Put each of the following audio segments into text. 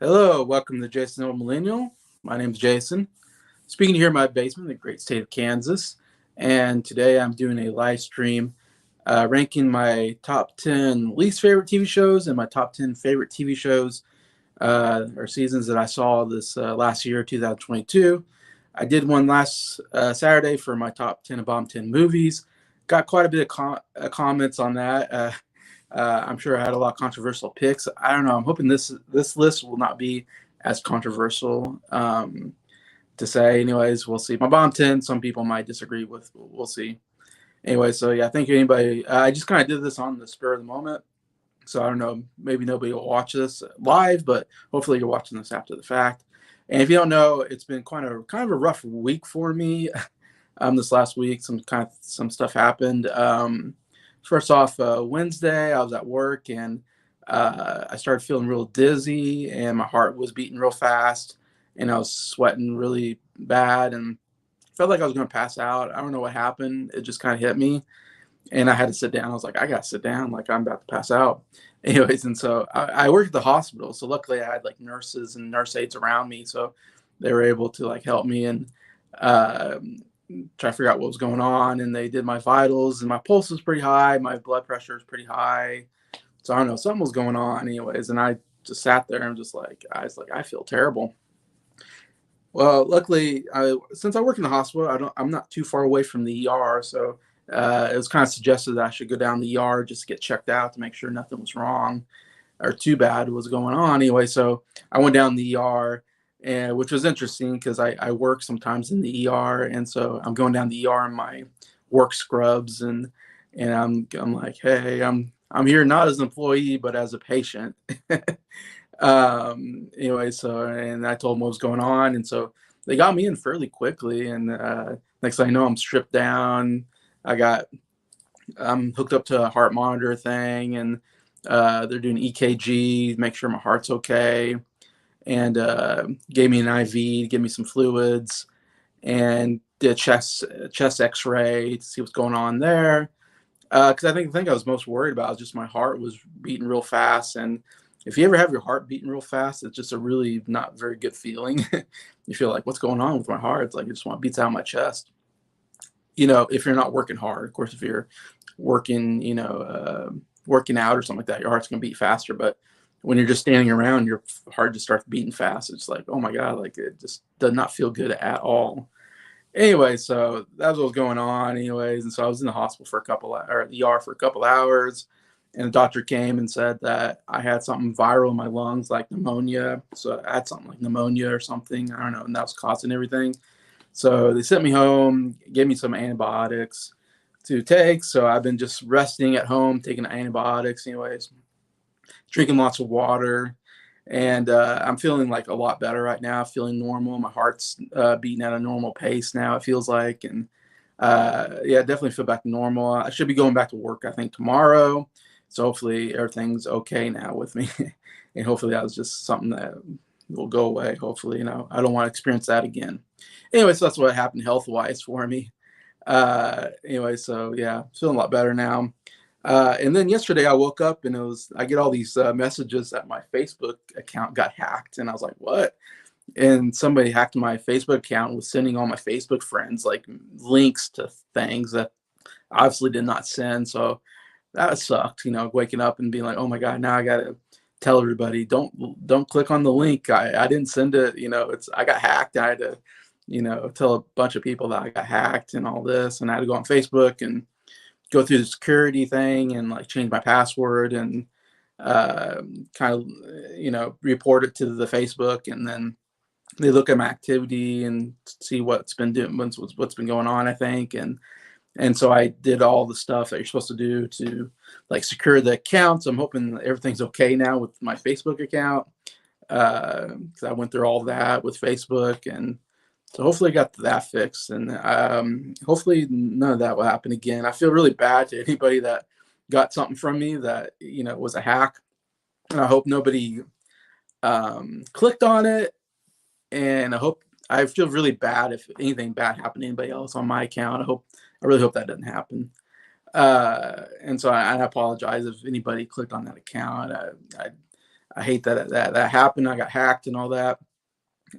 Hello, welcome to Jason Old Millennial. My name is Jason. Speaking here in my basement in the great state of Kansas. And today I'm doing a live stream ranking my top 10 least favorite TV shows and my top 10 favorite TV shows or seasons that I saw this last year, 2022. I did one last Saturday for my top 10 of bomb 10 movies. Got quite a bit of comments on that. I'm sure I had a lot of controversial picks. I don't know. I'm hoping this list will not be as controversial to say. Anyways, we'll see. My bomb 10, some people might disagree with. We'll see. Anyway, so yeah, thank you anybody. I just kind of did this on the spur of the moment. So I don't know. Maybe nobody will watch this live, but hopefully you're watching this after the fact. And if you don't know, it's been kind of a rough week for me. This last week, some stuff happened. First off, Wednesday, I was at work and I started feeling real dizzy and my heart was beating real fast and I was sweating really bad and felt like I was going to pass out. I don't know what happened. It just kind of hit me and I had to sit down. I was like, I got to sit down. Like, I'm about to pass out. Anyways, and so I worked at the hospital. So luckily I had like nurses and nurse aides around me. So they were able to like help me and uh, try to figure out what was going on. And they did my vitals and my pulse was pretty high. My blood pressure was pretty high. So I don't know, something was going on anyways. And I just sat there and I feel terrible. Well, luckily, since I work in the hospital, I'm not too far away from the ER. So it was kind of suggested that I should go down the ER just to get checked out to make sure nothing was wrong or too bad was going on anyway. So I went down the ER, and which was interesting because I work sometimes in the ER, and so I'm going down the ER in my work scrubs, and I'm like, hey, I'm here not as an employee but as a patient. Anyway, so and I told them what was going on, and so they got me in fairly quickly, and next thing I know, I'm stripped down. I got I'm hooked up to a heart monitor thing, and they're doing EKG, make sure my heart's okay, and gave me an IV, give me some fluids, and did a chest X-ray to see what's going on there. Because I think the thing I was most worried about is just my heart was beating real fast, and if you ever have your heart beating real fast, it's just a really not very good feeling. You feel like, what's going on with my heart? It's like I just want to beat out my chest. If you're not working hard, of course, if you're working, working out or something like that, your heart's gonna beat faster. But when you're just standing around, your heart just starts beating fast. It's like, oh my god, like it just does not feel good at all. Anyway, so that was what was going on, anyways. And so I was in the hospital or the ER for a couple hours, and the doctor came and said that I had something viral in my lungs, like pneumonia. So I had something like pneumonia or something. I don't know, and that was causing everything. So they sent me home, gave me some antibiotics to take. So I've been just resting at home, taking antibiotics, anyways, drinking lots of water. And I'm feeling like a lot better right now, feeling normal. My heart's beating at a normal pace now, it feels like. And yeah, definitely feel back to normal. I should be going back to work, I think, tomorrow. So hopefully everything's okay now with me. And hopefully that was just something that will go away. Hopefully, I don't want to experience that again. Anyway, so that's what happened health wise for me. Anyway, so yeah, feeling a lot better now. And then yesterday I woke up and I get all these messages that my Facebook account got hacked, and I was like, what? And somebody hacked my Facebook account and was sending all my Facebook friends like links to things that I obviously did not send. So that sucked, waking up and being like, oh my god, now I gotta tell everybody don't click on the link. I didn't send it. I got hacked. I had to tell a bunch of people that I got hacked and all this, and I had to go on Facebook and go through the security thing and like change my password and uh, kind of report it to the Facebook, and then they look at my activity and see what's been going on, I think. And so I did all the stuff that you're supposed to do to like secure the accounts. I'm hoping everything's okay now with my Facebook account, because I went through all that with Facebook, and so hopefully I got that fixed, and hopefully none of that will happen again. I feel really bad to anybody that got something from me that was a hack, and I hope nobody clicked on it. And I feel really bad if anything bad happened to anybody else on my account. I really hope that doesn't happen. And so I apologize if anybody clicked on that account. I hate that happened. I got hacked and all that,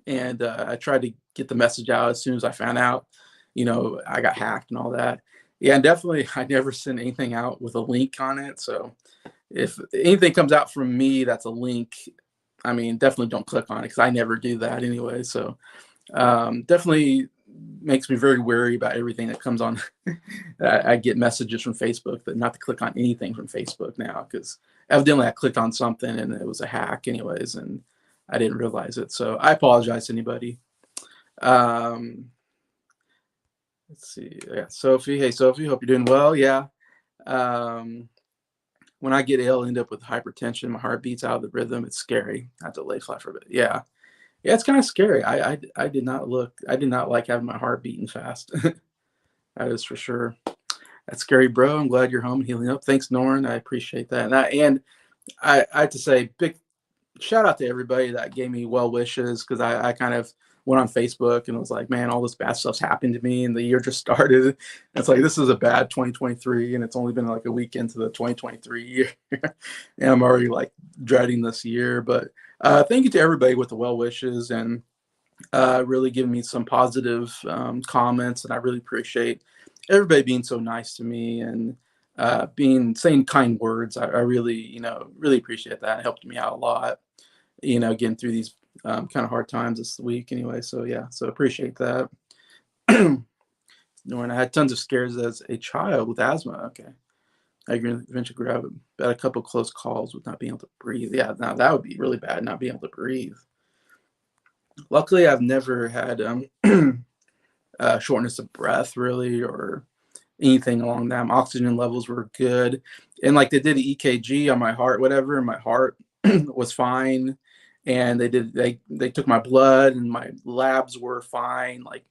and I tried to get the message out as soon as I found out, I got hacked and all that. Yeah, and definitely, I never send anything out with a link on it. So if anything comes out from me that's a link, I mean, definitely don't click on it because I never do that anyway. So definitely makes me very wary about everything that comes on. I get messages from Facebook that not to click on anything from Facebook now because evidently I clicked on something and it was a hack anyways, and I didn't realize it. So I apologize to anybody. Um, let's see. Yeah, Sophie. Hey, Sophie. Hope you're doing well. Yeah. Um, when I get ill, I end up with hypertension. My heart beats out of the rhythm. It's scary. I have to lay flat for a bit. Yeah. Yeah, it's kind of scary. I did not look. I did not like having my heart beating fast. That is for sure. That's scary, bro. I'm glad you're home and healing up. Thanks, Norn. I appreciate that. And I have to say, big shout out to everybody that gave me well wishes because I kind of went on Facebook and was like, man, all this bad stuff's happened to me and the year just started. And it's like, this is a bad 2023 and it's only been like a week into the 2023 year. And I'm already like dreading this year. But thank you to everybody with the well wishes and really giving me some positive comments. And I really appreciate everybody being so nice to me and saying kind words. I really, really appreciate that. It helped me out a lot, getting through these kind of hard times this week anyway. So yeah, so appreciate that. When I had tons of scares as a child with asthma. Okay. I eventually grab it. But a couple close calls with not being able to breathe. Yeah, now that would be really bad, not being able to breathe. Luckily, I've never had shortness of breath really, or anything along that. My oxygen levels were good. And like they did an EKG on my heart, whatever, and my heart was fine. And they took my blood and my labs were fine. Like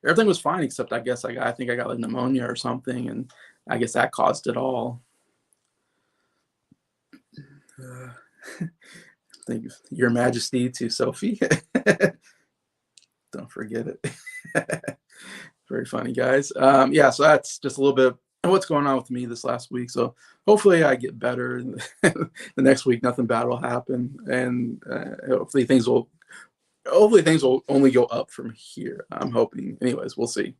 everything was fine except I guess I think I got like pneumonia or something, and I guess that caused it all. Thank you, Your Majesty, to Sophie. Don't forget it. Very funny, guys. Yeah, so that's just a little bit of what's going on with me this last week. So hopefully I get better. The next week, nothing bad will happen, and hopefully things will only go up from here. I'm hoping. Anyways, we'll see.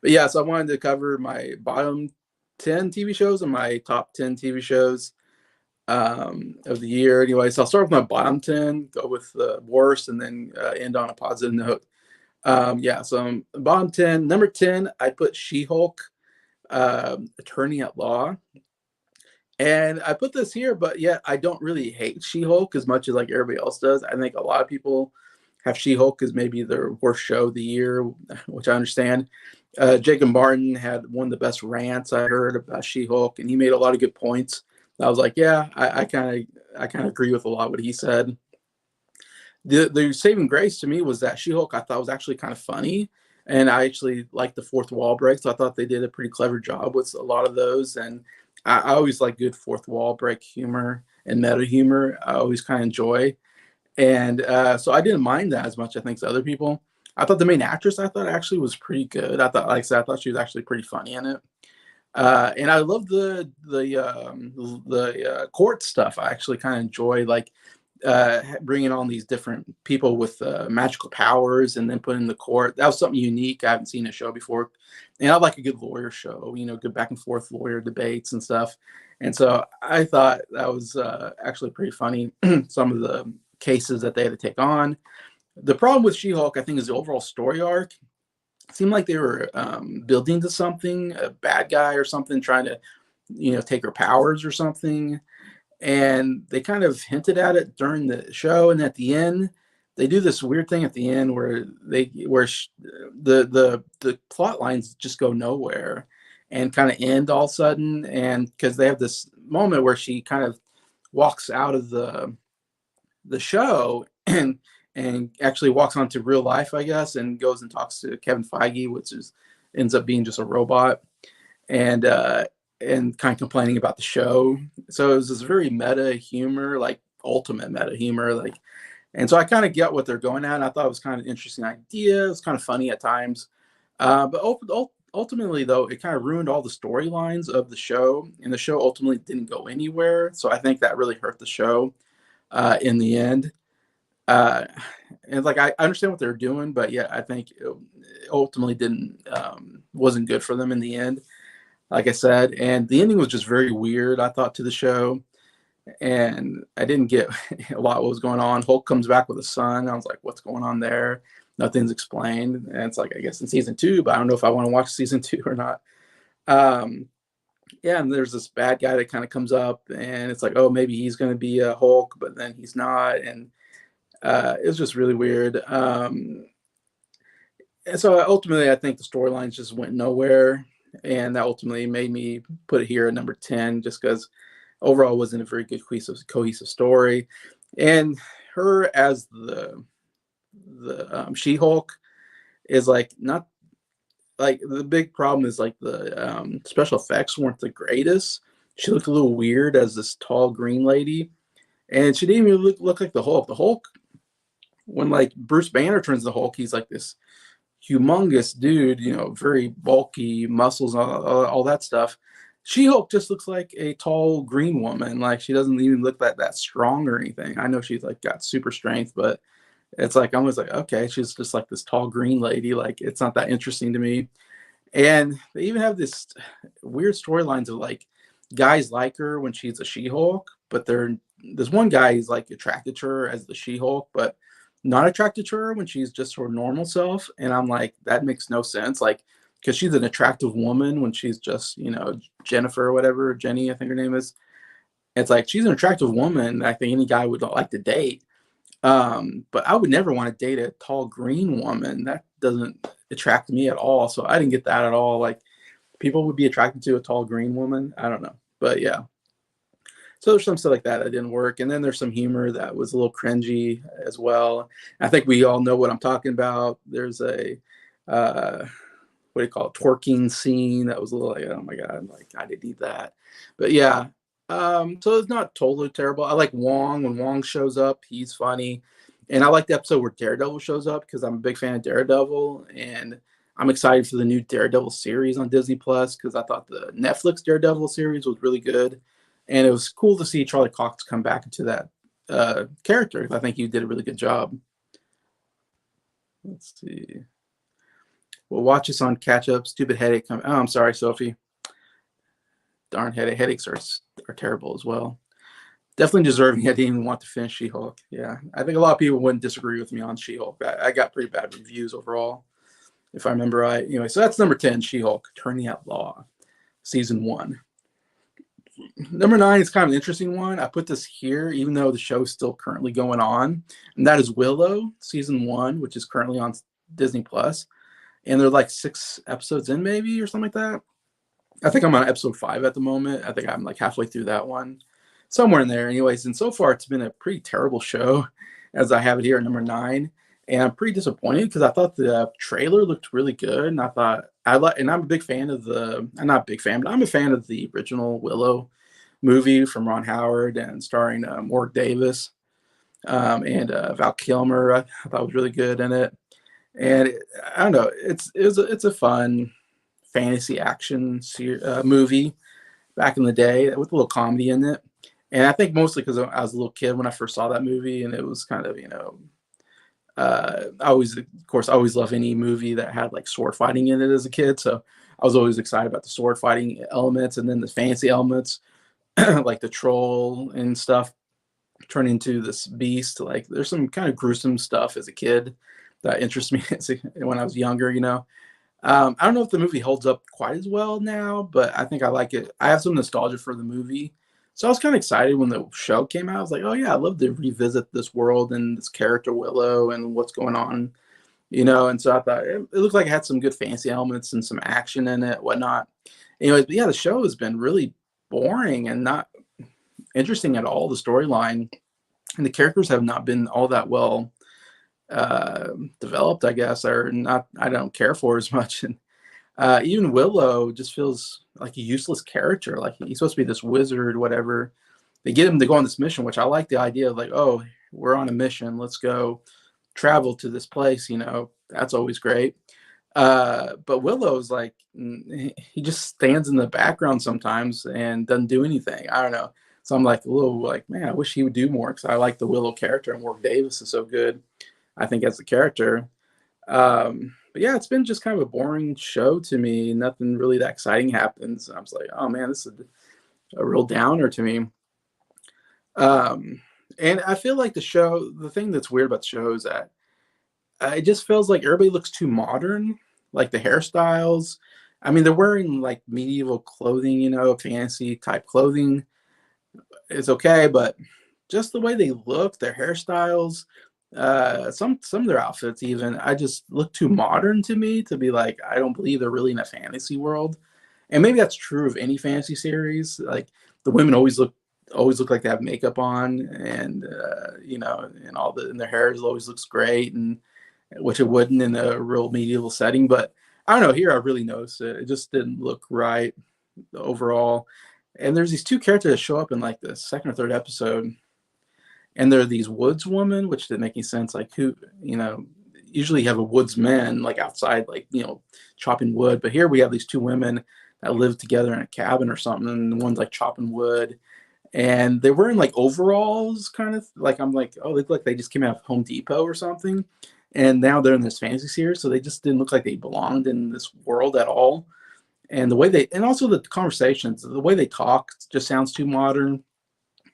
But yeah, so I wanted to cover my bottom 10 TV shows and my top 10 TV shows of the year. Anyway, so I'll start with my bottom 10, go with the worst, and then end on a positive note. Yeah, so bottom 10, number 10, I put She-Hulk, Attorney at Law. And I put this here, but yet I don't really hate She-Hulk as much as like everybody else does. I think a lot of people have She-Hulk as maybe their worst show of the year, which I understand. Jacob Martin had one of the best rants I heard about She-Hulk, and he made a lot of good points. I was like, yeah, I kind of agree with a lot of what he said. The saving grace to me was that She-Hulk I thought was actually kind of funny, and I actually liked the fourth wall break. So I thought they did a pretty clever job with a lot of those. And I always like good fourth wall break humor and meta humor. I always kind of enjoy. And so I didn't mind that as much, I think, as other people. I thought the main actress, I thought actually was pretty good. I thought, like I said, I thought she was actually pretty funny in it. And I love the court stuff. I actually kind of enjoy like bringing on these different people with magical powers and then putting in the court. That was something unique. I haven't seen a show before, and I like a good lawyer show. Good back and forth lawyer debates and stuff. And so I thought that was actually pretty funny. Some of the cases that they had to take on. The problem with She-Hulk, I think, is the overall story arc. It seemed like they were building to something, a bad guy or something, trying to, take her powers or something. And they kind of hinted at it during the show, and at the end, they do this weird thing at the end where the plot lines just go nowhere and kind of end all of a sudden. And because they have this moment where she kind of walks out of the show and actually walks onto real life, I guess, and goes and talks to Kevin Feige, which ends up being just a robot, and kind of complaining about the show. So it was this very meta humor, like ultimate meta humor, like, and so I kind of get what they're going at. And I thought it was kind of an interesting idea. It was kind of funny at times, but ultimately, though, it kind of ruined all the storylines of the show, and the show ultimately didn't go anywhere. So I think that really hurt the show. in the end. Uh, and like I understand what they're doing, but yeah, I think it ultimately didn't wasn't good for them in the end. Like I said, and the ending was just very weird. I thought to the show, and I didn't get a lot what was going on. Hulk comes back with a son. I was like, what's going on there? Nothing's explained, and it's like I guess in season two, but I don't know if I want to watch season two or not. Um, yeah, and there's this bad guy that kind of comes up, and it's like, oh, maybe he's going to be a Hulk, but then he's not, and it was just really weird. And so ultimately, I think the storylines just went nowhere, and that ultimately made me put it here at number 10, just because overall it wasn't a very good cohesive story. And her as the She-Hulk is like not like the big problem is like the special effects weren't the greatest. She looked a little weird as this tall green lady, and she didn't even look like the Hulk. The Hulk, when like Bruce Banner turns the Hulk, he's like this humongous dude, very bulky, muscles, all that stuff. She-Hulk just looks like a tall green woman. Like she doesn't even look that strong or anything. I know she's like got super strength, but it's like I was like, okay, she's just like this tall green lady. Like it's not that interesting to me. And they even have this weird storylines of like guys like her when she's a She-Hulk, but there's one guy who's like attracted to her as the She-Hulk, but not attracted to her when she's just her normal self. And I'm like, that makes no sense. Like, because she's an attractive woman when she's just, Jennifer or whatever, Jenny, I think her name is. It's like she's an attractive woman I think any guy would like to date. But I would never want to date a tall green woman. That doesn't attract me at all. So I didn't get that at all. Like people would be attracted to a tall green woman. I don't know. But yeah. So there's some stuff like that didn't work. And then there's some humor that was a little cringy as well. I think we all know what I'm talking about. There's a what do you call it, twerking scene that was a little like, oh my God, like I didn't need that. But yeah. So it's not totally terrible. I like Wong. When Wong shows up, he's funny. And I like the episode where Daredevil shows up because I'm a big fan of Daredevil. And I'm excited for the new Daredevil series on Disney Plus because I thought the Netflix Daredevil series was really good. And it was cool to see Charlie Cox come back into that character. I think he did a really good job. Let's see. We'll watch this on catch up. Stupid headache. Oh, I'm sorry, Sophie. Darn headaches are terrible as well. Definitely deserving. I didn't even want to finish She-Hulk. Yeah, I think a lot of people wouldn't disagree with me on She-Hulk. I got pretty bad reviews overall, if I remember right. Anyway, so that's number 10, She-Hulk, Attorney at Law, season 1. Number 9 is kind of an interesting one. I put this here, even though the show's still currently going on, and that is Willow, season 1, which is currently on Disney Plus, and they're like 6 episodes in, maybe, or something like that. I think I'm on episode 5 at the moment. I think I'm like halfway through that one, somewhere in there. Anyways, and so far it's been a pretty terrible show, as I have it here at number 9, and I'm pretty disappointed because I thought the trailer looked really good, and I thought and I'm a big fan of I'm not a big fan, but I'm a fan of the original Willow movie from Ron Howard and starring Warwick Davis and Val Kilmer. I thought was really good in it, and I don't know, it's a fun fantasy action movie back in the day with a little comedy in it. And I think mostly because I was a little kid when I first saw that movie, and it was kind of, I always love any movie that had like sword fighting in it as a kid. So I was always excited about the sword fighting elements, and then the fancy elements, like the troll and stuff turn into this beast. Like there's some kind of gruesome stuff as a kid that interests me when I was younger, I don't know if the movie holds up quite as well now, but I think I like it. I have some nostalgia for the movie. So I was kind of excited when the show came out. I was like, oh yeah, I'd love to revisit this world and this character Willow and what's going on, And so I thought it looked like it had some good fancy elements and some action in it, whatnot. Anyways, but yeah, the show has been really boring and not interesting at all, the storyline. And the characters have not been all that well developed, I guess, or not. I don't care for as much. And even Willow just feels like a useless character. Like he's supposed to be this wizard, whatever. They get him to go on this mission, which I like the idea of, like, oh, we're on a mission. Let's go travel to this place. That's always great. But Willow's like, he just stands in the background sometimes and doesn't do anything. I don't know. So I'm like a little like, man, I wish he would do more because I like the Willow character and Warwick Davis is so good. I think as the character. But yeah, it's been just kind of a boring show to me. Nothing really that exciting happens. I was like, oh man, this is a real downer to me. Um, and I feel like the thing that's weird about the show is that it just feels like everybody looks too modern, like the hairstyles. I mean, they're wearing like medieval clothing, fancy type clothing is okay, but just the way they look, their hairstyles, some of their outfits even, I just look too modern to me to be like, I don't believe they're really in a fantasy world. And maybe that's true of any fantasy series. Like the women always look like they have makeup on, and and and their hair always looks great, and which it wouldn't in a real medieval setting. But I don't know. Here, I really noticed it. It just didn't look right overall. And there's these two characters that show up in like the second or third episode, and they're these woods women, which didn't make any sense. Like who, usually you have a woodsman like outside, like chopping wood, but here we have these two women that live together in a cabin or something, and one's like chopping wood, and they were in like overalls, kind of like I'm like, oh, they look like they just came out of Home Depot or something, and now they're in this fantasy series, so they just didn't look like they belonged in this world at all. And the way and also the conversations, the way they talk, just sounds too modern.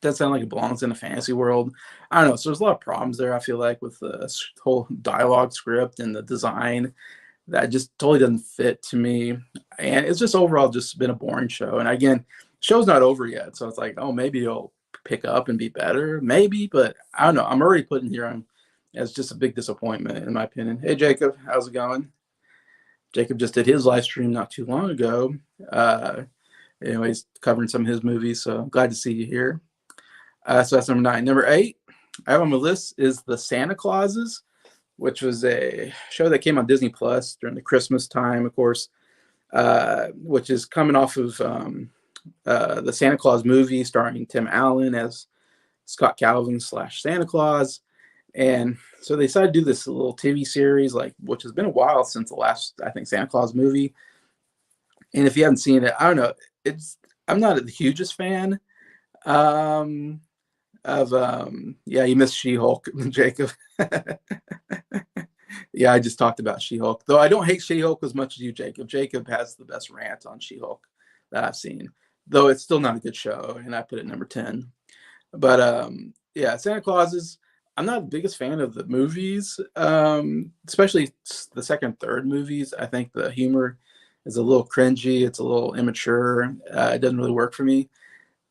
Doesn't sound like it belongs in a fantasy world. I don't know. So there's a lot of problems there. I feel like with the whole dialogue script and the design that just totally doesn't fit to me. And it's just overall just been a boring show. And again, show's not over yet, so it's like, oh, maybe it'll pick up and be better, maybe. But I don't know. I'm already putting here on as just a big disappointment in my opinion. Hey Jacob, how's it going? Jacob just did his live stream not too long ago. Anyways, covering some of his movies. So I'm glad to see you here. So that's number 9. Number 8, I have on my list is The Santa Clauses, which was a show that came on Disney Plus during the Christmas time, of course, which is coming off of the Santa Claus movie starring Tim Allen as Scott Calvin / Santa Claus. And so they decided to do this little TV series, which has been a while since the last, I think, Santa Claus movie. And if you haven't seen it, I don't know. I'm not the hugest fan. You missed She-Hulk, Jacob. Yeah, I just talked about She-Hulk, though I don't hate She-Hulk as much as you, Jacob. Jacob has the best rant on She-Hulk that I've seen, though it's still not a good show, and I put it number 10. But Santa Clauses, I'm not the biggest fan of the movies, especially the second, third movies. I think the humor is a little cringy. It's a little immature. It doesn't really work for me.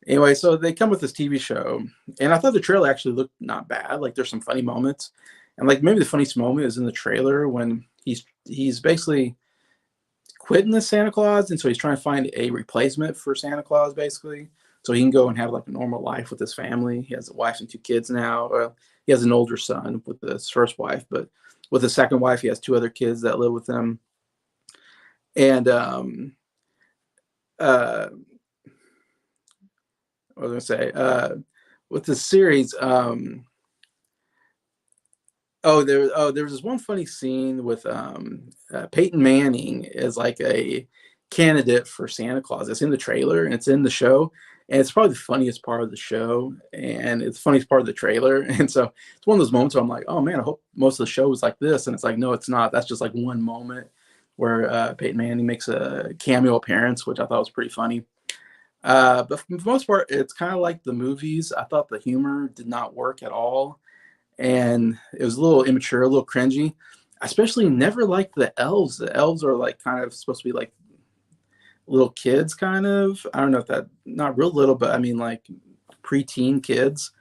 Anyway, so they come with this TV show, and I thought the trailer actually looked not bad. Like there's some funny moments, and like maybe the funniest moment is in the trailer when he's basically quitting the Santa Claus, and so he's trying to find a replacement for Santa Claus, basically, so he can go and have like a normal life with his family. He has a wife and 2 kids now. He has an older son with his first wife, but with his second wife, he has 2 other kids that live with him, and what was I going to say? With the series, there was this one funny scene with Peyton Manning as like a candidate for Santa Claus. It's in the trailer and it's in the show, and it's probably the funniest part of the show, and it's the funniest part of the trailer. And so it's one of those moments where I'm like, oh man, I hope most of the show is like this. And it's like, no, it's not. That's just like one moment where Peyton Manning makes a cameo appearance, which I thought was pretty funny. But for the most part, it's kind of like the movies. I thought the humor did not work at all, and it was a little immature, a little cringy. I especially never liked the elves. The elves are like kind of supposed to be like little kids, kind of. I don't know if that, not real little, but I mean like preteen kids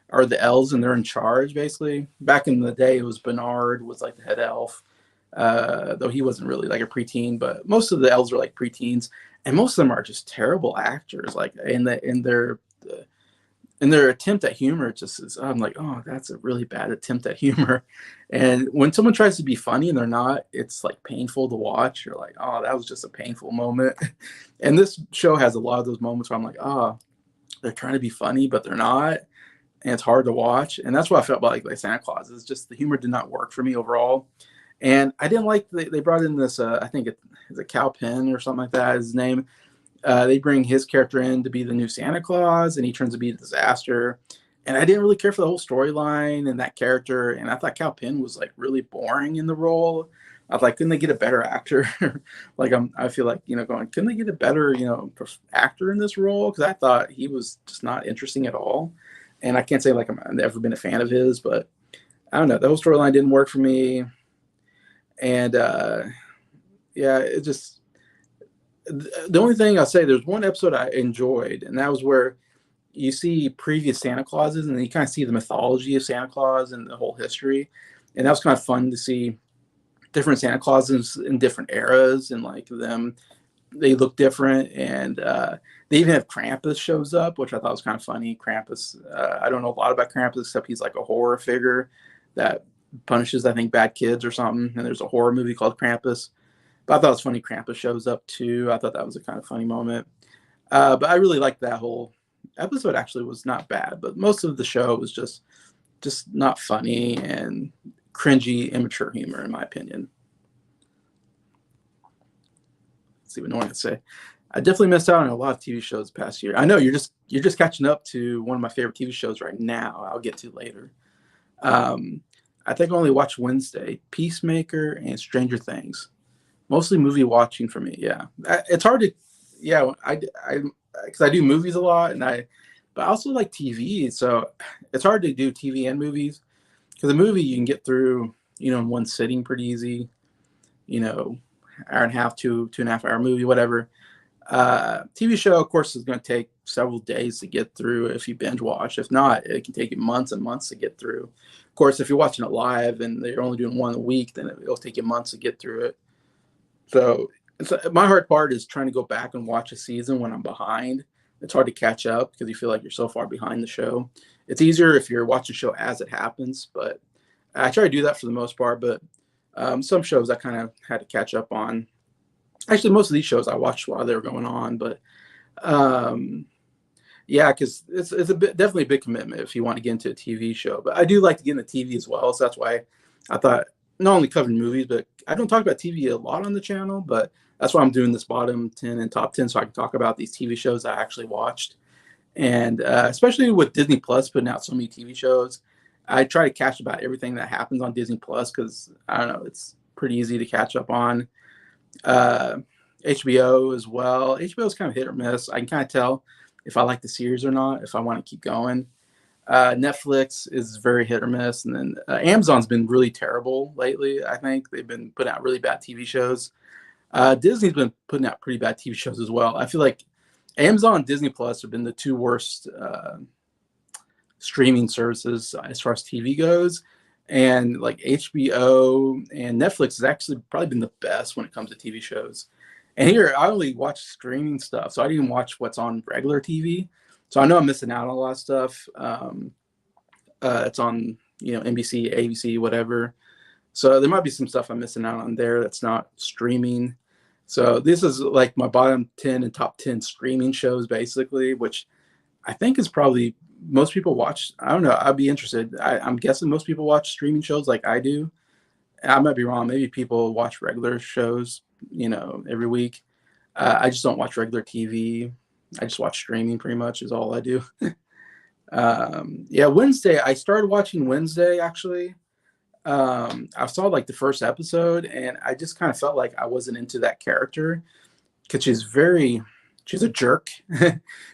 are the elves, and they're in charge basically. Back in the day, it was Bernard was like the head elf, though he wasn't really like a preteen. But most of the elves are like preteens, and most of them are just terrible actors. Like in their attempt at humor, it just is. I'm like, oh, that's a really bad attempt at humor. And when someone tries to be funny and they're not, it's like painful to watch. You're like, oh, that was just a painful moment. And this show has a lot of those moments where I'm like, oh, they're trying to be funny, but they're not. And it's hard to watch. And that's what I felt about like Santa Claus. It's just the humor did not work for me overall. And I didn't like they brought in this, I think it's a Cal Penn or something like that, his name. They bring his character in to be the new Santa Claus, and he turns to be a disaster. And I didn't really care for the whole storyline and that character. And I thought Cal Penn was like really boring in the role. I was like, couldn't they get a better actor? I feel like, going, couldn't they get a better, actor in this role? Because I thought he was just not interesting at all. And I can't say like I've never been a fan of his, but I don't know. The whole storyline didn't work for me. And yeah, it just, the only thing I'll say, there's one episode I enjoyed, and that was where you see previous Santa Clauses, and you kind of see the mythology of Santa Claus and the whole history. And that was kind of fun to see different Santa Clauses in different eras, and like them, they look different. And they even have Krampus shows up, which I thought was kind of funny. Krampus, I don't know a lot about Krampus, except he's like a horror figure that punishes, I think, bad kids or something. And there's a horror movie called Krampus. But I thought it was funny Krampus shows up too. I thought that was a kind of funny moment. But I really liked that whole episode. Actually was not bad, but most of the show was just not funny and cringy, immature humor, in my opinion. Let's see what Norman can say. I definitely missed out on a lot of TV shows the past year. I know you're just catching up to one of my favorite TV shows right now. I'll get to later. I think I only watched Wednesday, Peacemaker, and Stranger Things. Mostly movie watching for me. Yeah, it's hard to. Yeah, I because I do movies a lot, but I also like TV. So it's hard to do TV and movies, because a movie you can get through, in one sitting pretty easy. Hour and a half, 2.5 hour movie, whatever. TV show, of course, is going to take several days to get through if you binge watch. If not, it can take you months and months to get through. Of course, if you're watching it live and they're only doing one a week, then it'll take you months to get through it. So my hard part is trying to go back and watch a season when I'm behind. It's hard to catch up because you feel like you're so far behind the show. It's easier if you're watching the show as it happens, but I try to do that for the most part. But some shows I kind of had to catch up on. Actually, most of these shows I watched while they were going on, but yeah, because it's definitely a big commitment if you want to get into a TV show. But I do like to get into TV as well, so that's why I thought not only covering movies, but I don't talk about TV a lot on the channel, but that's why I'm doing this bottom 10 and top 10, so I can talk about these TV shows I actually watched. And especially with Disney Plus putting out so many TV shows, I try to catch about everything that happens on Disney Plus, because I don't know, it's pretty easy to catch up on. HBO as well. HBO is kind of hit or miss. I can kind of tell if I like the series or not, if I want to keep going. Netflix is very hit or miss. And then Amazon's been really terrible lately. I think they've been putting out really bad TV shows. Disney's been putting out pretty bad TV shows as well. I feel like Amazon and Disney Plus have been the two worst streaming services as far as TV goes. And like HBO and Netflix has actually probably been the best when it comes to TV shows. And here, I only watch streaming stuff, so I didn't even watch what's on regular TV. So I know I'm missing out on a lot of stuff. It's on, NBC, ABC, whatever. So there might be some stuff I'm missing out on there that's not streaming. So this is like my bottom 10 and top 10 streaming shows, basically, which I think is probably most people watch. I don't know. I'd be interested. I'm guessing most people watch streaming shows like I do. I might be wrong. Maybe people watch regular shows, every week. I just don't watch regular TV. I just watch streaming pretty much is all I do. Yeah, Wednesday. I started watching Wednesday, actually. I saw like the first episode, and I just kind of felt like I wasn't into that character, because she's a jerk.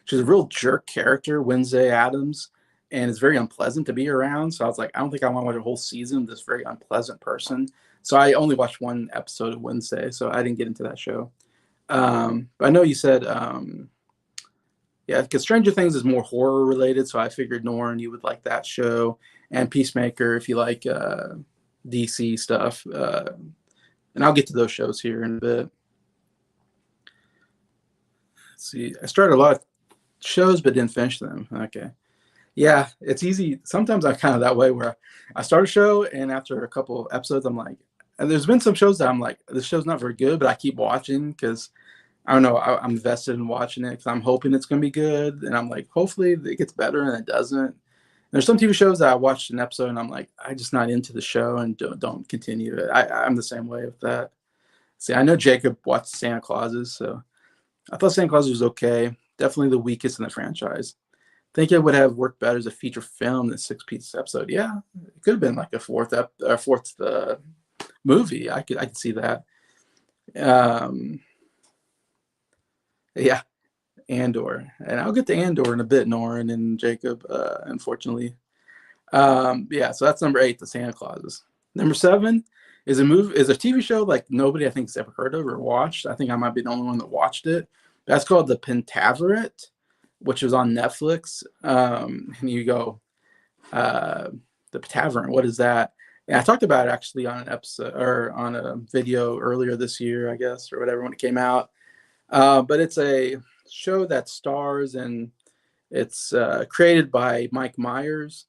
She's a real jerk character, Wednesday Addams, and it's very unpleasant to be around. So I was like, I don't think I want to watch a whole season of this very unpleasant person. So I only watched one episode of Wednesday, so I didn't get into that show. But I know you said, yeah, because Stranger Things is more horror related, so I figured, Norn, you would like that show, and Peacemaker if you like DC stuff. And I'll get to those shows here in a bit. Let's see, I started a lot of shows but didn't finish them. Okay. Yeah, it's easy. Sometimes I'm kind of that way where I start a show, and after a couple episodes, I'm like, and there's been some shows that I'm like, this show's not very good, but I keep watching because I don't know, I'm invested in watching it because I'm hoping it's going to be good. And I'm like, hopefully it gets better, and it doesn't. And there's some TV shows that I watched an episode and I'm like, I'm just not into the show and don't continue it. I'm the same way with that. See, I know Jacob watched Santa Clauses, so I thought Santa Claus was okay. Definitely the weakest in the franchise. Think it would have worked better as a feature film than a six-piece episode. Yeah, it could have been like a fourth movie. I could see that. Um, yeah, Andor, and I'll get to Andor in a bit, Norin and Jacob. Unfortunately, yeah. So that's number 8, the Santa Clauses. Number 7 is a TV show like nobody I think has ever heard of or watched. I think I might be the only one that watched it. That's called The Pentaverate, which is on Netflix. And you go, uh, The Tavern. What is that? And I talked about it actually on an episode or on a video earlier this year, I guess, or whatever when it came out. But it's a show that stars and it's created by Mike Myers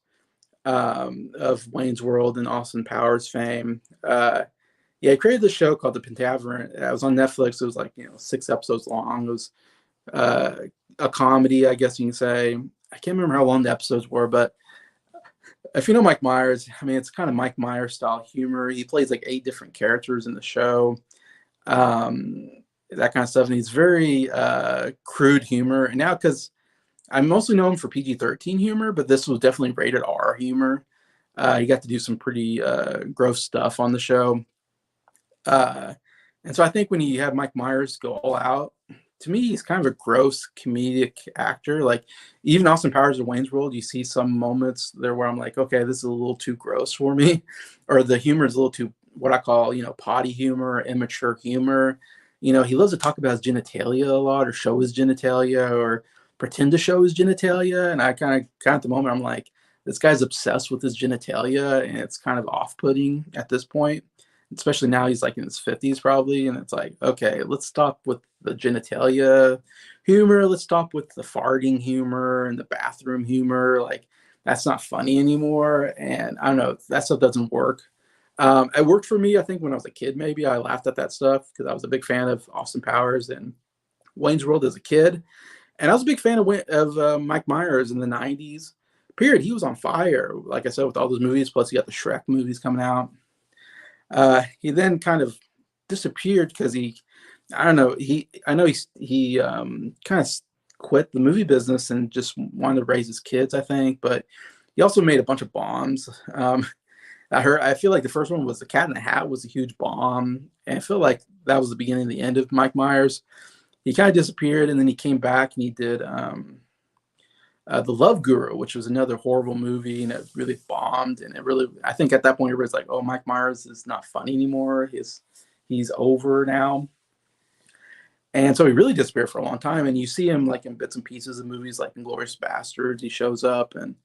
of Wayne's World and Austin Powers fame. Yeah, he created this show called The Pentaveret. It was on Netflix. It was like 6 episodes long. It was uh, a comedy, I guess you can say. I can't remember how long the episodes were, but if you know Mike Myers, I mean, it's kind of Mike Myers style humor. He plays like 8 different characters in the show, um, that kind of stuff. And he's very crude humor. And now, because I'm mostly known for PG-13 humor, but this was definitely rated R humor. He got to do some pretty gross stuff on the show. Uh, and so I think when you have Mike Myers go all out, to me, he's kind of a gross comedic actor. Like even Austin Powers of Wayne's World, you see some moments there where I'm like, okay, this is a little too gross for me, or the humor is a little too what I call potty humor, immature humor. He loves to talk about his genitalia a lot, or show his genitalia, or pretend to show his genitalia. And I kind of at the moment I'm like, this guy's obsessed with his genitalia, and it's kind of off-putting at this point, especially now he's like in his 50s probably. And it's like, okay, let's stop with the genitalia humor. Let's stop with the farting humor and the bathroom humor. Like that's not funny anymore. And I don't know, that stuff doesn't work. It worked for me, I think, when I was a kid. Maybe I laughed at that stuff because I was a big fan of Austin Powers and Wayne's World as a kid. And I was a big fan of Mike Myers in the 90s. Period. He was on fire, like I said, with all those movies. Plus, he got the Shrek movies coming out. He then kind of disappeared because I don't know, I know he kind of quit the movie business and just wanted to raise his kids, I think. But he also made a bunch of bombs. I feel like the first one was The Cat in the Hat was a huge bomb, and I feel like that was the beginning and the end of Mike Myers. He kind of disappeared, and then he came back and he did The Love Guru, which was another horrible movie, and it really bombed. And I think at that point, everybody's like, oh, Mike Myers is not funny anymore. He's over now. And so he really disappeared for a long time. And you see him like in bits and pieces of movies like Inglourious Basterds. He shows up and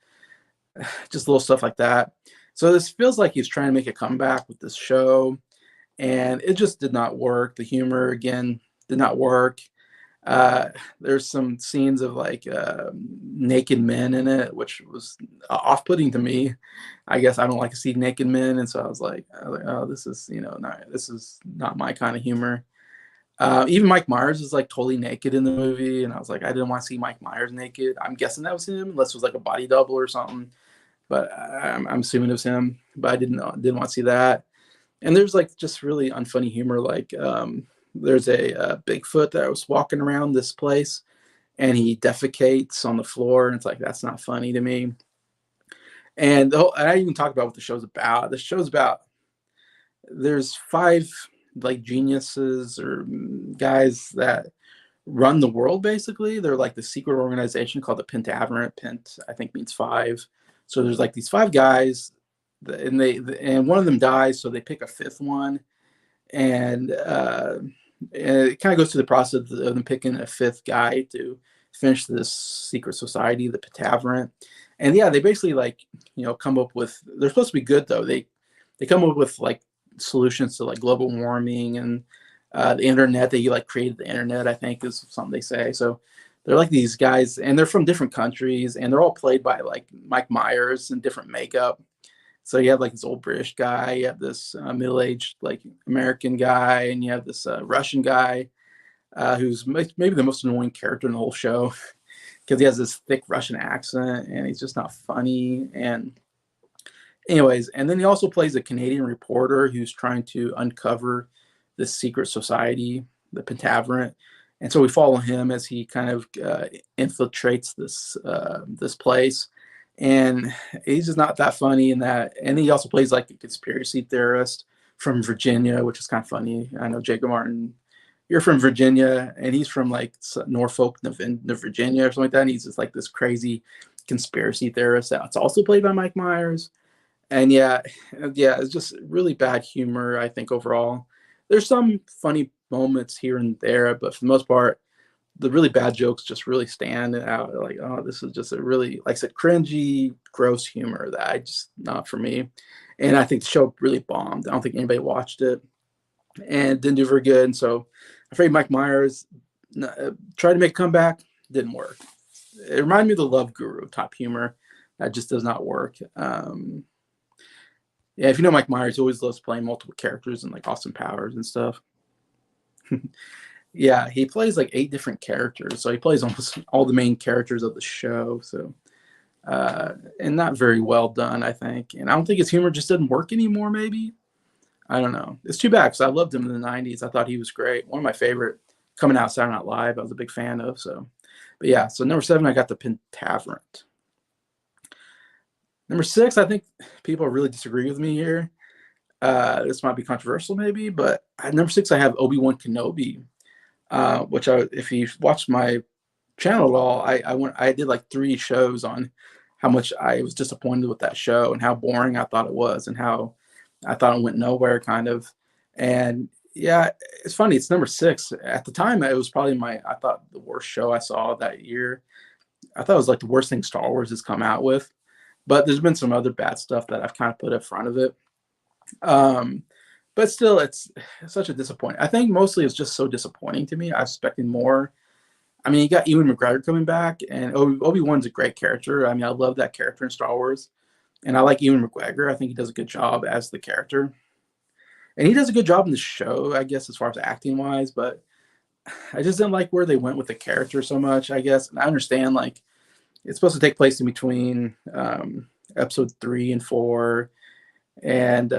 just little stuff like that. So this feels like he's trying to make a comeback with this show. And it just did not work. The humor, again, did not work. There's some scenes of like naked men in it, which was off-putting to me. I guess I don't like to see naked men, and so I was like, oh, this is this is not my kind of humor. Even Mike Myers is like totally naked in the movie, and I was like, I didn't want to see Mike Myers naked. I'm guessing that was him, unless it was like a body double or something. But I'm assuming it was him. But I didn't want to see that. And there's like just really unfunny humor, like there's a Bigfoot that was walking around this place and he defecates on the floor. And it's like, that's not funny to me. And I even talked about what the show's about. The show's about, there's 5 like geniuses or guys that run the world basically. They're like the secret organization called the Pentaverate. Pent, I think, means 5. So there's like these 5 guys and one of them dies. So they pick a 5th one. And it kind of goes through the process of them picking a 5th guy to finish this secret society, the Pentaverate. And yeah, they basically like come up with. They're supposed to be good though. They come up with like solutions to like global warming and the internet. They like created the internet, I think, is something they say. So they're like these guys, and they're from different countries, and they're all played by like Mike Myers in different makeup. So you have like this old British guy, you have this middle-aged like American guy, and you have this Russian guy who's maybe the most annoying character in the whole show because he has this thick Russian accent and he's just not funny. And anyways, and then he also plays a Canadian reporter who's trying to uncover this secret society, the Pentaverate. and so we follow him as he kind of infiltrates this place, and he's just not that funny in that. And he also plays like a conspiracy theorist from Virginia, which is kind of funny. I know Jacob Martin, you're from Virginia, and he's from like Norfolk, Virginia, or something like that. And he's just like this crazy conspiracy theorist that's also played by Mike Myers. And yeah, it's just really bad humor, I think, overall. There's some funny moments here and there, but for the most part, the really bad jokes just really stand out. Like, oh, this is just a really, like I said, cringy, gross humor that I just not for me. And I think the show really bombed. I don't think anybody watched it and didn't do very good. And so I'm afraid Mike Myers tried to make a comeback, didn't work. It reminded me of the Love Guru type humor. That just does not work. Yeah, if you know Mike Myers, he always loves playing multiple characters and like Austin Powers and stuff. Yeah, he plays like 8 different characters, so he plays almost all the main characters of the show. So, and not very well done, I think. And I don't think his humor just doesn't work anymore. Maybe I don't know. It's too bad because I loved him in the '90s. I thought he was great. One of my favorite coming out Saturday Night Live. I was a big fan of. So, but yeah. So number 7, I got the Pentaverant. Number 6, I think people really disagree with me here. This might be controversial, maybe, but at number 6, I have Obi-Wan Kenobi, which if you watched my channel at all, I did like 3 shows on how much I was disappointed with that show and how boring I thought it was and how I thought it went nowhere, kind of. And yeah, it's funny. It's number 6 at the time. It was probably I thought the worst show I saw that year. I thought it was like the worst thing Star Wars has come out with. But there's been some other bad stuff that I've kind of put in front of it. But still, it's such a disappointment. I think mostly it's just so disappointing to me. I was expecting more. I mean, you got Ewan McGregor coming back, and Obi-Wan's a great character. I mean, I love that character in Star Wars, and I like Ewan McGregor. I think he does a good job as the character, and he does a good job in the show, I guess, as far as acting wise. But I just didn't like where they went with the character so much, I guess. And I understand like it's supposed to take place in between episode 3 and 4, and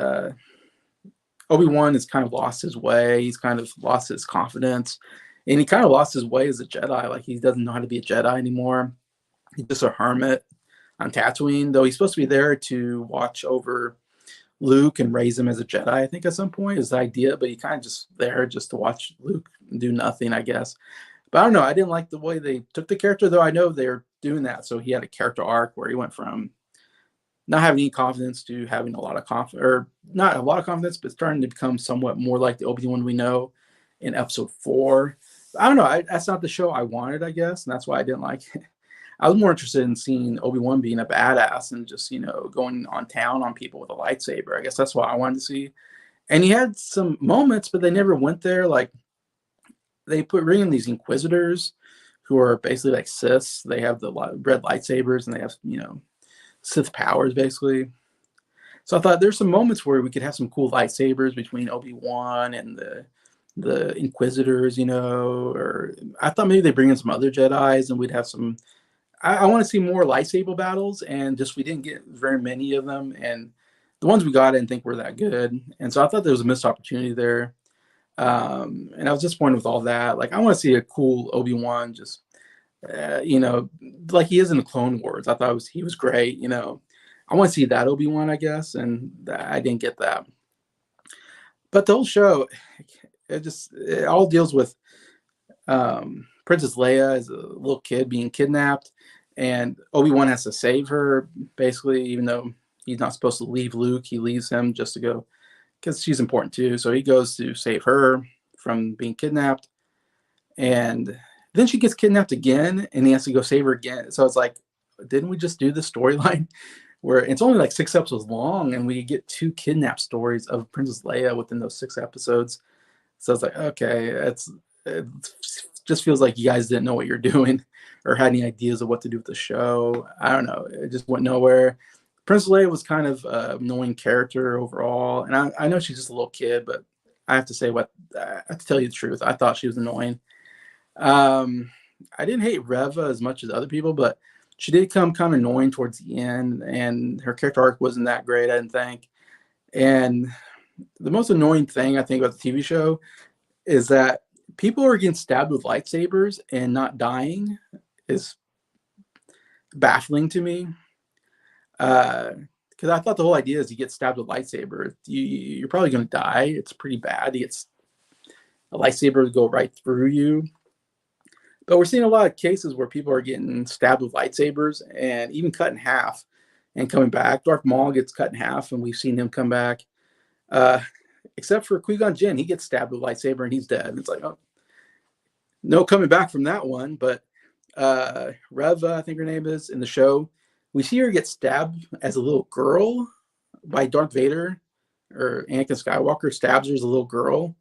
Obi-Wan has kind of lost his way. He's kind of lost his confidence, and he kind of lost his way as a Jedi. Like he doesn't know how to be a Jedi anymore. He's just a hermit on Tatooine, though he's supposed to be there to watch over Luke and raise him as a Jedi. I think at some point is the idea, but he kind of just there just to watch Luke do nothing, I guess. But I don't know. I didn't like the way they took the character, though. I know they're doing that. So he had a character arc where he went from not having any confidence to having a lot of confidence, or not a lot of confidence, but starting to become somewhat more like the Obi-Wan we know in episode 4. I don't know. That's not the show I wanted, I guess. And that's why I didn't like it. I was more interested in seeing Obi-Wan being a badass and just, going on town on people with a lightsaber. I guess that's what I wanted to see. And he had some moments, but they never went there. Like, they bring in these Inquisitors who are basically like Siths. They have the red lightsabers and they have, Sith powers, basically. So I thought there's some moments where we could have some cool lightsabers between Obi-Wan and the Inquisitors, or I thought maybe they bring in some other Jedis and we'd have some. I want to see more lightsaber battles, and just we didn't get very many of them, and the ones we got I didn't think were that good, and so I thought there was a missed opportunity there. And I was disappointed with all that. Like, I want to see a cool Obi-Wan, just like he is in the Clone Wars. I thought he was great. I want to see that Obi-Wan, I guess, and I didn't get that. But the whole show, it all deals with Princess Leia as a little kid being kidnapped, and Obi-Wan has to save her, basically, even though he's not supposed to leave Luke. He leaves him just to go, because she's important too. So he goes to save her from being kidnapped. And then she gets kidnapped again, and he has to go save her again. So it's like, didn't we just do the storyline where it's only like 6 episodes long, and we get 2 kidnap stories of Princess Leia within those 6 episodes? So it's like, okay, it just feels like you guys didn't know what you're doing or had any ideas of what to do with the show. I don't know. It just went nowhere. Princess Leia was kind of an annoying character overall. And I know she's just a little kid, but I have to say I have to tell you the truth. I thought she was annoying. I didn't hate Reva as much as other people, but she did come kind of annoying towards the end, and her character arc wasn't that great, I didn't think. And the most annoying thing I think about the TV show is that people are getting stabbed with lightsabers and not dying is baffling to me. Because I thought the whole idea is you get stabbed with a lightsaber, you're probably going to die. It's pretty bad to get a lightsaber to go right through you. But we're seeing a lot of cases where people are getting stabbed with lightsabers and even cut in half and coming back. Darth Maul gets cut in half, and we've seen him come back. Except for Qui-Gon Jinn, he gets stabbed with a lightsaber and he's dead. It's like, oh, no coming back from that one. But Reva, I think her name is, in the show, we see her get stabbed as a little girl by Darth Vader, or Anakin Skywalker stabs her as a little girl,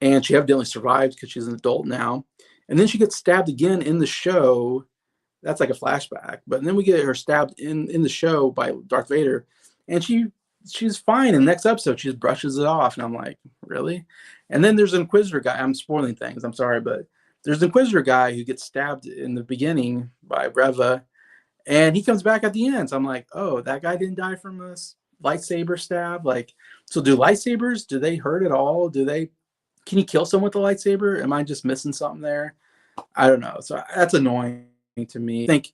and she evidently survives because she's an adult now. And then she gets stabbed again in the show. That's like a flashback. But then we get her stabbed in the show by Darth Vader, and she's fine. In the next episode, she just brushes it off, and I'm like, really? And then there's an Inquisitor guy. I'm spoiling things. I'm sorry, but there's an Inquisitor guy who gets stabbed in the beginning by Reva, and he comes back at the end. So I'm like, oh, that guy didn't die from a lightsaber stab. Like, so do lightsabers? Do they hurt at all? Can you kill someone with a lightsaber? Am I just missing something there? I don't know. So that's annoying to me. I think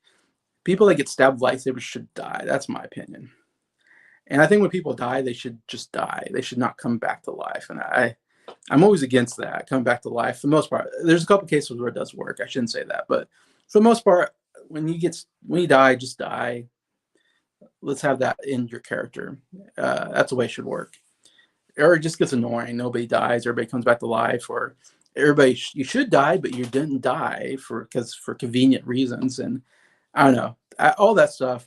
people that get stabbed with lightsabers should die. That's my opinion. And I think when people die, they should just die. They should not come back to life. And I'm always against that, coming back to life. For the most part, there's a couple cases where it does work. I shouldn't say that, but for the most part, when you die, just die. Let's have that in your character. That's the way it should work. Or it just gets annoying. Nobody dies. Everybody comes back to life. Or everybody, you should die, but you didn't die for convenient reasons. And I don't know. All that stuff.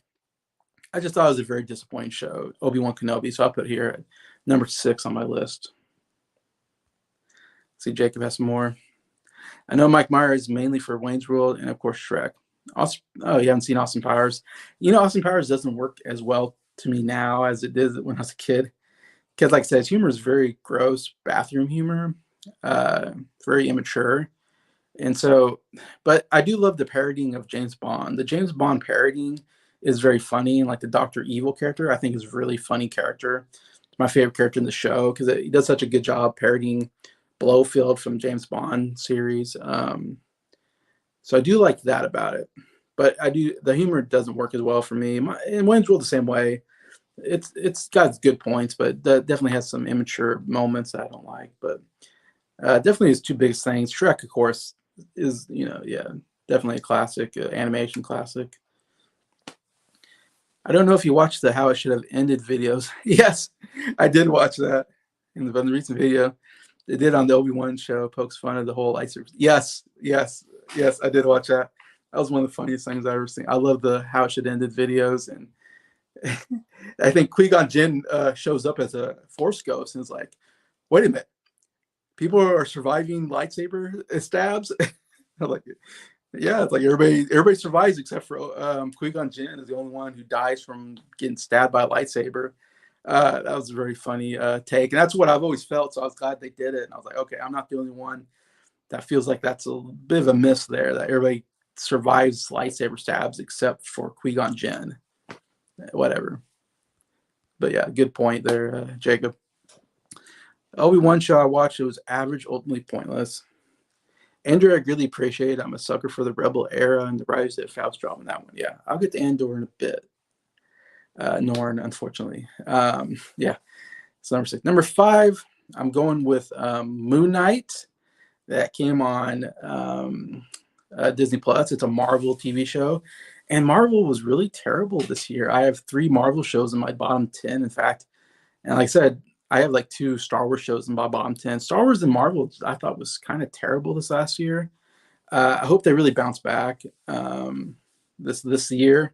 I just thought it was a very disappointing show, Obi-Wan Kenobi. So I'll put it here at number 6 on my list. See, Jacob has some more. I know Mike Myers is mainly for Wayne's World and, of course, Shrek. Oh, you haven't seen Austin Powers? You know, Austin Powers doesn't work as well to me now as it did when I was a kid. Because, like I said, his humor is very gross, bathroom humor, very immature. And so, but I do love the parodying of James Bond. The James Bond parodying is very funny. And like the Dr. Evil character, I think is a really funny character. It's my favorite character in the show because he does such a good job parodying Blofeld from James Bond series. So I do like that about it. But the humor doesn't work as well for me. And Wayne's World the same way. It's got good points, but that definitely has some immature moments that I don't like. But definitely his two biggest things. Shrek, of course, is definitely a classic, animation classic. I don't know if you watched the How It Should Have Ended videos. Yes, I did watch that in the recent video. They did on the Obi-Wan show, pokes fun of the whole lightsaber. Yes, I did watch that. That was one of the funniest things I've ever seen. I love the How It Should Have Ended videos, and I think Qui-Gon Jinn shows up as a Force ghost and is like, wait a minute, people are surviving lightsaber stabs? I'm like, yeah, it's like everybody survives except for Qui-Gon Jinn is the only one who dies from getting stabbed by a lightsaber. That was a very funny take, and that's what I've always felt, so I was glad they did it. And I was like, okay, I'm not the only one that feels like that's a bit of a miss there, that everybody survives lightsaber stabs except for Qui-Gon Jinn. Whatever. But yeah, good point there, Jacob. Obi-Wan show I watched, it was average, ultimately pointless. Andor, I really appreciate it. I'm a sucker for the Rebel era and the Rise of Faust drama in that one. Yeah, I'll get to Andor in a bit. Norn, unfortunately. Yeah, so number 6. Number 5, I'm going with Moon Knight. That came on Disney Plus. It's a Marvel TV show. And Marvel was really terrible this year. I have 3 Marvel shows in my bottom 10, in fact. And like I said, I have like 2 Star Wars shows in my bottom 10. Star Wars and Marvel, I thought was kind of terrible this last year. I hope they really bounce back this year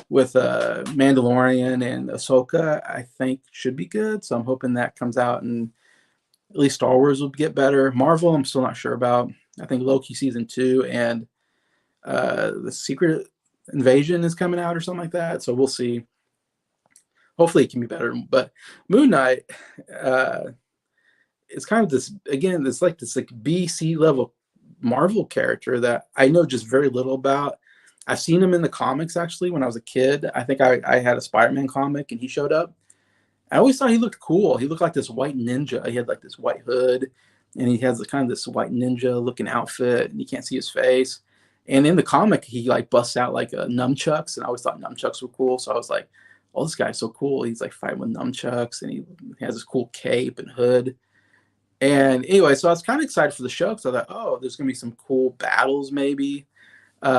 with Mandalorian and Ahsoka. I think should be good. So I'm hoping that comes out and at least Star Wars will get better. Marvel, I'm still not sure about. I think Loki season 2 and the Secret Invasion is coming out or something like that. So we'll see. Hopefully it can be better. But Moon Knight is kind of this, again, it's like this like BC level Marvel character that I know just very little about. I've seen him in the comics actually when I was a kid. I think I had a Spider-Man comic and he showed up. I always thought he looked cool. He looked like this white ninja. He had like this white hood. and he has the kind of this white ninja looking outfit, and you can't see his face. And in the comic, he like busts out like nunchucks, and I always thought nunchucks were cool. So I was like, "Oh, this guy's so cool! He's like fighting with nunchucks, and he has this cool cape and hood." And anyway, so I was kind of excited for the show because I thought, "Oh, there's gonna be some cool battles, maybe."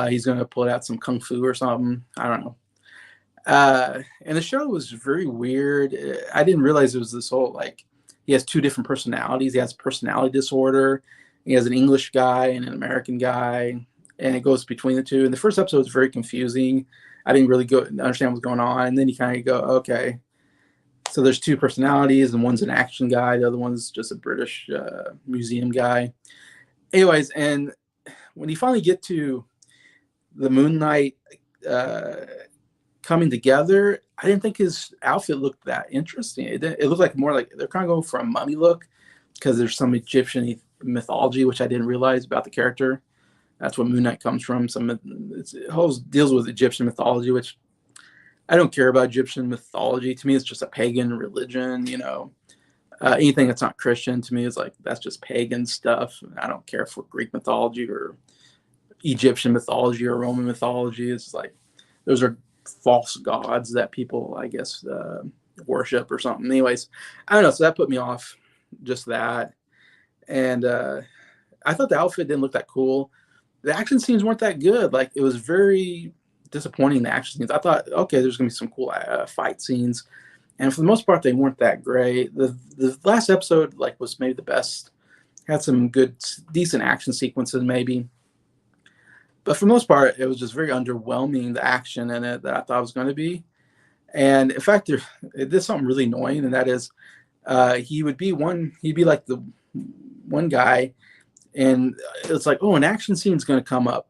He's gonna pull out some kung fu or something. I don't know. And the show was very weird. I didn't realize it was this whole like he has two different personalities. He has personality disorder. He has an English guy and an American guy, and it goes between the two. And the first episode was very confusing. I didn't really go understand what's going on. And then you kind of go, okay, so there's two personalities, and one's an action guy, the other one's just a British museum guy. Anyways, and when you finally get to the Moon Knight coming together, I didn't think his outfit looked that interesting. It looked like more like they're kind of going for a mummy look because there's some Egyptian mythology, which I didn't realize about the character. That's where Moon Knight comes from. It deals with Egyptian mythology, which I don't care about Egyptian mythology. To me, it's just a pagan religion. Anything that's not Christian to me is like that's just pagan stuff. I don't care for Greek mythology or Egyptian mythology or Roman mythology. It's like those are false gods that people, I guess, worship or something. Anyways, I don't know. So that put me off, just that. And I thought the outfit didn't look that cool. The action scenes weren't that good. Like it was very disappointing. The action scenes. I thought, okay, there's gonna be some cool fight scenes, and for the most part, they weren't that great. The last episode like was maybe the best. Had some good, decent action sequences, maybe. But for the most part, it was just very underwhelming, the action in it that I thought it was going to be. And in fact, it did something really annoying, and that is he'd be like the one guy, and it's like, oh, an action scene's going to come up.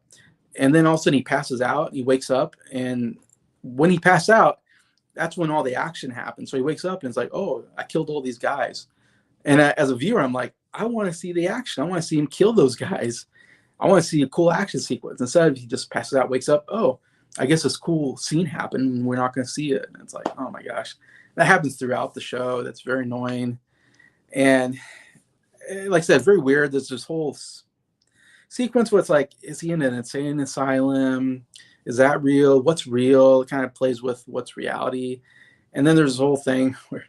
And then all of a sudden he passes out, and he wakes up, and when he passed out, that's when all the action happens. So he wakes up, and it's like, oh, I killed all these guys. And as a viewer, I'm like, I want to see the action. I want to see him kill those guys. I want to see a cool action sequence. Instead of he just passes out, wakes up, oh, I guess this cool scene happened and we're not going to see it. And it's like, oh my gosh. That happens throughout the show. That's very annoying. And like I said, very weird. There's this whole sequence where it's like, is he in an insane asylum? Is that real? What's real? It kind of plays with what's reality. And then there's this whole thing where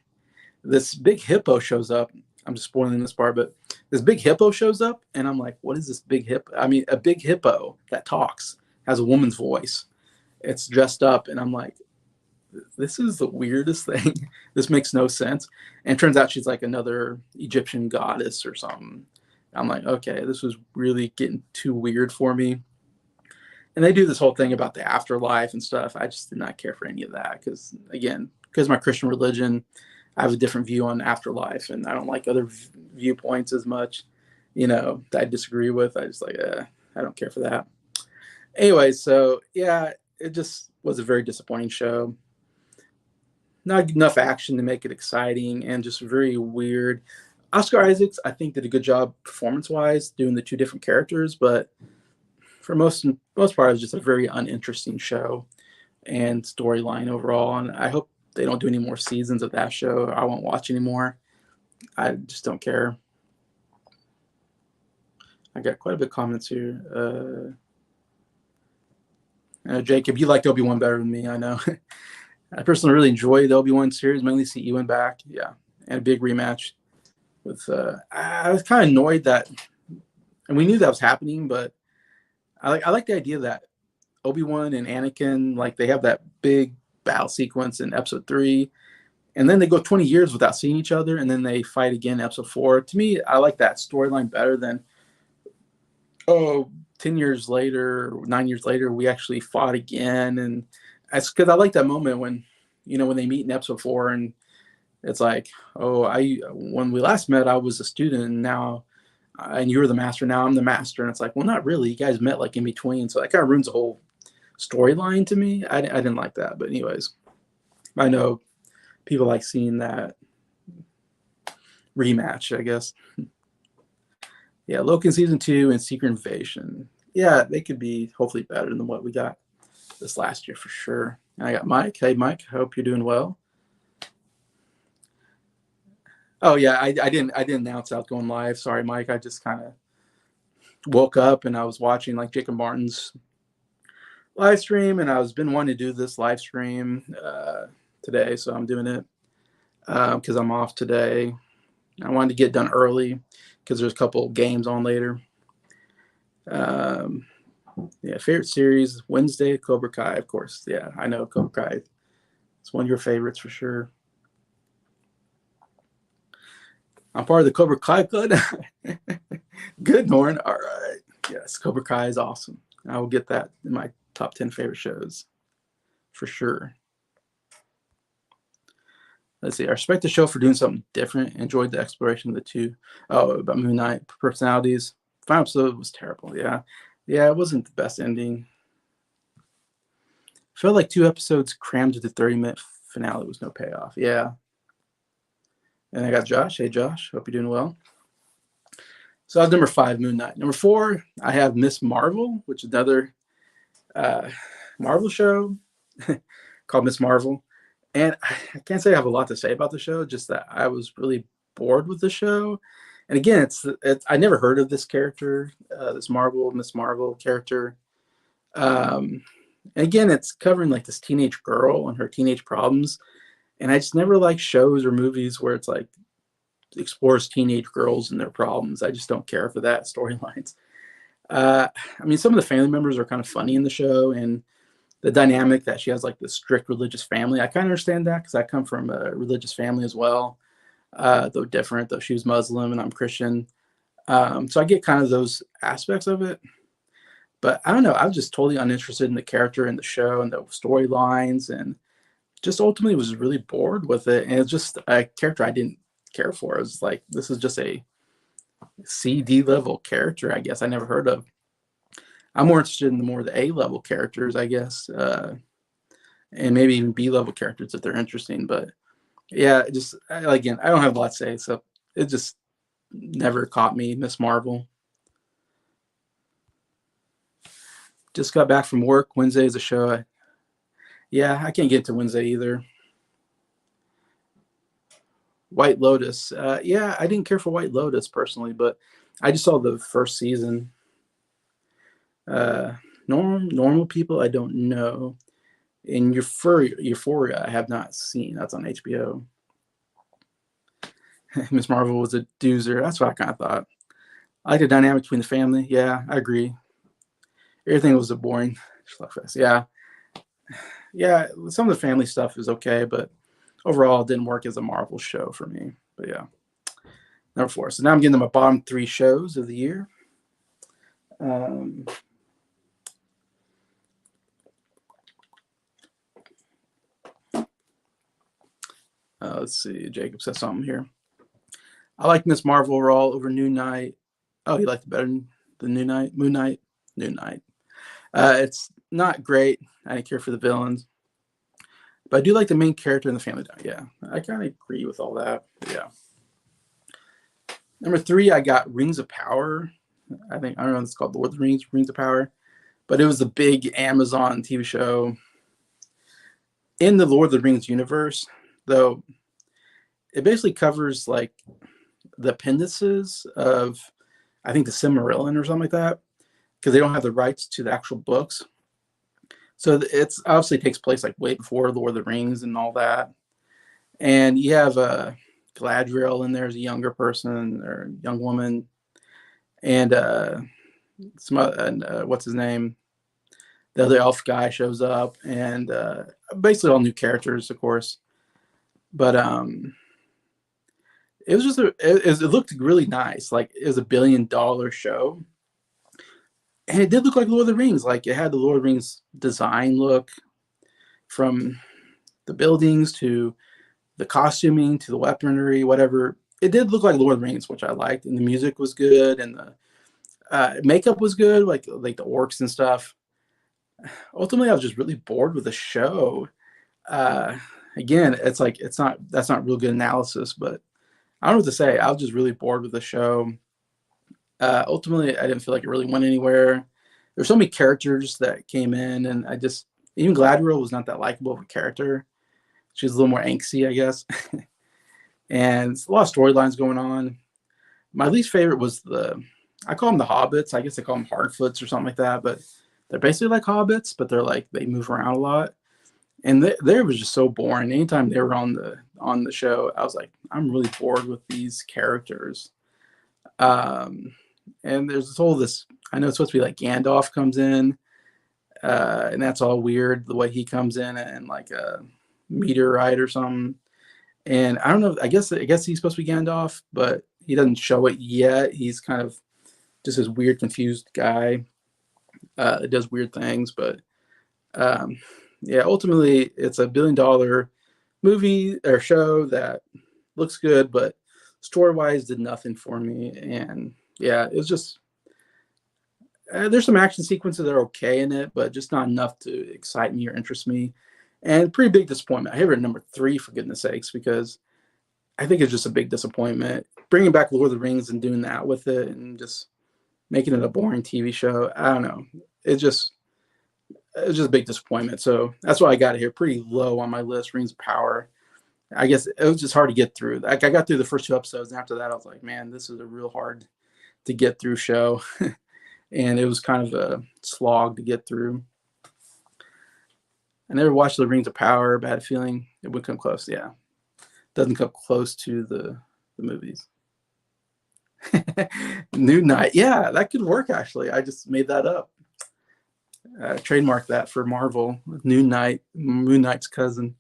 this big hippo shows up. I'm just spoiling this part, but this big hippo shows up, and I'm like, what is this big hippo? I mean, a big hippo that talks, has a woman's voice. It's dressed up, and I'm like, this is the weirdest thing. This makes no sense. And it turns out she's like another Egyptian goddess or something. I'm like, okay, this was really getting too weird for me. And they do this whole thing about the afterlife and stuff. I just did not care for any of that because, again, because my Christian religion, I have a different view on afterlife, and I don't like other viewpoints as much, that I disagree with. I just like, I don't care for that. Anyway, so yeah, it just was a very disappointing show. Not enough action to make it exciting, and just very weird. Oscar Isaacs, I think, did a good job performance-wise doing the two different characters, but for most part, it was just a very uninteresting show and storyline overall. And I hope they don't do any more seasons of that show. I won't watch anymore. I just don't care. I got quite a bit of comments here. Jacob, you liked Obi-Wan better than me, I know. I personally really enjoyed the Obi-Wan series, mainly see Ewan back. Yeah, and a big rematch with. I was kind of annoyed that, and we knew that was happening, but I like the idea that Obi-Wan and Anakin, like they have that big battle sequence in episode 3, and then they go 20 years without seeing each other, and then they fight again in episode 4. To me, I like that storyline better than 10 years later, 9 years later, we actually fought again. And it's because I like that moment when they meet in episode 4, and it's like, when we last met, I was a student, and now and you were the master, now I'm the master. And it's like, well, not really, you guys met like in between. So that kind of ruins the whole storyline to me. I didn't like that. But anyways, I know people like seeing that rematch, I guess. Yeah, Loki season 2 and Secret Invasion. Yeah, they could be hopefully better than what we got this last year for sure. And I got Mike. Hey, Mike, hope you're doing well. Oh yeah, I didn't announce out going live. Sorry, Mike. I just kind of woke up and I was watching like Jacob Martin's live stream, and I was been wanting to do this live stream today, so I'm doing it because I'm off today. I wanted to get done early because there's a couple games on later. Um, yeah, favorite series Wednesday, Cobra Kai, of course. Yeah, I know Cobra Kai. It's one of your favorites for sure. I'm part of the Cobra Kai Club. Good, Norn. All right. Yes, Cobra Kai is awesome. I will get that in my top 10 favorite shows for sure. Let's see. I respect the show for doing something different. Enjoyed the exploration of the two. Oh, about Moon Knight personalities. Final episode was terrible. Yeah. Yeah, it wasn't the best ending. Felt like 2 episodes crammed into 30-minute finale was no payoff. Yeah. And I got Josh. Hey, Josh. Hope you're doing well. So that was number 5, Moon Knight. Number 4, I have Miss Marvel, which is another Marvel show called Miss Marvel. And I can't say I have a lot to say about the show, just that I was really bored with the show. And again, it's I never heard of this character, this Miss Marvel character. And again, it's covering like this teenage girl and her teenage problems. And I just never like shows or movies where it's like explores teenage girls and their problems. I just don't care for that storylines. I mean, some of the family members are kind of funny in the show, and the dynamic that she has like this strict religious family. I kind of understand that because I come from a religious family as well, though different. Though she was Muslim and I'm Christian, so I get kind of those aspects of it. But I don't know. I was just totally uninterested in the character and the show and the storylines, and just ultimately was really bored with it. And it's just a character I didn't care for. It was like this is just a CD level character. I guess I never heard of. I'm more interested in the A level characters, I guess, and maybe even B level characters if they're interesting. But yeah, just again, I don't have a lot to say, so it just never caught me. Miss Marvel. Just got back from work. Wednesday is a show. Yeah, I can't get to Wednesday either. White Lotus. Yeah, I didn't care for White Lotus personally, but I just saw the first season. Normal people, I don't know. And Euphoria, I have not seen. That's on HBO. Miss Marvel was a doozer. That's what I kind of thought. I like the dynamic between the family. Yeah, I agree. Everything was a boring fest. Yeah, yeah. Some of the family stuff is okay, but overall, it didn't work as a Marvel show for me. But yeah, number 4. So now I'm getting to my bottom 3 shows of the year. Let's see. Jacob says something here. I like Miss Marvel overall over Moon Knight. Oh, he liked it better than Moon Knight. It's not great. I didn't care for the villains, but I do like the main character and the family. Yeah, I kind of agree with all that. But yeah. Number 3, I got Rings of Power. I don't know if it's called Lord of the Rings of Power, but it was the big Amazon TV show in the Lord of the Rings universe, though it basically covers like the appendices of, I think, the Silmarillion or something like that, because they don't have the rights to the actual books. So it's obviously takes place like way before Lord of the Rings and all that. And you have Galadriel in there as a younger person or young woman, and what's his name? The other elf guy shows up, and basically all new characters, of course. But it was just it looked really nice. Like it was $1 billion show, and it did look like Lord of the Rings. Like it had the Lord of the Rings design look, from the buildings to the costuming to the weaponry, whatever. It did look like Lord of the Rings, which I liked, and the music was good, and the makeup was good, like the orcs and stuff. Ultimately, I was just really bored with the show. Again, it's like that's not real good analysis, but I don't know what to say. I was just really bored with the show. Ultimately, I didn't feel like it really went anywhere. There's so many characters that came in, and even Galadriel was not that likable of a character. She was a little more angsty, I guess. and a lot of storylines going on. My least favorite was I call them the hobbits. I guess they call them hardfoots or something like that, but they're basically like hobbits, but they're like, they move around a lot. And they was just so boring. Anytime they were on the show, I was like, I'm really bored with these characters. Um, and there's this. I know it's supposed to be like Gandalf comes in, and that's all weird the way he comes in and like a meteorite or something. And I don't know. I guess he's supposed to be Gandalf, but he doesn't show it yet. He's kind of just this weird, confused guy that does weird things. But um, yeah, ultimately, it's a $1 billion movie or show that looks good, but story wise did nothing for me. And yeah, it was just there's some action sequences that are okay in it, but just not enough to excite me or interest me. And pretty big disappointment. I have it at number 3 for goodness sakes, because I think it's just a big disappointment. Bringing back Lord of the Rings and doing that with it and just making it a boring TV show. I don't know. It was just a big disappointment. So that's why I got it here pretty low on my list. Rings of Power. I guess it was just hard to get through. Like I got through the first 2 episodes, and after that, I was like, man, this is a real hard to get through show, and it was kind of a slog to get through. I never watched The Rings of Power. But I had a feeling it would come close. Yeah, doesn't come close to the movies. Moon Knight. Yeah, that could work actually. I just made that up. Trademark that for Marvel. Moon Knight's cousin.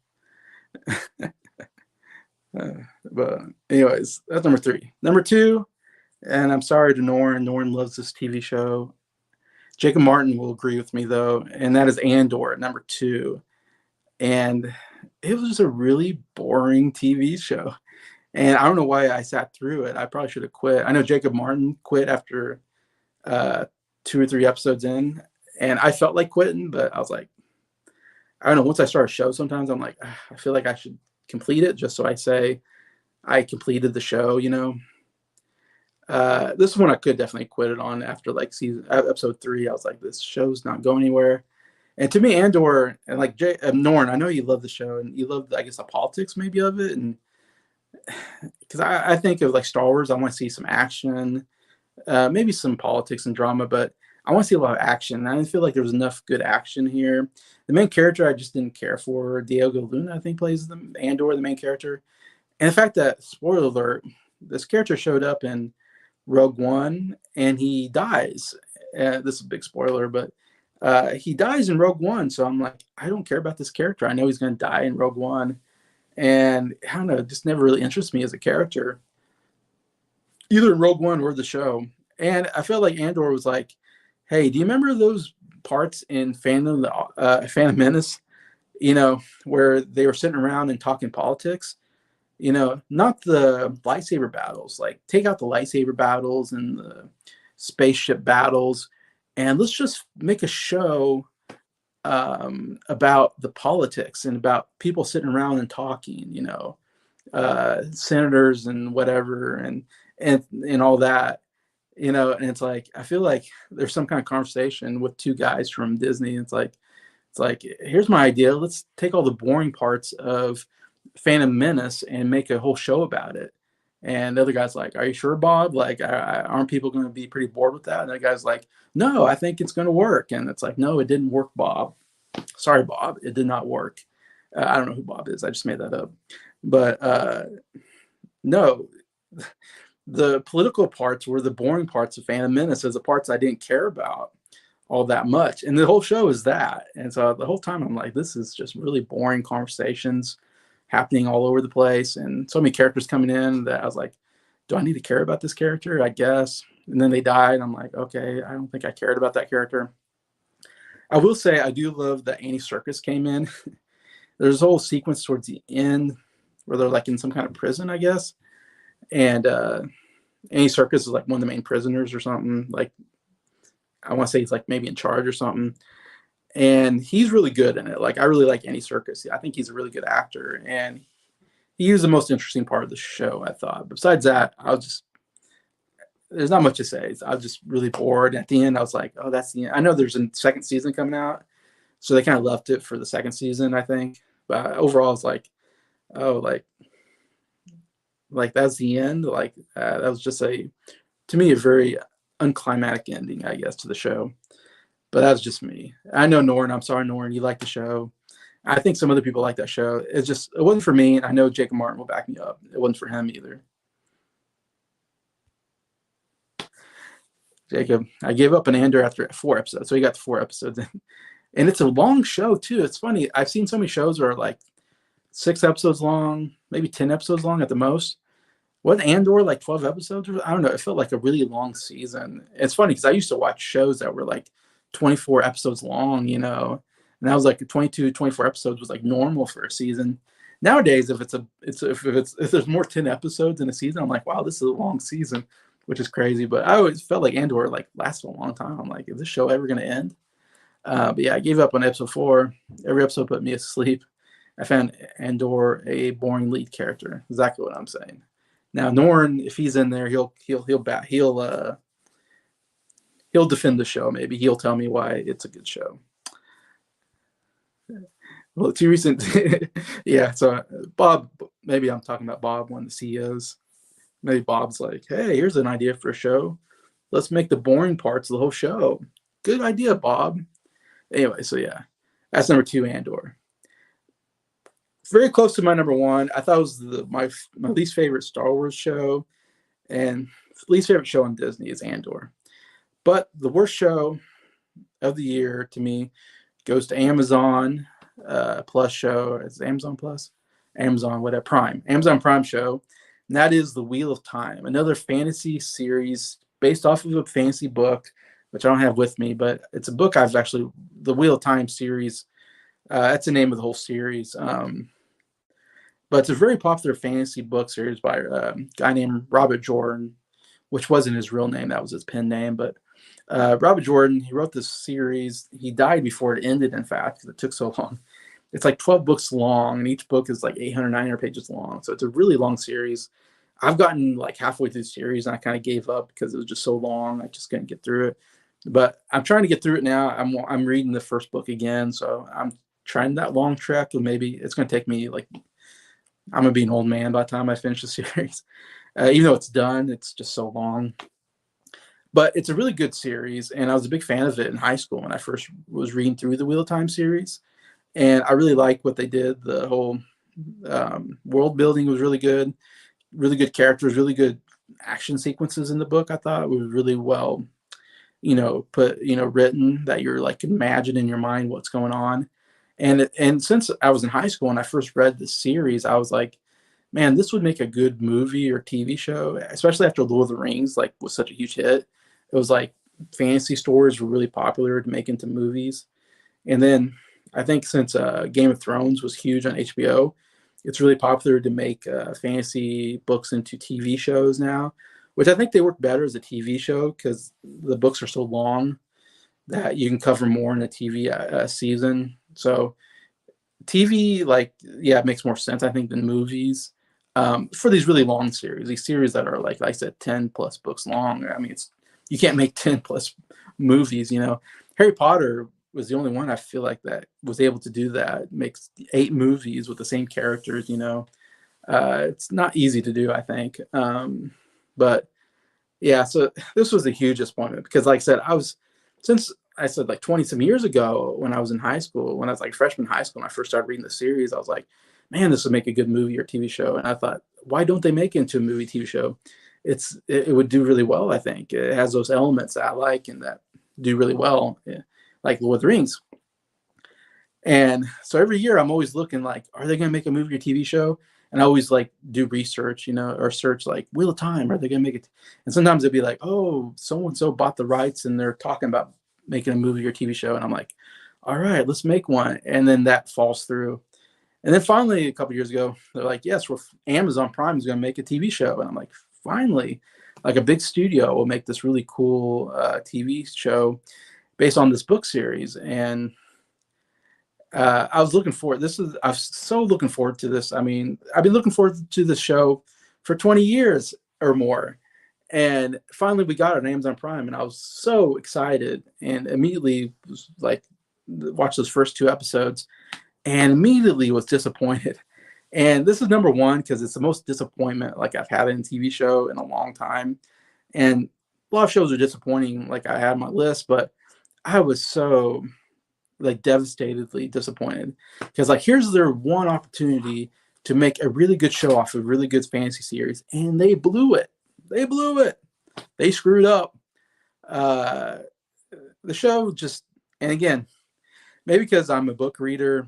But anyways, that's number 3. Number 2, and I'm sorry to Norn. Norn loves this TV show. Jacob Martin will agree with me though, and that is Andor, number 2. And it was just a really boring TV show. And I don't know why I sat through it. I probably should have quit. I know Jacob Martin quit after 2 or 3 episodes in, and I felt like quitting, but I was like, I don't know. Once I start a show, sometimes I'm like, I feel like I should complete it just so I say I completed the show, you know. This one I could definitely quit it on after like episode 3. I was like, this show's not going anywhere. And to me, Andor and like Norn, I know you love the show and you love, I guess, the politics maybe of it, and because I think of like Star Wars, I want to see some action, maybe some politics and drama, but I want to see a lot of action. I didn't feel like there was enough good action here. The main character I just didn't care for. Diego Luna, I think, plays Andor, the main character. And the fact that, spoiler alert, this character showed up in Rogue One and he dies. This is a big spoiler, but he dies in Rogue One. So I'm like, I don't care about this character. I know he's going to die in Rogue One. And I don't know, it just never really interests me as a character, either in Rogue One or the show. And I felt like Andor was like, hey, do you remember those parts in Phantom Menace, you know, where they were sitting around and talking politics? You know, not the lightsaber battles. Like, take out the lightsaber battles and the spaceship battles, and let's just make a show about the politics and about people sitting around and talking. You know, senators and whatever, and all that. You know, and it's like I feel like there's some kind of conversation with 2 guys from Disney. It's like here's my idea. Let's take all the boring parts of Phantom Menace and make a whole show about it. And the other guy's like, are you sure, Bob? Like, aren't people going to be pretty bored with that? And the guy's like, no, I think it's going to work. And it's like, no, it didn't work, Bob. Sorry, Bob, it did not work. I don't know who Bob is. I just made that up. But no, the political parts were the boring parts of Phantom Menace, as the parts I didn't care about all that much. And the whole show is that. And so the whole time I'm like, this is just really boring conversations happening all over the place. And so many characters coming in that I was like, do I need to care about this character? I guess. And then they died. I'm like, okay, I don't think I cared about that character. I will say I do love that Andy Serkis came in. There's a whole sequence towards the end where they're like in some kind of prison, I guess. And Andy Serkis is like one of the main prisoners or something. Like, I want to say he's like maybe in charge or something. And he's really good in it. Like, I really like Andy Serkis. I think he's a really good actor. And he was the most interesting part of the show, I thought. Besides that, there's not much to say. I was just really bored. At the end, I was like, oh, that's the end. I know there's a second season coming out. So they kind of left it for the second season, I think. But overall, it's like, oh, like, like that's the end. Like that was just to me, a very unclimatic ending, I guess, to the show. But that's just me. I know Norton. I'm sorry, Norton. You like the show. I think some other people like that show. It wasn't for me. And I know Jacob Martin will back me up. It wasn't for him either. Jacob, I gave up on Andor after 4 episodes. So he got the 4 episodes in. And it's a long show too. It's funny. I've seen so many shows where like 6 episodes long, maybe 10 episodes long at the most. Wasn't Andor like 12 episodes? I don't know. It felt like a really long season. It's funny because I used to watch shows that were like 24 episodes long, you know, and that was like 22, 24 episodes was like normal for a season. Nowadays, if there's more 10 episodes in a season, I'm like, wow, this is a long season, which is crazy. But I always felt like Andor like lasted a long time. I'm like, is this show ever going to end? But yeah, I gave up on episode 4. Every episode put me asleep. I found Andor a boring lead character. Exactly what I'm saying. Now Norn, if he's in there, he'll defend the show. Maybe he'll tell me why it's a good show. Well, too recent, yeah. So Bob, maybe I'm talking about Bob, one of the CEOs. Maybe Bob's like, hey, here's an idea for a show. Let's make the boring parts of the whole show. Good idea, Bob. Anyway, so yeah, that's number 2, Andor. Very close to my number 1. I thought it was my least favorite Star Wars show, and least favorite show on Disney is Andor. But the worst show of the year to me goes to Amazon Plus show. Is it Amazon Plus? Amazon, whatever, Prime. Amazon Prime show. And that is The Wheel of Time, another fantasy series based off of a fantasy book, which I don't have with me, but it's a book The Wheel of Time series. That's the name of the whole series. But it's a very popular fantasy book series by a guy named Robert Jordan, which wasn't his real name. That was his pen name. But Robert Jordan, he wrote this series. He died before it ended, in fact, because it took so long. It's like 12 books long, and each book is like 800, 900 pages long. So it's a really long series. I've gotten like halfway through the series, and I kind of gave up because it was just so long. I just couldn't get through it. But I'm trying to get through it now. I'm reading the first book again, so I'm trying that long trek, and maybe it's going to take me like I'm going to be an old man by the time I finish the series. Even though it's done, it's just so long. But it's a really good series, and I was a big fan of it in high school when I first was reading through the Wheel of Time series. And I really like what they did. The whole world building was really good characters, really good action sequences in the book. I thought it was really well, written, that you're like imagine in your mind what's going on. And since I was in high school and I first read the series, I was like, man, this would make a good movie or TV show, especially after Lord of the Rings was such a huge hit. It was like fantasy stories were really popular to make into movies. And then I think since Game of Thrones was huge on HBO, it's really popular to make fantasy books into TV shows now, which I think they work better as a TV show because the books are so long that you can cover more in a TV season. So TV, it makes more sense, I think, than movies for these really long series. These series that are like I said, 10 plus books long. I mean, you can't make 10 plus movies. Harry Potter was the only one I feel like that was able to do that. Makes 8 movies with the same characters. It's not easy to do, I think. But yeah, so this was a huge disappointment because, like I said, since I said like 20 some years ago when I was in high school, when I was like freshman in high school and I first started reading the series, I was like, man, this would make a good movie or TV show. And I thought, why don't they make it into a movie, TV show? It would do really well, I think. It has those elements that I like and that do really well, like Lord of the Rings. And so every year I'm always looking like, are they going to make a movie or TV show? And I always do research, or search like Wheel of Time. Are they going to make it? And sometimes it'd be like, oh, so-and-so bought the rights and they're talking about making a movie or TV show. And I'm like, all right, let's make one. And then that falls through. And then finally, a couple years ago, they're like, yes, Amazon Prime is going to make a TV show. And I'm like, finally, like a big studio will make this really cool TV show based on this book series. And I was looking forward. I was so looking forward to this. I mean, I've been looking forward to this show for 20 years or more. And finally we got it on Amazon Prime and I was so excited and immediately was like, watched those first 2 episodes and immediately was disappointed. And this is number one because it's the most disappointment like I've had in a TV show in a long time. And a lot of shows are disappointing, like I had on my list, but I was so like devastatedly disappointed because like here's their one opportunity to make a really good show off a really good fantasy series, and they blew it. They blew it. They screwed up. Uh, the show just, and again, maybe because I'm a book reader,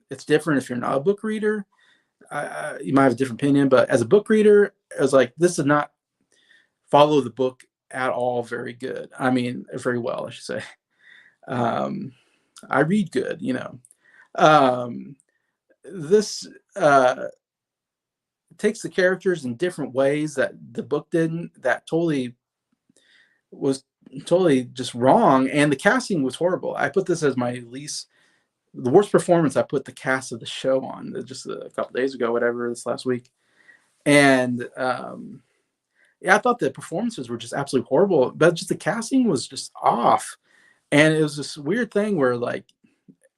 it's different if you're not a book reader. You might have a different opinion, but as a book reader, I was like, this did not follow the book at all very good. I mean, very well, I should say. Um, I read good, you know. Um, this takes the characters in different ways that the book didn't, that totally was totally just wrong. And the casting was horrible. I put this as my least, the worst performance I put the cast of the show on just a couple days ago, whatever, this last week. And yeah, I thought the performances were just absolutely horrible, but just the casting was just off. And it was this weird thing where like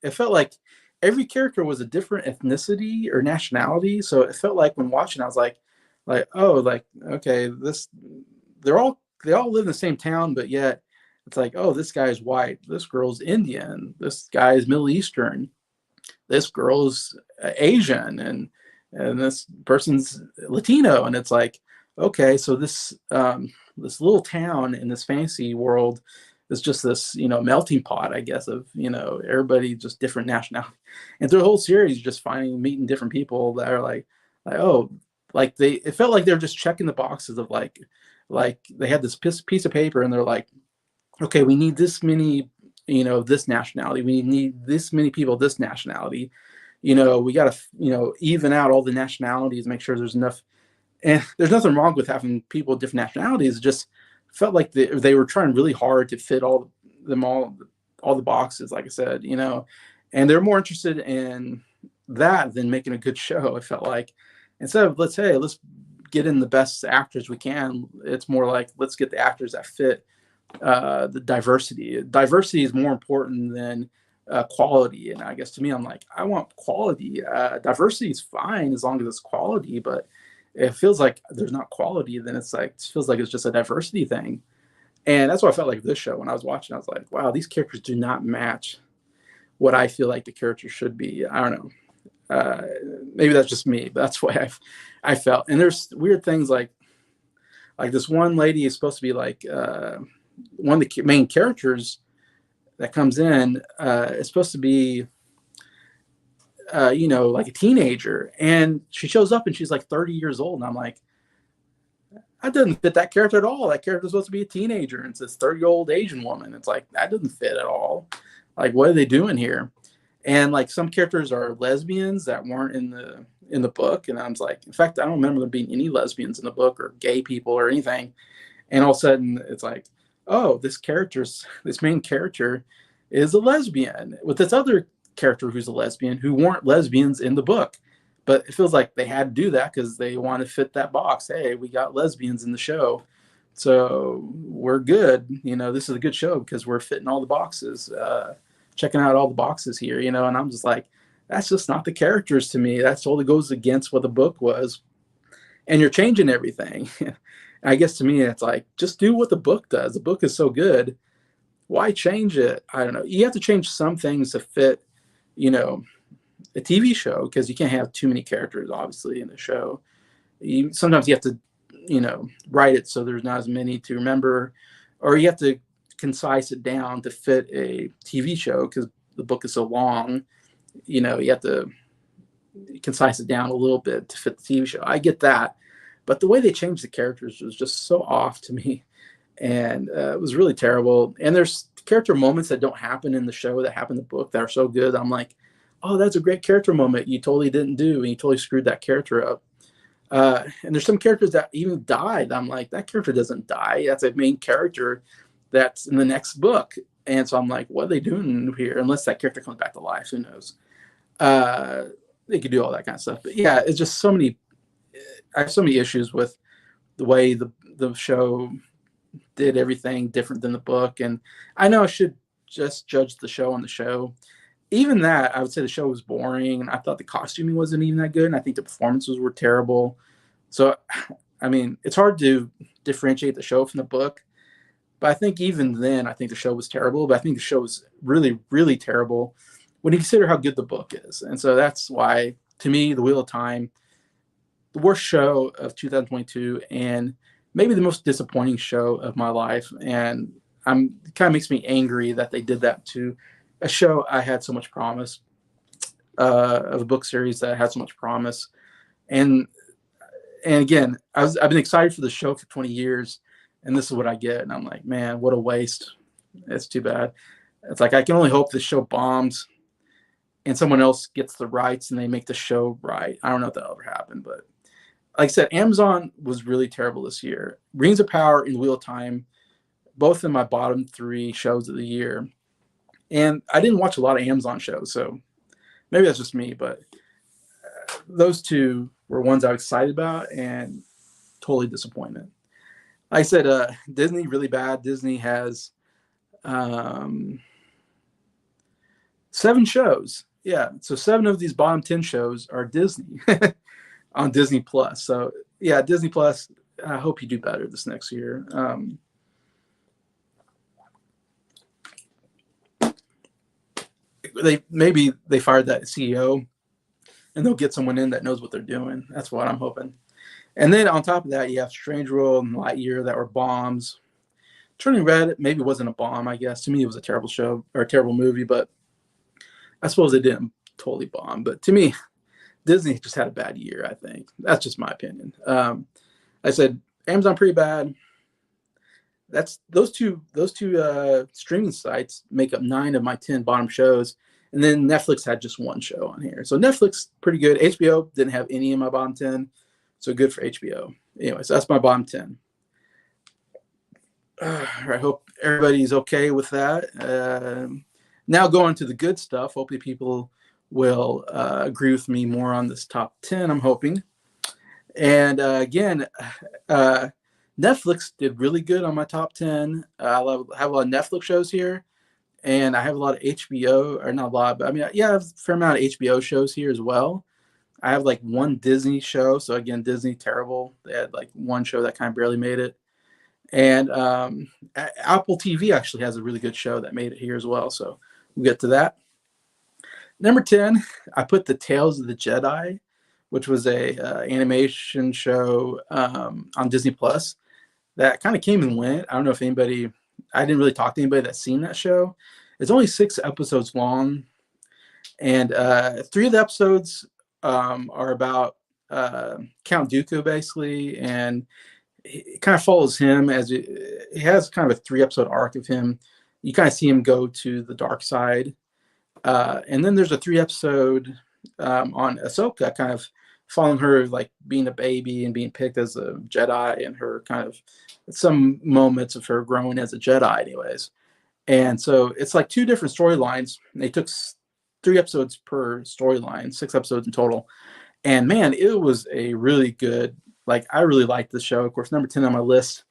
it felt like every character was a different ethnicity or nationality. So it felt like when watching, I was like, oh, like, okay, this, they all live in the same town, but yet it's like, oh, this guy's white, this girl's Indian, this guy's Middle Eastern, this girl's Asian, and this person's Latino. And it's like, okay, so this little town in this fantasy world is just this, you know, melting pot, I guess, of, you know, everybody just different nationality. And through the whole series, just meeting different people that are like, oh, like it felt like they're just checking the boxes of like they had this piece of paper and they're like, okay, we need this many, you know, this nationality. We need this many people, this nationality. You know, we got to, you know, even out all the nationalities, make sure there's enough. And there's nothing wrong with having people of different nationalities. It just felt like they were trying really hard to fit all the boxes, like I said, you know, and they're more interested in that than making a good show. It felt like instead of let's get in the best actors we can, it's more like let's get the actors that fit the diversity. Diversity is more important than quality. And I guess to me, I'm like, I want quality. Diversity is fine as long as it's quality, but it feels like there's not quality, then it's like, it feels like it's just a diversity thing. And that's what I felt like this show when I was watching. I was like, wow, these characters do not match what I feel like the characters should be. I don't know. Maybe that's just me, but that's why I felt. And there's weird things like this one lady is supposed to be like one of the main characters that comes in is supposed to be you know, like a teenager, and she shows up and she's like 30 years old, and I'm like, that doesn't fit that character at all. That character's supposed to be a teenager, and it's this 30-year-old Asian woman. It's like that doesn't fit at all. Like, what are they doing here? And like some characters are lesbians that weren't in the book, and I was like, in fact, I don't remember there being any lesbians in the book or gay people or anything. And all of a sudden, it's like, oh, this main character is a lesbian with this other character who's a lesbian who weren't lesbians in the book. But it feels like they had to do that because they want to fit that box. Hey, we got lesbians in the show, so we're good. You know, this is a good show because we're fitting all the boxes, checking out all the boxes here. You know, and I'm just like, that's just not the characters to me. That totally goes against what the book was, and you're changing everything. I guess to me, it's like, just do what the book does. The book is so good. Why change it? I don't know. You have to change some things to fit, you know, a TV show because you can't have too many characters, obviously, in the show. Sometimes you have to, you know, write it so there's not as many to remember, or you have to concise it down to fit a TV show because the book is so long. You know, you have to concise it down a little bit to fit the TV show. I get that. But the way they changed the characters was just so off to me. And it was really terrible. And there's character moments that don't happen in the show that happen in the book that are so good. I'm like, oh, that's a great character moment you totally didn't do. And you totally screwed that character up. And there's some characters that even died. I'm like, that character doesn't die. That's a main character that's in the next book. And so I'm like, what are they doing here? Unless that character comes back to life, who knows? They could do all that kind of stuff. But yeah, it's just so many. I have so many issues with the way the show did everything different than the book. And I know I should just judge the show on the show. even that, I would say the show was boring, and I thought the costuming wasn't even that good, and I think the performances were terrible. So, I mean, it's hard to differentiate the show from the book, but I think even then, I think the show was terrible. But I think the show was really, really terrible when you consider how good the book is. And so that's why, to me, The Wheel of Time, the worst show of 2022, and maybe the most disappointing show of my life. And it kind of makes me angry that they did that to a show I had so much promise, of a book series that had so much promise. And again, I've been excited for the show for 20 years, and this is what I get. And I'm like, man, what a waste. It's too bad. It's like, I can only hope the show bombs and someone else gets the rights and they make the show right. I don't know if that'll ever happen, but like I said, Amazon was really terrible this year. Rings of Power and Wheel of Time, both in my bottom 3 shows of the year. And I didn't watch a lot of Amazon shows, so maybe that's just me, but those 2 were ones I was excited about and totally disappointed. Like I said, Disney, really bad. Disney has 7 shows. Yeah, so 7 of these bottom 10 shows are Disney on Disney Plus. So yeah, Disney Plus, I hope you do better this next year. They fired that CEO, and they'll get someone in that knows what they're doing. That's what I'm hoping. And then on top of that, you have Strange World and Lightyear that were bombs. Turning Red maybe wasn't a bomb, I guess. To me, it was a terrible show or a terrible movie, but I suppose it didn't totally bomb. But to me, Disney just had a bad year, I think. That's just my opinion. I said Amazon pretty bad. That's those two streaming sites make up 9 of my 10 bottom shows, and then Netflix had just 1 show on here. So Netflix pretty good. HBO didn't have any in my bottom 10, so good for HBO. Anyways, that's my bottom 10. I hope everybody's okay with that. Now going to the good stuff. Hopefully people will agree with me more on this top 10, I'm hoping. And again, Netflix did really good on my top 10. I have a lot of Netflix shows here, and I have a lot of HBO, or not a lot, but I mean, yeah, I have a fair amount of HBO shows here as well. I have like 1 Disney show. So again, Disney, terrible. They had like 1 show that kind of barely made it. And Apple TV actually has a really good show that made it here as well. So we'll get to that. Number 10, I put The Tales of the Jedi, which was a animation show on Disney Plus that kind of came and went. I don't know if I didn't really talk to anybody that's seen that show. It's only 6 episodes long, and 3 of the episodes are about Count Dooku, basically, and it kind of follows him as it has kind of a 3-episode arc of him. You kind of see him go to the dark side. And then there's a 3-episode on Ahsoka, kind of following her, like being a baby and being picked as a Jedi, and her kind of some moments of her growing as a Jedi anyways. And so it's like 2 different storylines. They took 3 episodes per storyline, 6 episodes in total. And man, it was a really good, like, I really liked the show. Of course, number 10 on my list.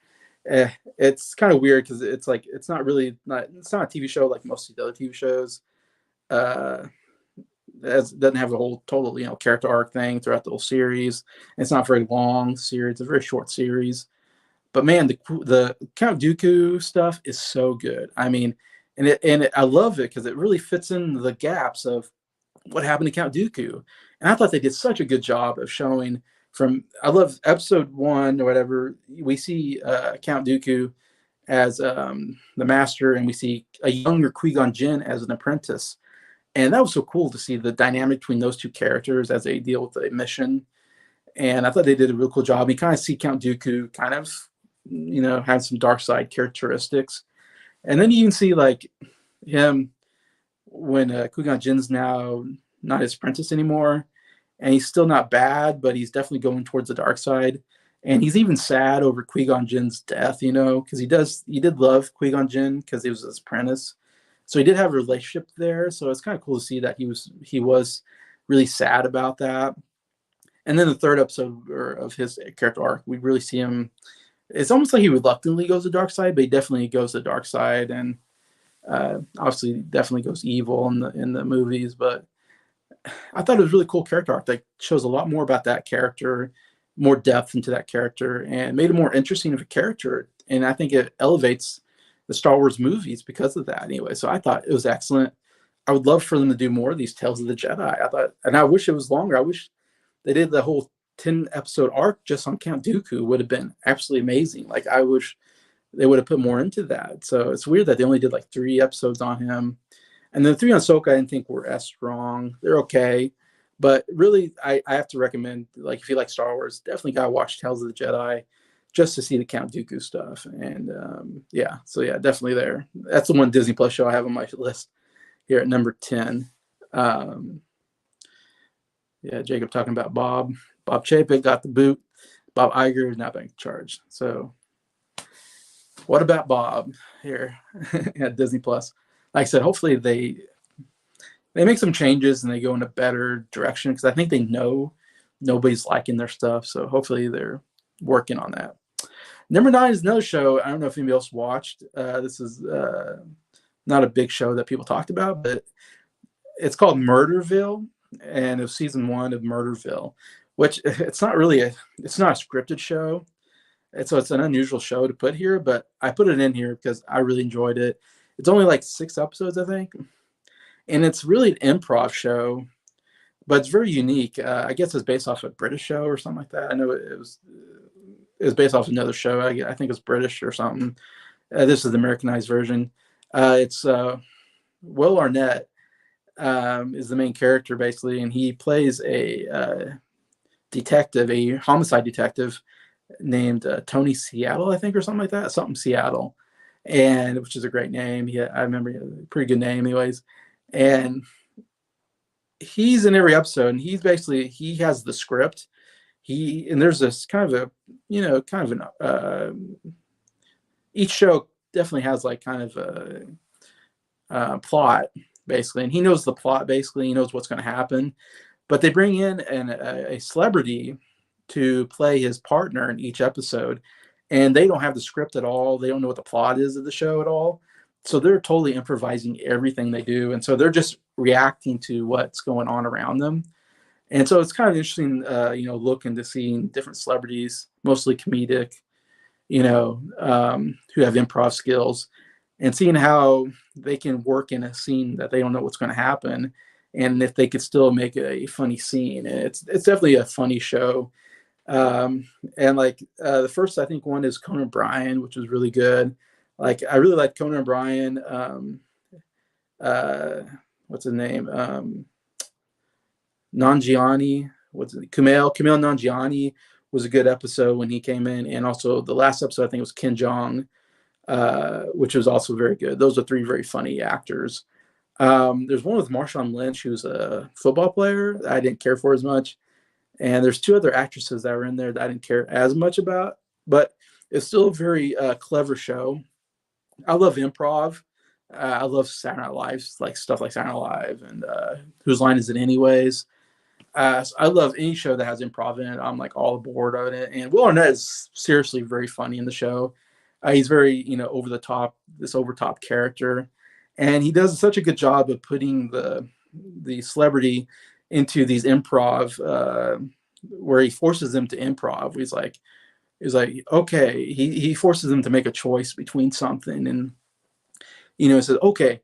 It's kind of weird because it's like, it's not a TV show like most of the other TV shows. It doesn't have the whole total, character arc thing throughout the whole series. It's not a very long series. It's a very short series. But man, the Count Dooku stuff is so good. I mean, I love it because it really fits in the gaps of what happened to Count Dooku. And I thought they did such a good job of showing I love episode 1 or whatever. We see Count Dooku as the master, and we see a younger Qui-Gon Jinn as an apprentice. And that was so cool to see the dynamic between those 2 characters as they deal with the mission. And I thought they did a real cool job. You kind of see Count Dooku kind of, have some dark side characteristics. And then you even see like him when Qui-Gon Jinn's now not his apprentice anymore. And he's still not bad, but he's definitely going towards the dark side. And he's even sad over Qui-Gon Jinn's death, because he did love Qui-Gon Jinn because he was his apprentice. So he did have a relationship there. So it's kind of cool to see that he was really sad about that. And then the 3rd episode of his character arc, we really see him. It's almost like he reluctantly goes to the dark side, but he definitely goes to the dark side. And Obviously, definitely goes evil in the movies, but I thought it was a really cool character arc that shows a lot more about that character, more depth into that character, and made it more interesting of a character. And I think it elevates the Star Wars movies because of that. Anyway, so I thought it was excellent. I would love for them to do more of these Tales of the Jedi. I thought, and I wish it was longer. I wish they did the whole 10-episode arc just on Count Dooku. Would have been absolutely amazing. Like I wish they would have put more into that. So it's weird that they only did like 3 episodes on him. And the 3 on Ahsoka, I didn't think were as strong. They're okay. But really, I have to recommend, like, if you like Star Wars, definitely got to watch Tales of the Jedi just to see the Count Dooku stuff. And yeah, so yeah, definitely there. That's the one Disney Plus show I have on my list here at number 10. Yeah, Jacob talking about Bob. Bob Chapek got the boot. Bob Iger is not being charged. So what about Bob here at Disney Plus? Like I said, hopefully they make some changes and they go in a better direction, because I think they know nobody's liking their stuff. So hopefully they're working on that. Number 9 is another show. I don't know if anybody else watched. This is not a big show that people talked about, but it's called Murderville, and it was season 1 of Murderville, which it's not a scripted show. And so it's an unusual show to put here, but I put it in here because I really enjoyed it. It's only like 6 episodes, I think. And it's really an improv show, but it's very unique. I guess it's based off a British show or something like that. I know it was based off another show. I think it's British or something. This is the Americanized version. It's Will Arnett is the main character, basically, and he plays a detective, a homicide detective named Tony Seattle, I think, or something like that. Something Seattle, and which is a great name. Yeah, I remember he had a pretty good name, anyways. And he's in every episode, and he has the script. And there's this kind of each show definitely has like kind of a plot, basically, and he knows the plot, basically. He knows what's going to happen, but they bring in a celebrity to play his partner in each episode, and they don't have the script at all. They don't know what the plot is of the show at all. So they're totally improvising everything they do. And so they're just reacting to what's going on around them. And so it's kind of interesting, look into seeing different celebrities, mostly comedic, who have improv skills, and seeing how they can work in a scene that they don't know what's going to happen, and if they could still make a funny scene. And it's definitely a funny show. And like the first, I think, one is Conan O'Brien, which was really good. Like I really like Conan O'Brien. What's his name? Nanjiani. Kumail Nanjiani was a good episode when he came in, and also the last episode I think was Ken Jeong, which was also very good. Those are 3 very funny actors. There's one with Marshawn Lynch, who's a football player that I didn't care for as much, and there's 2 other actresses that were in there that I didn't care as much about, but it's still a very clever show. I love improv. I love Saturday Night Live, like stuff like Saturday Night Live and Whose Line Is It Anyways? So I love any show that has improv in it. I'm like all aboard on it. And Will Arnett is seriously very funny in the show. He's very, over the top, this over top character, and he does such a good job of putting the celebrity into these improv, where he forces them to improv. He's like, okay, he forces them to make a choice between something, and he says, okay,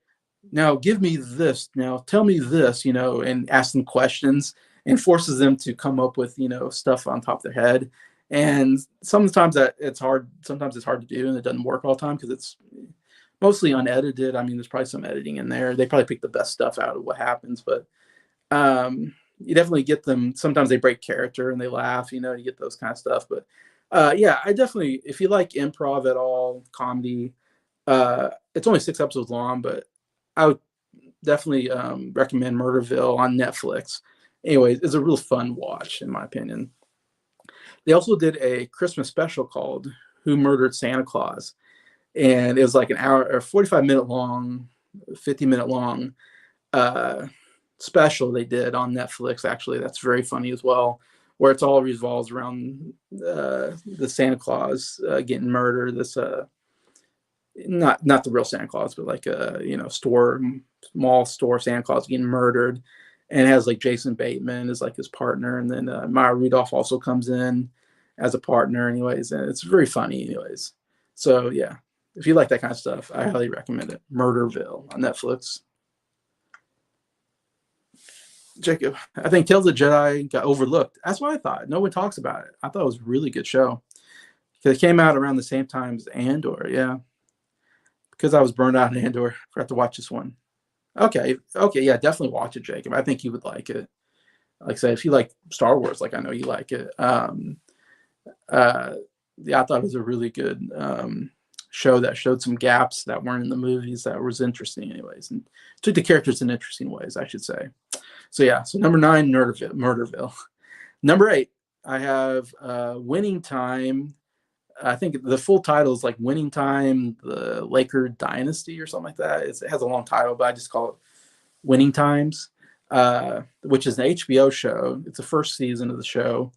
now give me this, now tell me this, and ask them questions and forces them to come up with stuff on top of their head. And sometimes it's hard to do, and it doesn't work all the time because it's mostly unedited. I mean, there's probably some editing in there. They probably pick the best stuff out of what happens, but you definitely get them. Sometimes they break character and they laugh, you get those kind of stuff. But yeah, I definitely, if you like improv at all, comedy, it's only 6 episodes long, but I would definitely recommend Murderville on Netflix. Anyways, it's a real fun watch, in my opinion. They also did a Christmas special called Who Murdered Santa Claus? And it was like an hour or 45-minute long, 50-minute long special they did on Netflix, actually. That's very funny as well, where it's all revolves around the Santa Claus getting murdered. This not the real Santa Claus, but like a small store Santa Claus getting murdered, and it has like Jason Bateman as like his partner, and then Maya Rudolph also comes in as a partner, anyways, and it's very funny, anyways. So yeah, if you like that kind of stuff, I highly recommend it. Murderville on Netflix. Jacob, I think Tales of the Jedi got overlooked. That's what I thought. No one talks about it. I thought it was a really good show because it came out around the same time as Andor. Yeah, because I was burned out in Andor, forgot to watch this one. Okay, yeah, definitely watch it, Jacob. I think you would like it. Like I said, if you like Star Wars, like I know you like it. Uh, yeah, I thought it was a really good show that showed some gaps that weren't in the movies that was interesting, anyways, and took the characters in interesting ways, I should say. So yeah, so number 9, Murderville. Number 8, I have Winning Time. I think the full title is like Winning Time, the Laker Dynasty or something like that. It has a long title, but I just call it Winning Times, which is an HBO show. It's the first season of the show,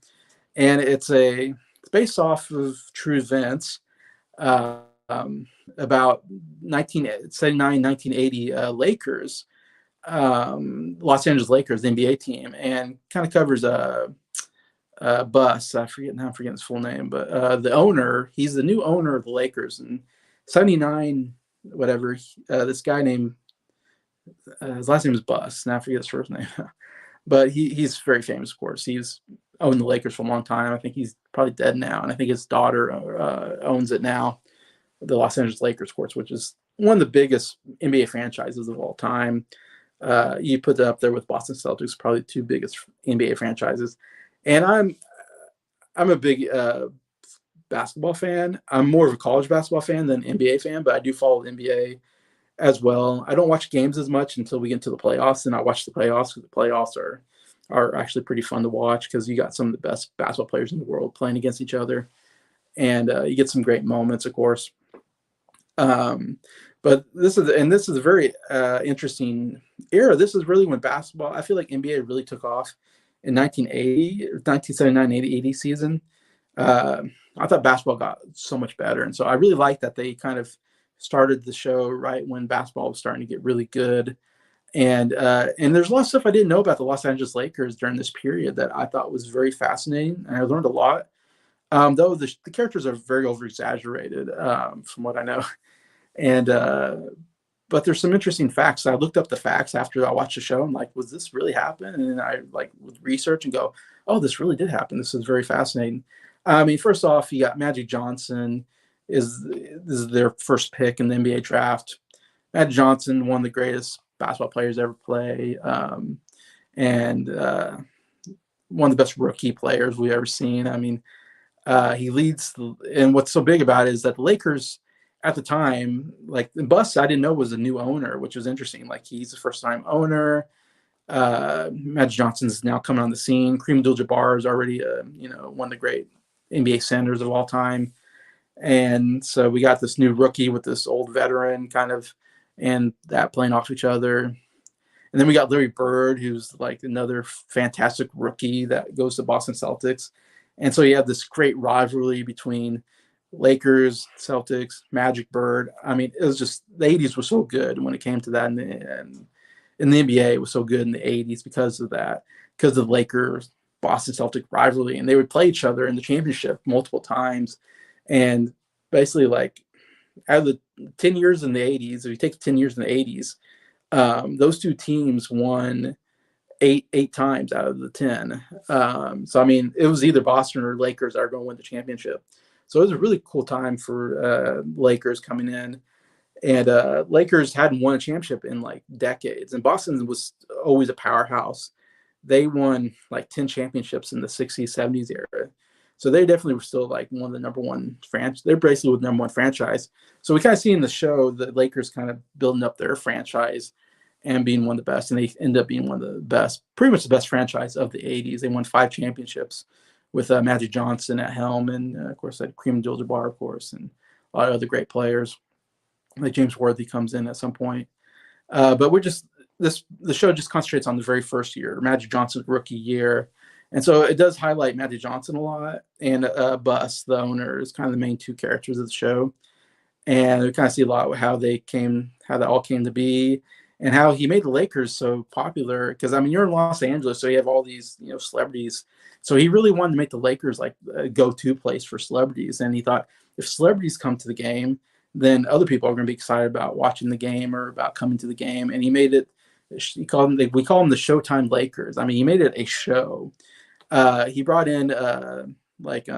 and it's based off of true events about 1979, 1980 Lakers, Los Angeles Lakers, the NBA team, and kind of covers Buss. I'm forgetting his full name, but the owner, he's the new owner of the Lakers. And 79, whatever, this guy named, his last name is Buss. Now I forget his first name. But he's very famous, of course. He's owned the Lakers for a long time. I think he's probably dead now. And I think his daughter owns it now, the Los Angeles Lakers, of course, which is one of the biggest NBA franchises of all time. You put that up there with Boston Celtics, probably 2 biggest NBA franchises. And I'm a big basketball fan. I'm more of a college basketball fan than NBA fan, but I do follow the NBA as well. I don't watch games as much until we get into the playoffs, and I watch the playoffs because the playoffs are actually pretty fun to watch because you got some of the best basketball players in the world playing against each other, and you get some great moments, of course. But this is a very interesting era. This is really when basketball, I feel like NBA really took off in 1979, 80 season. I thought basketball got so much better. And so I really like that they kind of started the show right when basketball was starting to get really good. And there's a lot of stuff I didn't know about the Los Angeles Lakers during this period that I thought was very fascinating. And I learned a lot. Though the characters are very over exaggerated from what I know. And but there's some interesting facts. I looked up the facts after I watched the show and like, was this really happen? And then I like would research and go, oh, this really did happen. This is very fascinating. I mean, first off, you got Magic Johnson this is their first pick in the NBA draft. Magic Johnson, one of the greatest basketball players ever play, and one of the best rookie players we've ever seen. I mean, he leads, and what's so big about it is that the Lakers at the time, like Buss, I didn't know was a new owner, which was interesting. Like he's the first time owner. Magic Johnson's now coming on the scene. Kareem Abdul-Jabbar is already, one of the great NBA centers of all time. And so we got this new rookie with this old veteran kind of, and that playing off each other. And then we got Larry Bird, who's like another fantastic rookie that goes to Boston Celtics. And so you have this great rivalry between Lakers, Celtics, Magic, Bird. I mean, it was just the 80s were so good when it came to that. And in the NBA, it was so good in the 80s because of that, because of the Lakers, Boston Celtic rivalry. And they would play each other in the championship multiple times. And basically, like, out of the 10 years in the 80s, if you take 10 years in the 80s, those two teams won eight times out of the 10. So, I mean, it was either Boston or Lakers that are going to win the championship. So it was a really cool time for Lakers coming in. And Lakers hadn't won a championship in like decades. And Boston was always a powerhouse. They won like 10 championships in the 60s, 70s era. So they definitely were still like one of the number one franchise. They're basically with number one franchise. So we kind of see in the show the Lakers kind of building up their franchise and being one of the best. And they end up being one of the best, pretty much the best franchise of the 80s. They won 5 championships with Magic Johnson at helm. And of course, had Kareem Abdul-Jabbar, of course, and a lot of other great players. Like James Worthy comes in at some point. But the show just concentrates on the very first year, Magic Johnson's rookie year. And so it does highlight Magic Johnson a lot, and Buss, the owner, is kind of the main two characters of the show. and we kind of see a lot of how that all came to be, and how he made the Lakers so popular. Because I mean, you're in Los Angeles, so you have all these celebrities. So he really wanted to make the Lakers like a go-to place for celebrities, and he thought if celebrities come to the game, then other people are going to be excited about watching the game or about coming to the game. And he made it. We call them the Showtime Lakers. I mean, he made it a show. He brought in like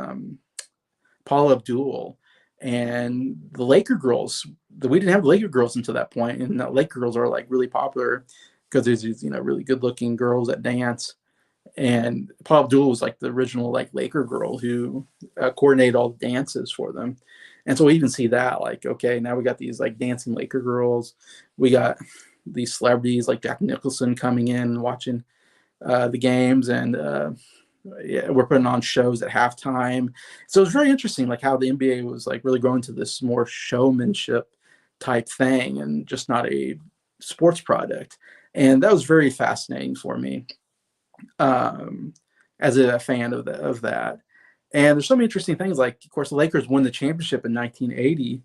Paula Abdul and the Laker girls. We didn't have Laker girls until that point, and the Laker girls are like really popular because there's these really good looking girls that dance. And Paula Abdul was like the original like Laker girl who coordinated all the dances for them. And so we even see that like, okay, now we got these like dancing Laker girls. We got these celebrities like Jack Nicholson coming in and watching the games, and yeah, we're putting on shows at halftime. So it's very interesting, like how the NBA was like really growing to this more showmanship type thing and just not a sports product. And that was very fascinating for me um, as a fan of that. And there's so many interesting things. Like, of course, the Lakers won the championship in 1980.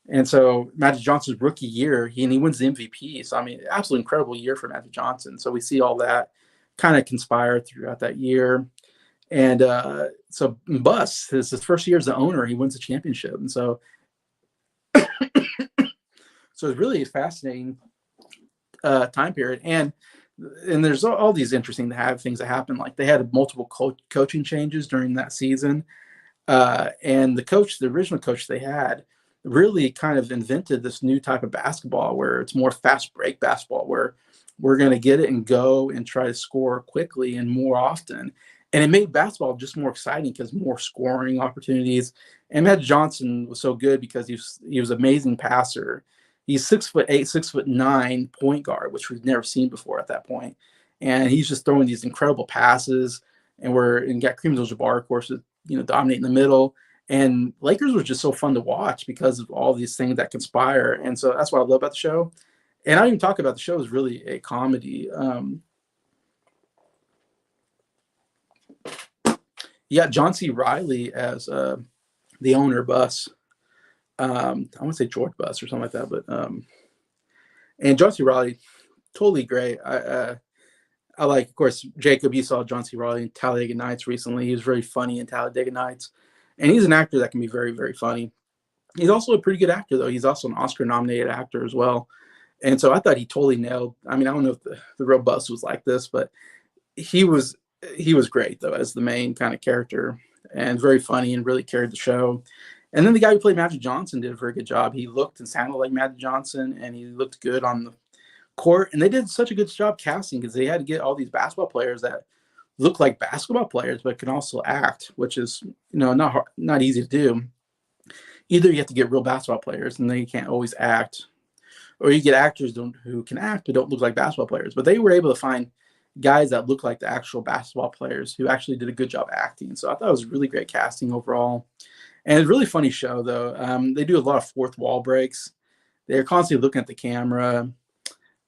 And so Magic Johnson's rookie year, he wins the MVP. So, I mean, absolutely incredible year for Magic Johnson. So we see all that kind of conspire throughout that year. And so Buss, his first year as the owner, he wins the championship. And so it's really a fascinating time period. And there's all these interesting things that happen. Like they had multiple coaching changes during that season. And the original coach they had, really kind of invented this new type of basketball where it's more fast break basketball, where we're going to get it and go and try to score quickly and more often. And it made basketball just more exciting because more scoring opportunities. And Matt Johnson was so good because he was an amazing passer. He's 6'8", 6'9" point guard, which we've never seen before at that point. And he's just throwing these incredible passes. And got Kareem Abdul-Jabbar, of course, dominating the middle. And Lakers was just so fun to watch because of all these things that conspire. And so that's what I love about the show. And I didn't even talk about the show is really a comedy. You got John C. Reilly as the owner, Buss. I want to say George Buss or something like that, but and John C. Reilly, totally great. I like, of course, Jacob. You saw John C. Reilly in Talladega Nights recently. He was very funny in Talladega Nights, and he's an actor that can be very, very funny. He's also a pretty good actor, though. He's also an Oscar-nominated actor as well, and so I thought he totally nailed. I mean, I don't know if the real Buss was like this, but he was great though as the main kind of character, and very funny and really carried the show. And then the guy who played Magic Johnson did a very good job. He looked and sounded like Magic Johnson, and he looked good on the court. And they did such a good job casting because they had to get all these basketball players that look like basketball players but can also act, which is not easy to do. Either you have to get real basketball players and they can't always act, or you get actors who can act but don't look like basketball players. But they were able to find guys that look like the actual basketball players who actually did a good job acting. So I thought it was really great casting overall. And it's a really funny show, though. They do a lot of fourth wall breaks. They're constantly looking at the camera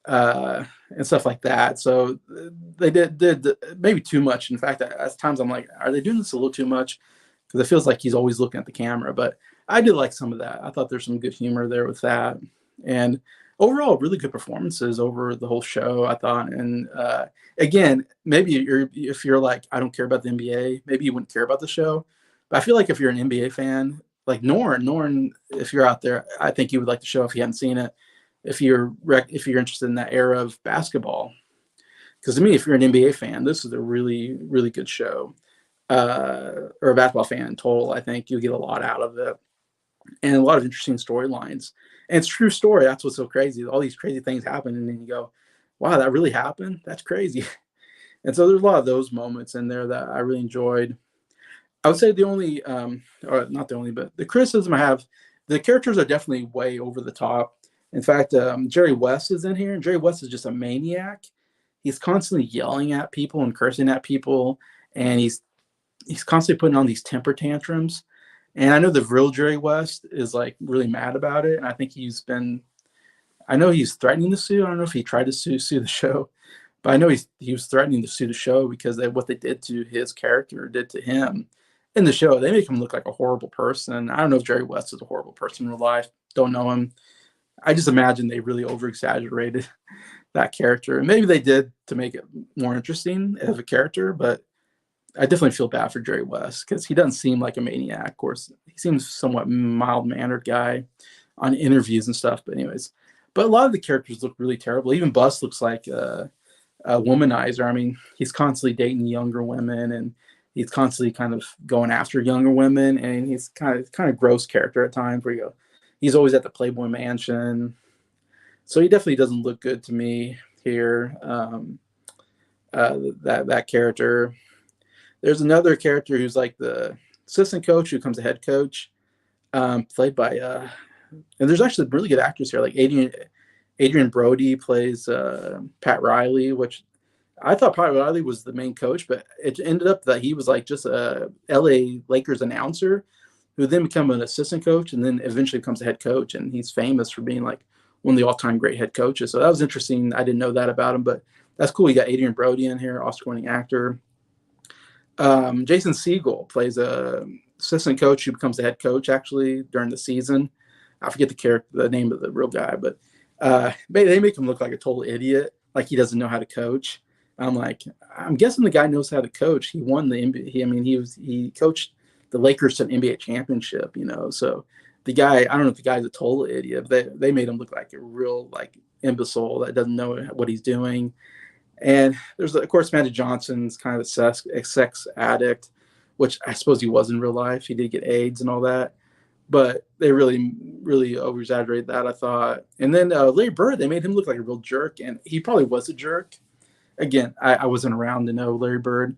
and stuff like that. So they did maybe too much. In fact, at times I'm like, are they doing this a little too much? Because it feels like he's always looking at the camera. But I did like some of that. I thought there's some good humor there with that. And overall, really good performances over the whole show, I thought. And again, maybe if you're like, I don't care about the NBA, maybe you wouldn't care about the show. But I feel like if you're an NBA fan, like Norn, if you're out there, I think you would like the show if you hadn't seen it. If you're interested in that era of basketball, because to me, if you're an NBA fan, this is a really, really good show. Or a basketball fan in total, I think you'll get a lot out of it, and a lot of interesting storylines. And it's a true story. That's what's so crazy. All these crazy things happen, and then you go, "Wow, that really happened? That's crazy." And so there's a lot of those moments in there that I really enjoyed. I would say the only, or not the only, but the criticism I have, the characters are definitely way over the top. In fact, Jerry West is in here, and Jerry West is just a maniac. He's constantly yelling at people and cursing at people, and he's constantly putting on these temper tantrums. And I know the real Jerry West is like really mad about it, and I think I know he's threatening to sue. I don't know if he tried to sue the show, but I know he was threatening to sue the show because of what they did to his character, did to him. in the show, they make him look like a horrible person. I don't know if Jerry West is a horrible person in real life. Don't know him. I just imagine they really over exaggerated that character. And maybe they did to make it more interesting as a character, but I definitely feel bad for Jerry West because he doesn't seem like a maniac. Of course, he seems somewhat mild mannered guy on interviews and stuff. But anyways, but a lot of the characters look really terrible. Even Bus looks like a womanizer. I mean, he's constantly dating younger women, and he's constantly kind of going after younger women, and he's kind of gross character at times where you go, he's always at the Playboy Mansion. So he definitely doesn't look good to me here. That character. There's another character who's like the assistant coach who becomes a head coach, played by and there's actually really good actors here. Like Adrian Brody plays Pat Riley, which I thought Pat Riley was the main coach, but it ended up that he was like just a LA Lakers announcer who then became an assistant coach and then eventually becomes a head coach. And he's famous for being like one of the all-time great head coaches. So that was interesting. I didn't know that about him, but that's cool. You got Adrian Brody in here, Oscar-winning actor. Jason Segel plays a assistant coach who becomes the head coach actually during the season. I forget the name of the real guy, but they make him look like a total idiot, like he doesn't know how to coach. I'm guessing the guy knows how to coach. He won the NBA. He coached the Lakers to an NBA championship, So the guy, I don't know if the guy's a total idiot, but they made him look like a real like imbecile that doesn't know what he's doing. And there's, of course, Magic Johnson's kind of a sex addict, which I suppose he was in real life. He did get AIDS and all that. But they really, really over-exaggerated that, I thought. And then Larry Bird, they made him look like a real jerk. And he probably was a jerk. Again, I wasn't around to know Larry Bird.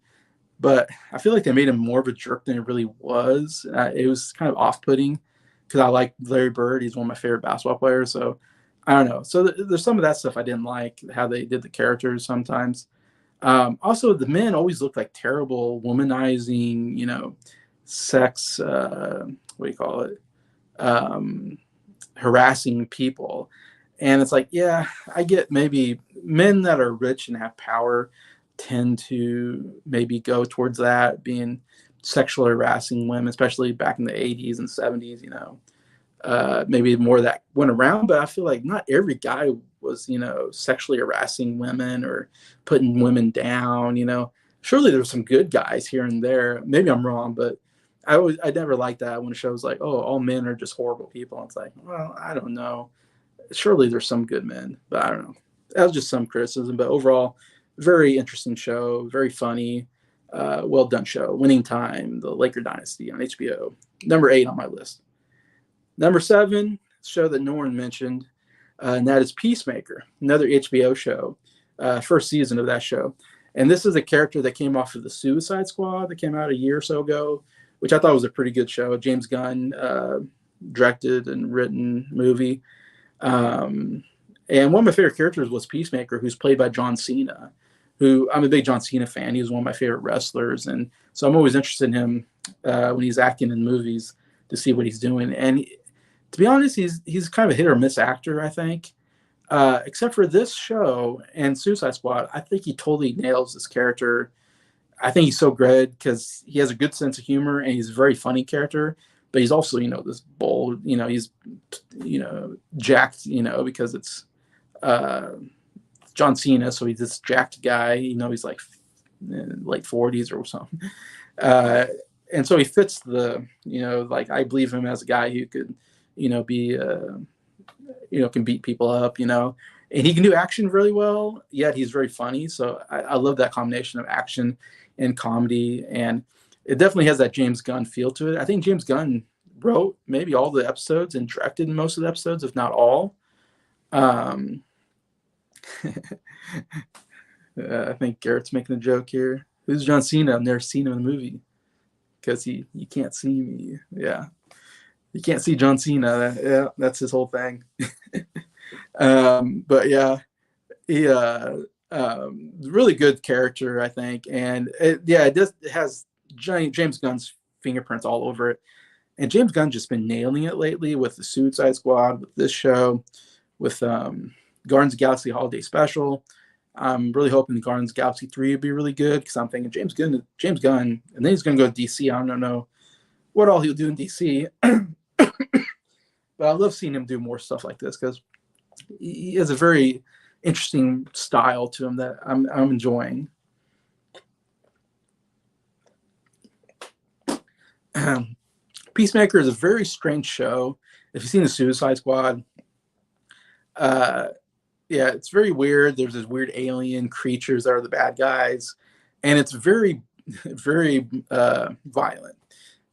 But I feel like they made him more of a jerk than it really was. It was kind of off-putting because I like Larry Bird. He's one of my favorite basketball players. So I don't know. So there's some of that stuff I didn't like, how they did the characters sometimes. Also, the men always looked like terrible, womanizing, sex, what do you call it? Harassing people. And it's like, yeah, I get maybe men that are rich and have power tend to maybe go towards that, being sexually harassing women, especially back in the 80s and 70s, maybe more of that went around, but I feel like not every guy was, sexually harassing women or putting women down, Surely there's some good guys here and there. Maybe I'm wrong, but I never liked that when a show's like, oh, all men are just horrible people. It's like, well, I don't know. Surely there's some good men, but I don't know. That was just some criticism, but overall, very interesting show, very funny, well done show. Winning Time, The Laker Dynasty on HBO. Number 8 on my list. Number 7, show that no one mentioned, and that is Peacemaker, another HBO show, first season of that show. And this is a character that came off of the Suicide Squad that came out a year or so ago, which I thought was a pretty good show. James Gunn directed and written movie. And one of my favorite characters was Peacemaker, who's played by John Cena, who I'm a big John Cena fan. He was one of my favorite wrestlers. And so I'm always interested in him when he's acting in movies to see what he's doing. And to be honest, he's kind of a hit or miss actor, I think. Except for this show and Suicide Squad, I think he totally nails this character. I think he's so good because he has a good sense of humor and he's a very funny character. But he's also, this bold, he's, jacked, because it's John Cena. So he's this jacked guy, he's like late 40s or something. And so he fits the, like I believe him as a guy who could, be, can beat people up, and he can do action really well, yet he's very funny. So I love that combination of action and comedy. And it definitely has that James Gunn feel to it. I think James Gunn wrote maybe all the episodes and directed most of the episodes, if not all. I think Garrett's making a joke here. Who's John Cena? I've never seen him in the movie because you can't see me. Yeah. You can't see John Cena. Yeah, that's his whole thing. But yeah, he really good character, I think. And it has James Gunn's fingerprints all over it. And James Gunn just been nailing it lately with the Suicide Squad, with this show, with Guardians of the Galaxy Holiday Special. I'm really hoping Guardians of the Galaxy 3 would be really good because I'm thinking James Gunn, and then he's going to go to DC. I don't know what all he'll do in DC, but I love seeing him do more stuff like this because he has a very interesting style to him that I'm enjoying. Peacemaker is a very strange show. If you've seen the Suicide Squad, yeah, it's very weird. There's this weird alien creatures that are the bad guys, and it's very, very violent,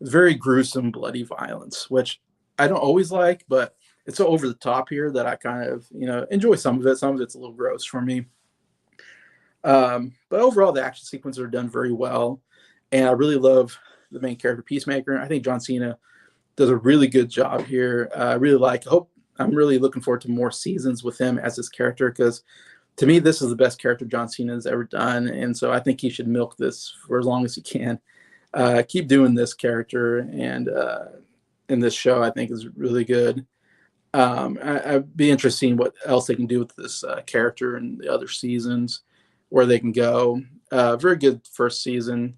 very gruesome, bloody violence, which I don't always like, but it's so over the top here that I kind of enjoy some of it. Some of it's a little gross for me, but overall the action sequences are done very well, and I really love the main character Peacemaker. I think John Cena does a really good job here. I really hope. I'm really looking forward to more seasons with him as this character because to me, this is the best character John Cena has ever done. And so I think he should milk this for as long as he can. Keep doing this character. And in this show, I think is really good. I'd be interested in what else they can do with this character in the other seasons, where they can go. Very good first season.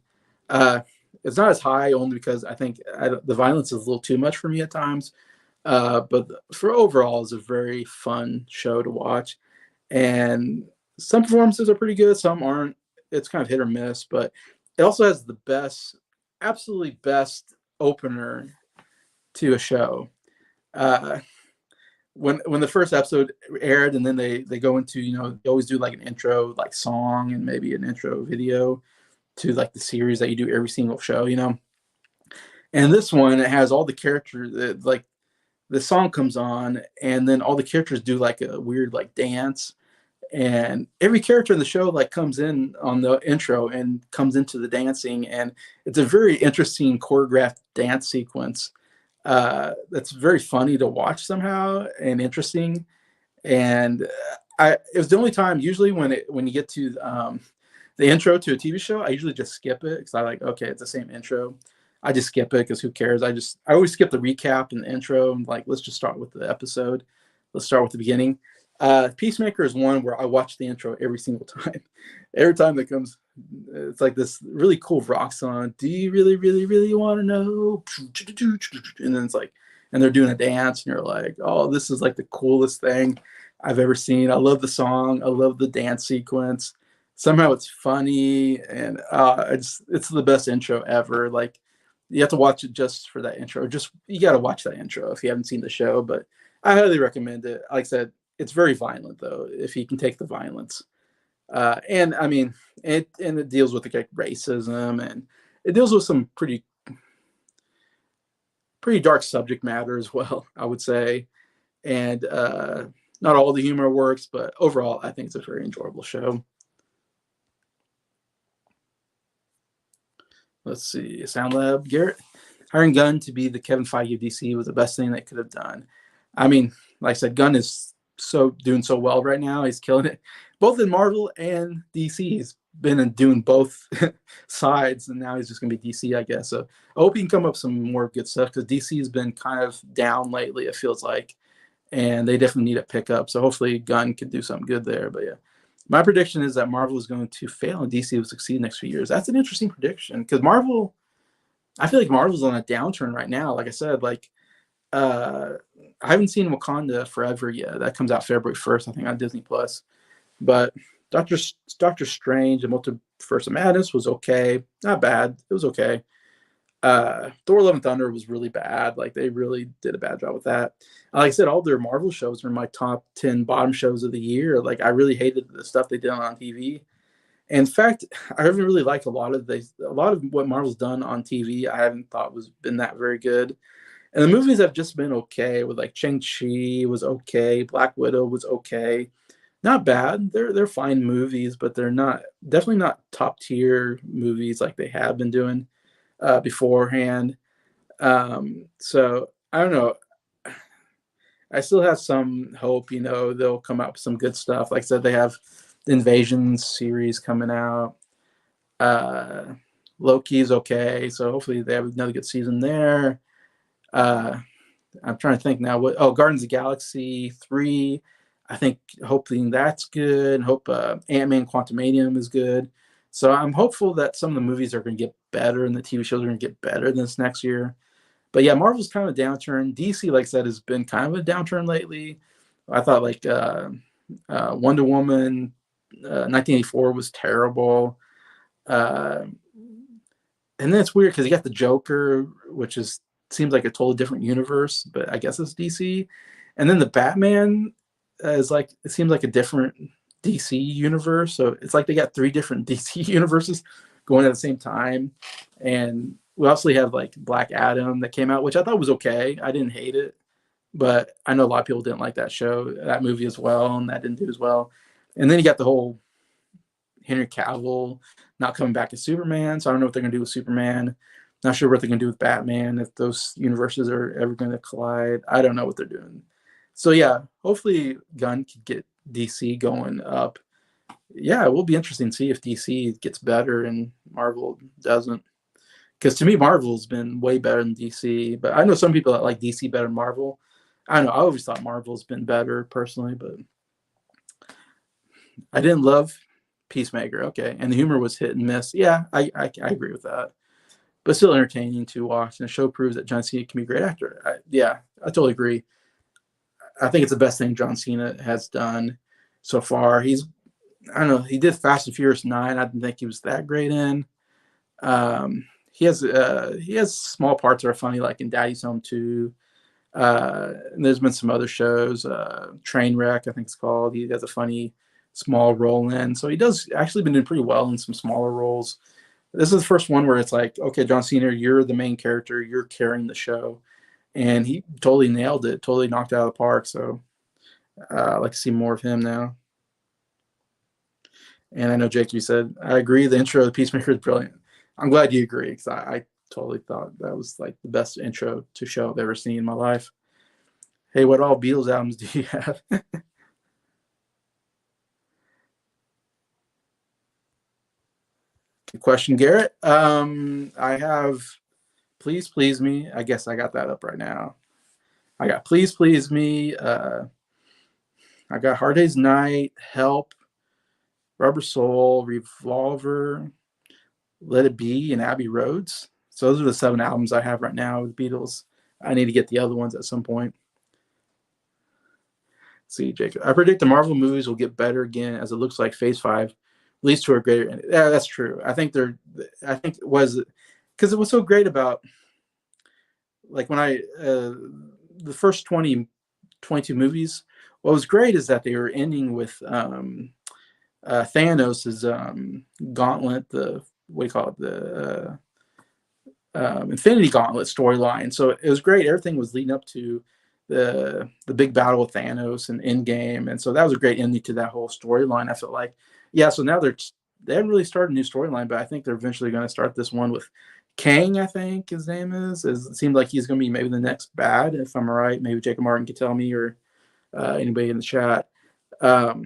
It's not as high only because I think the violence is a little too much for me at times. But for overall, it's a very fun show to watch. And some performances are pretty good, some aren't. It's kind of hit or miss, but it also has the best, absolutely best opener to a show. When the first episode aired, and then they go into they always do like an intro like song and maybe an intro video to like the series that you do every single show, And this one, it has all the characters that like the song comes on, and then all the characters do like a weird like dance, and every character in the show like comes in on the intro and comes into the dancing, and it's a very interesting choreographed dance sequence that's very funny to watch somehow and interesting. And it was the only time usually when you get to the intro to a TV show, I usually just skip it because I like, okay, it's the same intro. I just skip it because who cares? I always skip the recap and the intro. And like, let's just start with the episode. Let's start with the beginning. Peacemaker is one where I watch the intro every single time. Every time that comes, it's like this really cool rock song. Do you really, really, really want to know? And then it's like, and they're doing a dance, and you're like, oh, this is like the coolest thing I've ever seen. I love the song. I love the dance sequence. Somehow it's funny, and it's the best intro ever. Like, you have to watch it just for that intro. You got to watch that intro if you haven't seen the show. But I highly recommend it. Like I said, it's very violent though, if you can take the violence. And I mean, it deals with like racism, and it deals with some pretty dark subject matter as well, I would say. And not all the humor works, but overall, I think it's a very enjoyable show. Let's see. SoundLab. Garrett, hiring Gunn to be the Kevin Feige of DC was the best thing they could have done. I mean, like I said, Gunn is doing so well right now. He's killing it, both in Marvel and DC. He's been doing both sides, and now he's just going to be DC, I guess. So I hope he can come up with some more good stuff because DC has been kind of down lately, it feels like, and they definitely need a pickup. So hopefully Gunn can do something good there. But yeah. My prediction is that Marvel is going to fail and DC will succeed next few years. That's an interesting prediction because I feel like Marvel's on a downturn right now. Like I said, like I haven't seen Wakanda Forever yet. That comes out February 1st, I think, on Disney Plus. But Doctor Strange and Multiverse of Madness was okay, not bad. It was okay. Thor: Love and Thunder was really bad. Like they really did a bad job with that. Like I said, all their Marvel shows are my top 10 bottom shows of the year. Like I really hated the stuff they did on TV. In fact, I haven't really liked a lot of what Marvel's done on TV. I haven't thought been that very good. And the movies have just been okay. With like Shang-Chi was okay, Black Widow was okay, not bad. They're fine movies, but they're definitely not top tier movies like they have been doing beforehand. So I don't know. I still have some hope, they'll come out with some good stuff. Like I said, they have the Invasion series coming out. Loki's okay, so hopefully they have another good season there. I'm trying to think now. Guardians of the Galaxy 3. I think hoping that's good. And hope Ant-Man Quantumanium is good. So I'm hopeful that some of the movies are going to get better and the TV shows are going to get better this next year. But yeah, Marvel's kind of a downturn. DC, like I said, has been kind of a downturn lately. I thought like Wonder Woman 1984 was terrible. Uh, and then it's weird because you got the Joker, which is seems like a totally different universe, but I guess it's DC. And then the Batman is like it seems like a different DC universe. So it's like they got three different DC universes going at the same time. And we also have like Black Adam that came out, which I thought was okay. I didn't hate it, but I know a lot of people didn't like that movie as well, and that didn't do as well. And then you got the whole Henry Cavill not coming back as Superman, so I don't know what they're gonna do with Superman. Not sure what they're gonna do with Batman if those universes are ever gonna collide. I don't know what they're doing. So yeah, hopefully Gunn can get DC going up. Yeah, it will be interesting to see if DC gets better and Marvel doesn't. Because to me, Marvel's been way better than DC. But I know some people that like DC better than Marvel. I don't know. I always thought Marvel's been better personally, but I didn't love Peacemaker. Okay, and the humor was hit and miss. Yeah, I agree with that. But still entertaining to watch, and the show proves that John Cena can be a great actor. I totally agree. I think it's the best thing John Cena has done so far. I don't know. He did Fast and Furious 9. I didn't think he was that great in. He has small parts that are funny, like in Daddy's Home 2. And there's been some other shows, Trainwreck, I think it's called. He has a funny small role in. So he does actually been doing pretty well in some smaller roles. This is the first one where it's like, okay, John Cena, you're the main character, you're carrying the show. And he totally nailed it, totally knocked it out of the park. So I'd like to see more of him now. And I know, Jake, you said, I agree, the intro of the Peacemaker is brilliant. I'm glad you agree, because I totally thought that was like the best intro to show I've ever seen in my life. Hey, what all Beatles albums do you have? Good question, Garrett. I have Please Please Me. I guess I got that up right now. I got Please Please Me. I got Hard Day's Night, Help, Rubber Soul, Revolver, Let It Be, and Abbey Roads. So those are the 7 albums I have right now with Beatles. I need to get the other ones at some point. See, Jacob. I predict the Marvel movies will get better again, as it looks like Phase 5 leads to a greater. Yeah, that's true. I think it was because it was so great about like when the first 22 movies. What was great is that they were ending with Thanos's gauntlet, the what do you call it, the Infinity Gauntlet storyline. So it was great. Everything was leading up to the big battle with Thanos and Endgame, and so that was a great ending to that whole storyline. I felt like, yeah. So now they haven't really started a new storyline, but I think they're eventually going to start this one with Kang. I think his name is. It seems like he's going to be maybe the next bad, if I'm right. Maybe Jacob Martin can tell me, or anybody in the chat. But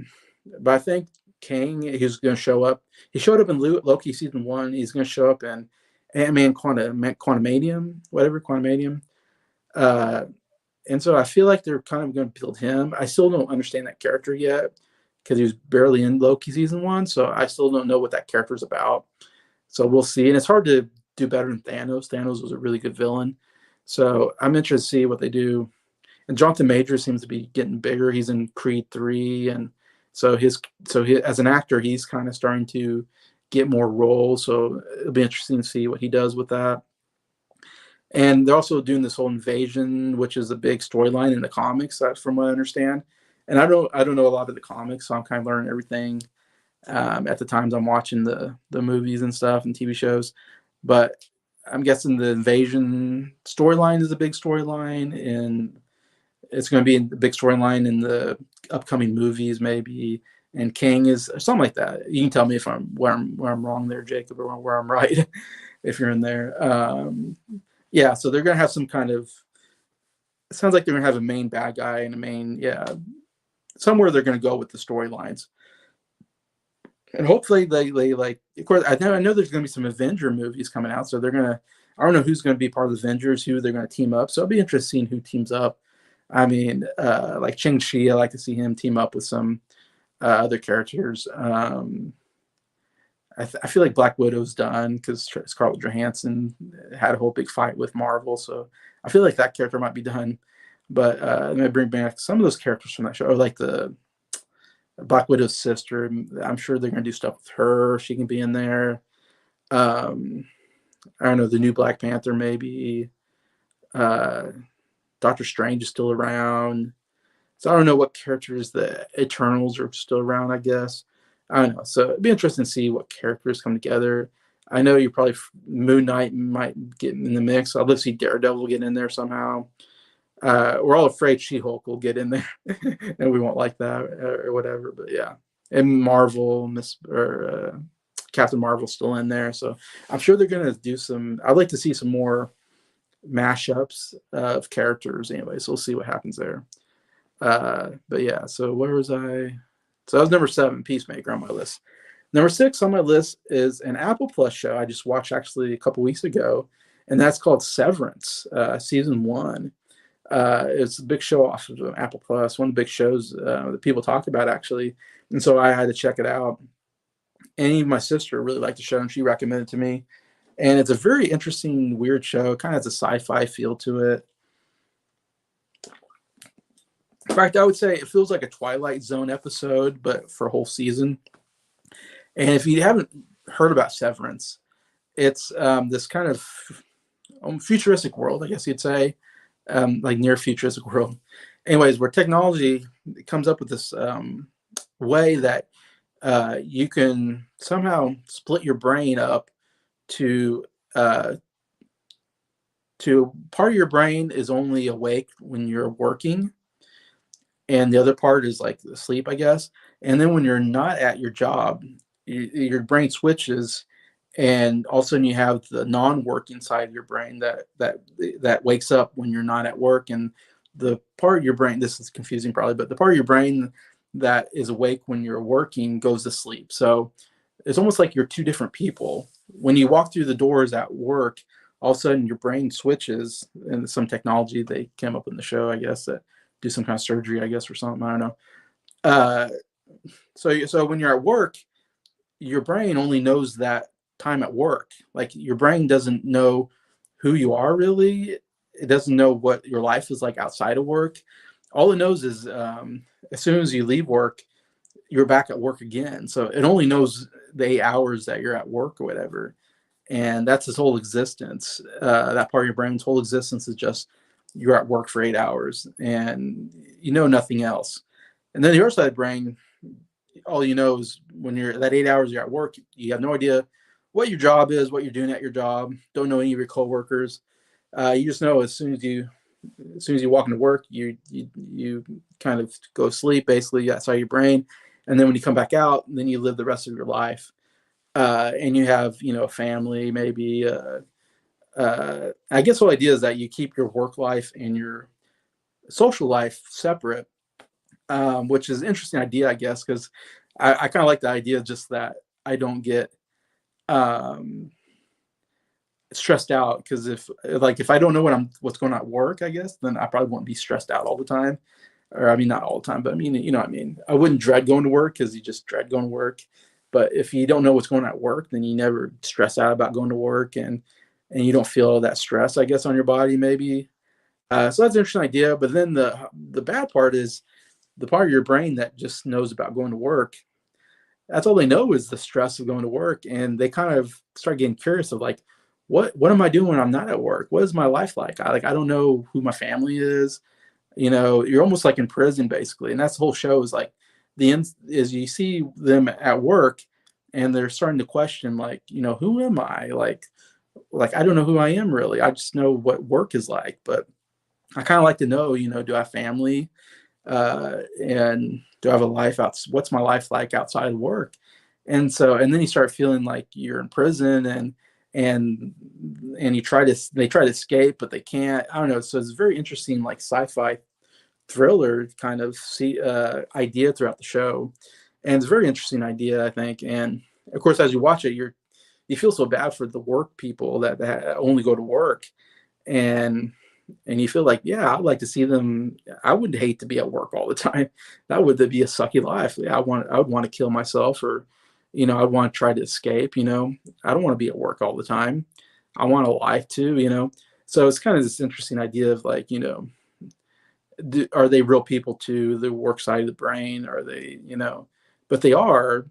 I think Kang, he's going to show up. He showed up in Loki season 1. He's going to show up in Ant-Man Quantumanium, whatever, Quantumanium. And so I feel like they're kind of going to build him. I still don't understand that character yet because he was barely in Loki season 1. So I still don't know what that character is about. So we'll see. And it's hard to do better than Thanos. Thanos was a really good villain. So I'm interested to see what they do. And Jonathan Majors seems to be getting bigger. He's in Creed 3. And so he, as an actor, he's kind of starting to get more roles. So it'll be interesting to see what he does with that. And they're also doing this whole invasion, which is a big storyline in the comics, from what I understand. And I don't know a lot of the comics, so I'm kind of learning everything at the times I'm watching the movies and stuff and TV shows. But I'm guessing the invasion storyline is a big storyline, and it's going to be a big storyline in the upcoming movies, maybe. And King is something like that. You can tell me if where I'm wrong there, Jacob, or where I'm right if you're in there. Yeah, so they're going to have some kind of. It sounds like they're going to have a main bad guy and a main, somewhere they're going to go with the storylines. And hopefully they like. Of course, I know there's going to be some Avenger movies coming out, so they're going to. I don't know who's going to be part of the Avengers, who they're going to team up. So it'll be interesting who teams up. I mean, like Shang-Chi, I like to see him team up with some other characters. I feel like Black Widow's done because Scarlett Johansson had a whole big fight with Marvel, so I feel like that character might be done. But I'm gonna bring back some of those characters from that show, or like the Black Widow's sister. I'm sure they're gonna do stuff with her. She can be in there. Um, I don't know, the new Black Panther maybe. Uh, Doctor Strange is still around. So I don't know what characters the Eternals are still around, I guess. I don't know. So it'd be interesting to see what characters come together. I know you probably Moon Knight might get in the mix. I'd love to see Daredevil get in there somehow. We're all afraid She-Hulk will get in there, and we won't like that or whatever. But yeah, and Marvel, Captain Marvel's still in there, so I'm sure they're gonna do some. I'd like to see some more mashups of characters anyway. So we'll see what happens there. But yeah, so where was I? So that was number 7, Peacemaker on my list. Number 6 on my list is an Apple Plus show I just watched actually a couple weeks ago, and that's called Severance, season 1. It's a big show off of Apple Plus, one of the big shows that people talk about actually, and so I had to check it out. And even my sister really liked the show, and she recommended it to me. And it's a very interesting, weird show. It kind of has a sci-fi feel to it. In fact, I would say it feels like a Twilight Zone episode, but for a whole season. And if you haven't heard about Severance, it's this kind of futuristic world, I guess you'd say, like near futuristic world. Anyways, where technology comes up with this way that you can somehow split your brain up to part of your brain is only awake when you're working, and the other part is like sleep, I guess. And then when you're not at your job, your brain switches, and all of a sudden you have the non-working side of your brain that wakes up when you're not at work, and the part of your brain, this is confusing probably, but the part of your brain that is awake when you're working goes to sleep. So it's almost like you're two different people. When you walk through the doors at work, all of a sudden your brain switches, and some technology they came up in the show, I guess, that do some kind of surgery, I guess, or something. I don't know. Uh, so when you're at work, your brain only knows that time at work. Like your brain doesn't know who you are really. It doesn't know what your life is like outside of work. All it knows is as soon as you leave work, you're back at work again. So it only knows the 8 hours that you're at work or whatever. And that's his whole existence. That part of your brain's whole existence is just you're at work for 8 hours and you know nothing else. And then the other side of the brain, all you know is when you're that 8 hours you're at work, you have no idea what your job is, what you're doing at your job. Don't know any of your coworkers. You just know as soon as you walk into work, you kind of go to sleep. Basically, that's how your brain. And then when you come back out, then you live the rest of your life. And you have a family maybe. I guess the whole idea is that you keep your work life and your social life separate, which is an interesting idea, I guess, because I kind of like the idea just that I don't get stressed out, because if I don't know what's going on at work, I guess, then I probably won't be stressed out all the time. Or I mean, not all the time, but I mean, you know what I mean? I wouldn't dread going to work because you just dread going to work. But if you don't know what's going on at work, then you never stress out about going to work, and you don't feel that stress, I guess, on your body maybe. So that's an interesting idea. But then the bad part is the part of your brain that just knows about going to work. That's all they know is the stress of going to work, and they kind of start getting curious of like, what am I doing when I'm not at work? What is my life like? I don't know who my family is. You're almost like in prison basically, and that's the whole show is like the end is you see them at work, and they're starting to question like, who am I? Like I don't know who I am really. I just know what work is like, but I kind of like to know, do I have family? And do I have a life out? What's my life like outside of work? And then you start feeling like you're in prison, and they try to escape, but they can't. I don't know. So it's very interesting, like sci-fi thriller kind of idea throughout the show, and it's a very interesting idea, I think. And of course, as you watch it, you feel so bad for the work people that only go to work, and and you feel like, yeah, I'd like to see them. I would hate to be at work all the time. That would be a sucky life. I would want to kill myself, or, I'd want to try to escape. I don't want to be at work all the time. I want a life too. So it's kind of this interesting idea of like, are they real people too? The work side of the brain? Are they, but they are,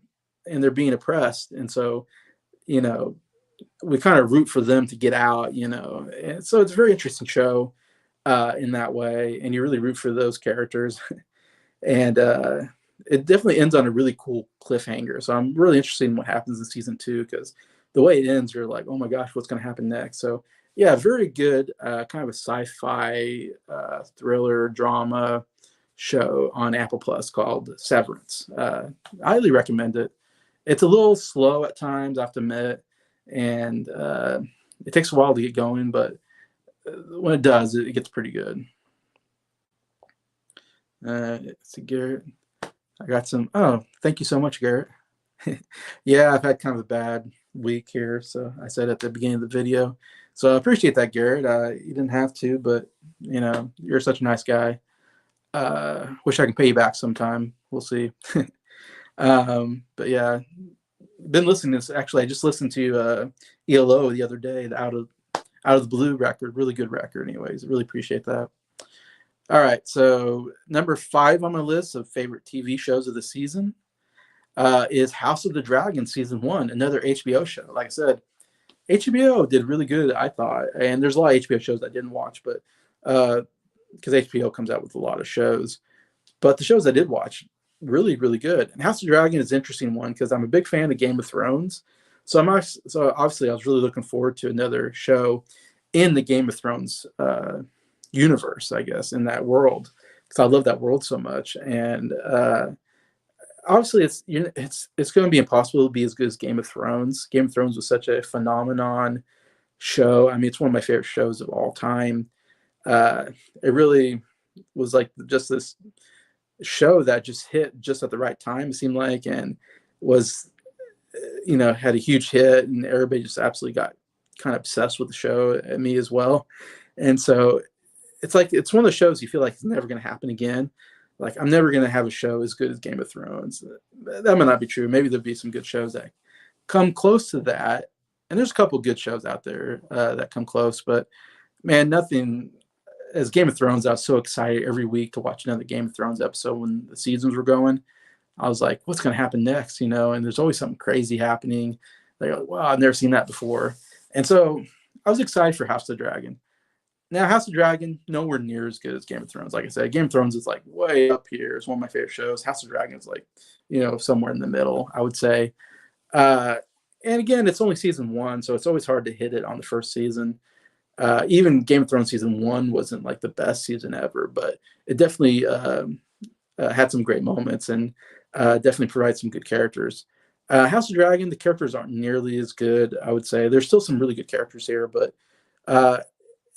and they're being oppressed, and so, you know, we kind of root for them to get out, And so it's a very interesting show in that way, and you really root for those characters, and it definitely ends on a really cool cliffhanger. So I'm really interested in what happens in season 2, because the way it ends, you're like, oh my gosh, what's going to happen next? So yeah, very good, kind of a sci-fi thriller drama show on Apple Plus called Severance. I highly recommend it. It's a little slow at times, I have to admit, and it takes a while to get going, but when it does, it gets pretty good. Let's see, Garrett. I got some. Oh, thank you so much, Garrett. Yeah, I've had kind of a bad week here, so I said at the beginning of the video. So I appreciate that, Garrett. You didn't have to, but you're such a nice guy. Wish I could pay you back sometime. We'll see. But yeah, been listening to this. Actually, I just listened to ELO the other day, the Out of the Blue record. Really good record, anyways. Really appreciate that. All right, so number 5 on my list of favorite TV shows of the season is House of the Dragon season 1, another HBO show. Like I said, HBO did really good, I thought, and there's a lot of HBO shows I didn't watch, but because HBO comes out with a lot of shows, but the shows I did watch, really, really good. And House of the Dragon is an interesting one because I'm a big fan of Game of Thrones, so obviously I was really looking forward to another show in the Game of Thrones universe, I guess, in that world, because I love that world so much. And obviously it's going to be impossible to be as good as Game of Thrones. Game of Thrones was such a phenomenon show. I mean, it's one of my favorite shows of all time. It really was like just this show that just hit just at the right time, it seemed like, and was had a huge hit, and everybody just absolutely got kind of obsessed with the show, and me as well. And so it's like it's one of the shows you feel like it's never going to happen again. Like, I'm never going to have a show as good as Game of Thrones. That might not be true. Maybe there'll be some good shows that come close to that, and there's a couple good shows out there that come close, but man, nothing as Game of Thrones. I was so excited every week to watch another Game of Thrones episode when the seasons were going. I was like, what's going to happen next? And there's always something crazy happening. Like, wow, I've never seen that before. And so I was excited for House of the Dragon. Now, House of the Dragon, nowhere near as good as Game of Thrones. Like I said, Game of Thrones is like way up here. It's one of my favorite shows. House of the Dragon is like, somewhere in the middle, I would say. And again, it's only season 1, so it's always hard to hit it on the first season. Even Game of Thrones season 1 wasn't like the best season ever, but it definitely had some great moments, and definitely provides some good characters. House of Dragon, the characters aren't nearly as good, I would say. There's still some really good characters here, but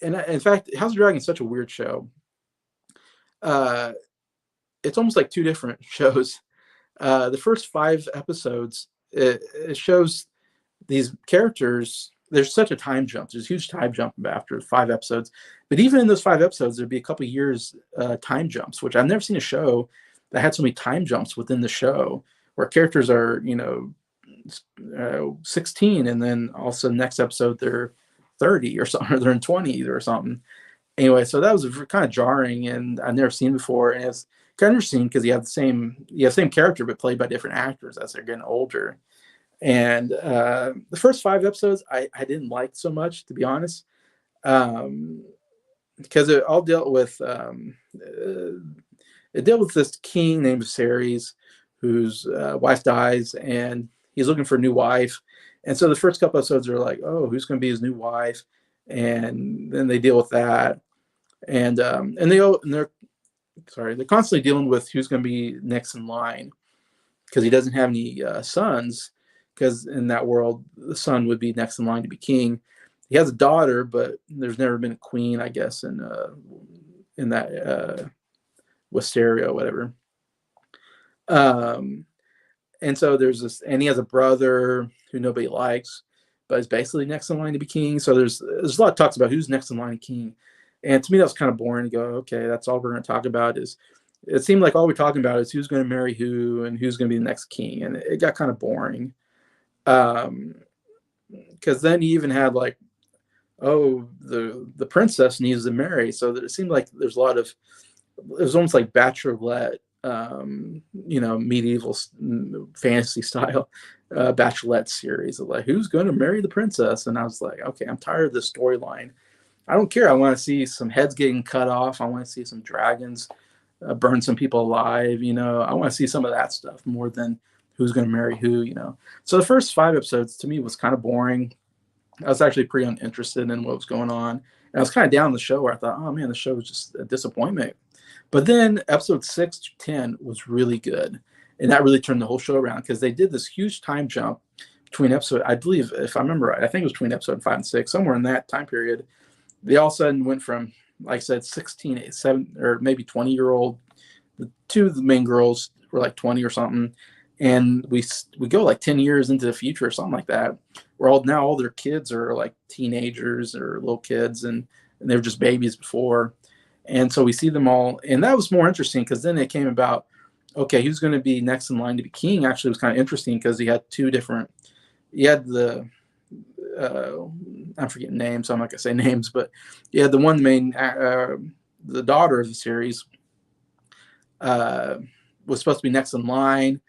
and in fact, House of Dragon is such a weird show. It's almost like 2 different shows. The first 5 episodes, it shows these characters. There's such a time jump. There's a huge time jump after 5 episodes. But even in those 5 episodes, there'd be a couple of years time jumps, which I've never seen a show that had so many time jumps within the show, where characters are, 16, and then also next episode they're 30 or something, or they're in 20s or something. Anyway, so that was kind of jarring, and I've never seen before. And it's kind of interesting because you have the same character but played by different actors as they're getting older. And the first 5 episodes I didn't like so much, to be honest, because it all dealt with this king named Viserys, whose wife dies, and he's looking for a new wife. And so the first couple episodes are like, oh, who's going to be his new wife? And then they deal with that, and they're constantly dealing with who's going to be next in line, because he doesn't have any sons. Because in that world, the son would be next in line to be king. He has a daughter, but there's never been a queen, I guess, in that Wisteria, whatever. And so there's this, and he has a brother who nobody likes, but is basically next in line to be king. So there's a lot of talks about who's next in line to king. And to me, that was kind of boring to go, okay, that's all we're going to talk about is, it seemed like all we're talking about is who's going to marry who and who's going to be the next king. And it got kind of boring. Um, because then you even had like, oh, the princess needs to marry. So it seemed like there's a lot of, it was almost like bachelorette, medieval fantasy style bachelorette series of like who's going to marry the princess. And I was like, okay, I'm tired of this storyline. I don't care. I want to see some heads getting cut off. I want to see some dragons burn some people alive. I want to see some of that stuff more than who's going to marry who. So the first 5 episodes to me was kind of boring. I was actually pretty uninterested in what was going on. And I was kind of down the show where I thought, oh man, the show was just a disappointment. But then episode 6 to 10 was really good. And that really turned the whole show around because they did this huge time jump between episode, I believe, if I remember right, I think it was between episode 5 and 6, somewhere in that time period. They all of a sudden went from, like I said, 16, 7, or maybe 20-year-old. The two of the main girls were like 20 or something. And we go like 10 years into the future or something like that. Where all their kids are like teenagers or little kids, and they were just babies before. And so we see them all. And that was more interesting because then it came about, okay, who's going to be next in line to be king? Actually, it was kind of interesting because he had the, I'm forgetting names, so I'm not going to say names, but you had the one main, the daughter of the series was supposed to be next in line.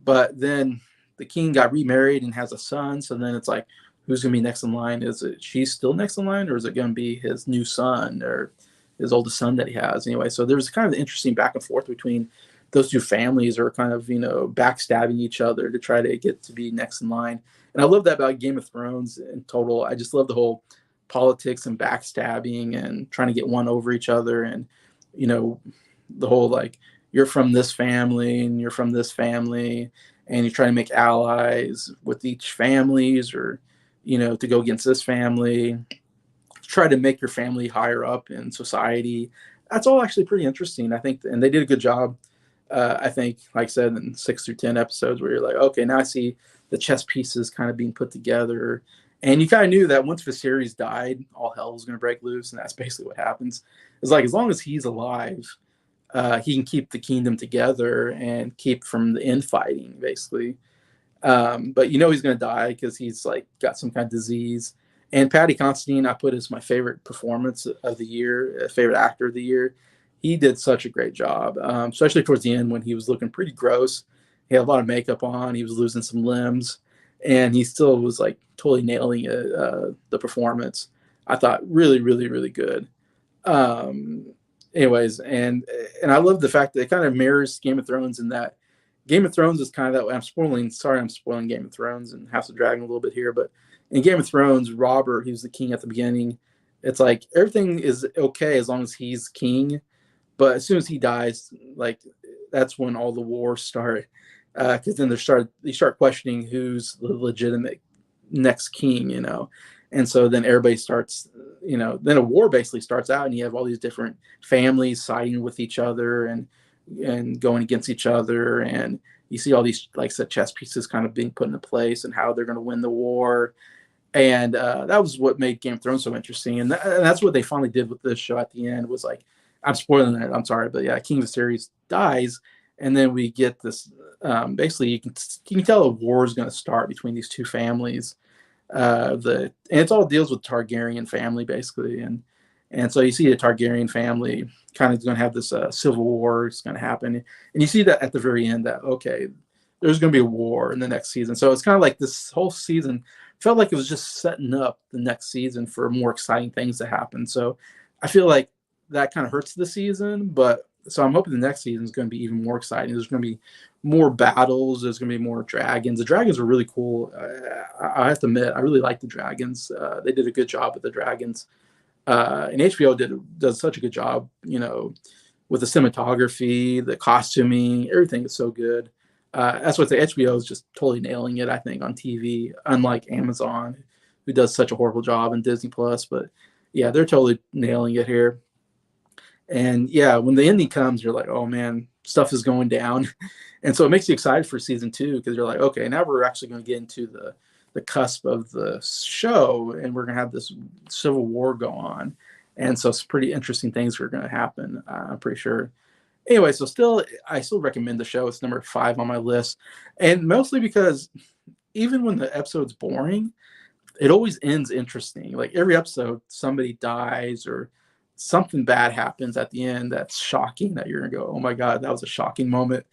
But then the king got remarried and has a son. So then it's like, who's going to be next in line? Is it she's still next in line, or is it going to be his new son or his oldest son that he has? Anyway, so there's kind of an interesting back and forth between those two families, are kind of, backstabbing each other to try to get to be next in line. And I love that about Game of Thrones in total. I just love the whole politics and backstabbing and trying to get one over each other. And, the whole like, you're from this family and you're from this family, and you try to make allies with each families, or, to go against this family, try to make your family higher up in society. That's all actually pretty interesting, I think. And they did a good job. I think, like I said, in 6 through 10 episodes where you're like, okay, now I see the chess pieces kind of being put together. And you kind of knew that once Viserys died, all hell was going to break loose. And that's basically what happens. It's like, as long as he's alive, he can keep the kingdom together and keep from the infighting, basically. But he's going to die because he's like got some kind of disease. And Paddy Considine, I put as my favorite performance of the year, favorite actor of the year. He did such a great job, especially towards the end when he was looking pretty gross. He had a lot of makeup on. He was losing some limbs, and he still was like totally nailing the performance. I thought really, really, really good. Anyways, and I love the fact that it kind of mirrors Game of Thrones in that Game of Thrones is kind of that way. I'm spoiling Game of Thrones and House of Dragon a little bit here, but in Game of Thrones, Robert, he was the king at the beginning. It's like everything is okay as long as he's king, but as soon as he dies, like that's when all the wars start. Because then they start questioning who's the legitimate next king, and so then everybody starts, then a war basically starts out, and you have all these different families siding with each other and going against each other, and you see all these, like I said, chess pieces kind of being put into place and how they're going to win the war. And that was what made Game of Thrones so interesting, and that's what they finally did with this show at the end. Was like, I'm spoiling it, I'm sorry, but yeah, King Viserys dies, and then we get this. Basically, you can tell a war is going to start between these two families. And it's all deals with Targaryen family basically, and so you see the Targaryen family kind of going to have this civil war. It's going to happen, and you see that at the very end that okay, there's going to be a war in the next season. So it's kind of like this whole season felt like it was just setting up the next season for more exciting things to happen. So I feel like that kind of hurts the season, but so I'm hoping the next season is going to be even more exciting. There's going to be more battles. There's going to be more dragons. The dragons were really cool. I have to admit, I really like the dragons. They did a good job with the dragons. And HBO does such a good job, with the cinematography, the costuming, everything is so good. That's what the HBO is just totally nailing it, I think, on TV, unlike Amazon, who does such a horrible job, and Disney Plus. But yeah, they're totally nailing it here. And yeah, when the ending comes, you're like, oh man, stuff is going down. And so it makes you excited for season 2 because you're like, okay, now we're actually going to get into the cusp of the show, and we're going to have this civil war go on. And so some pretty interesting things are going to happen. I'm pretty sure. Anyway, so I still recommend the show. It's number 5 on my list, and mostly because even when the episode's boring, it always ends interesting. Like every episode, somebody dies or something bad happens at the end that's shocking. That you're gonna go, oh my god, that was a shocking moment.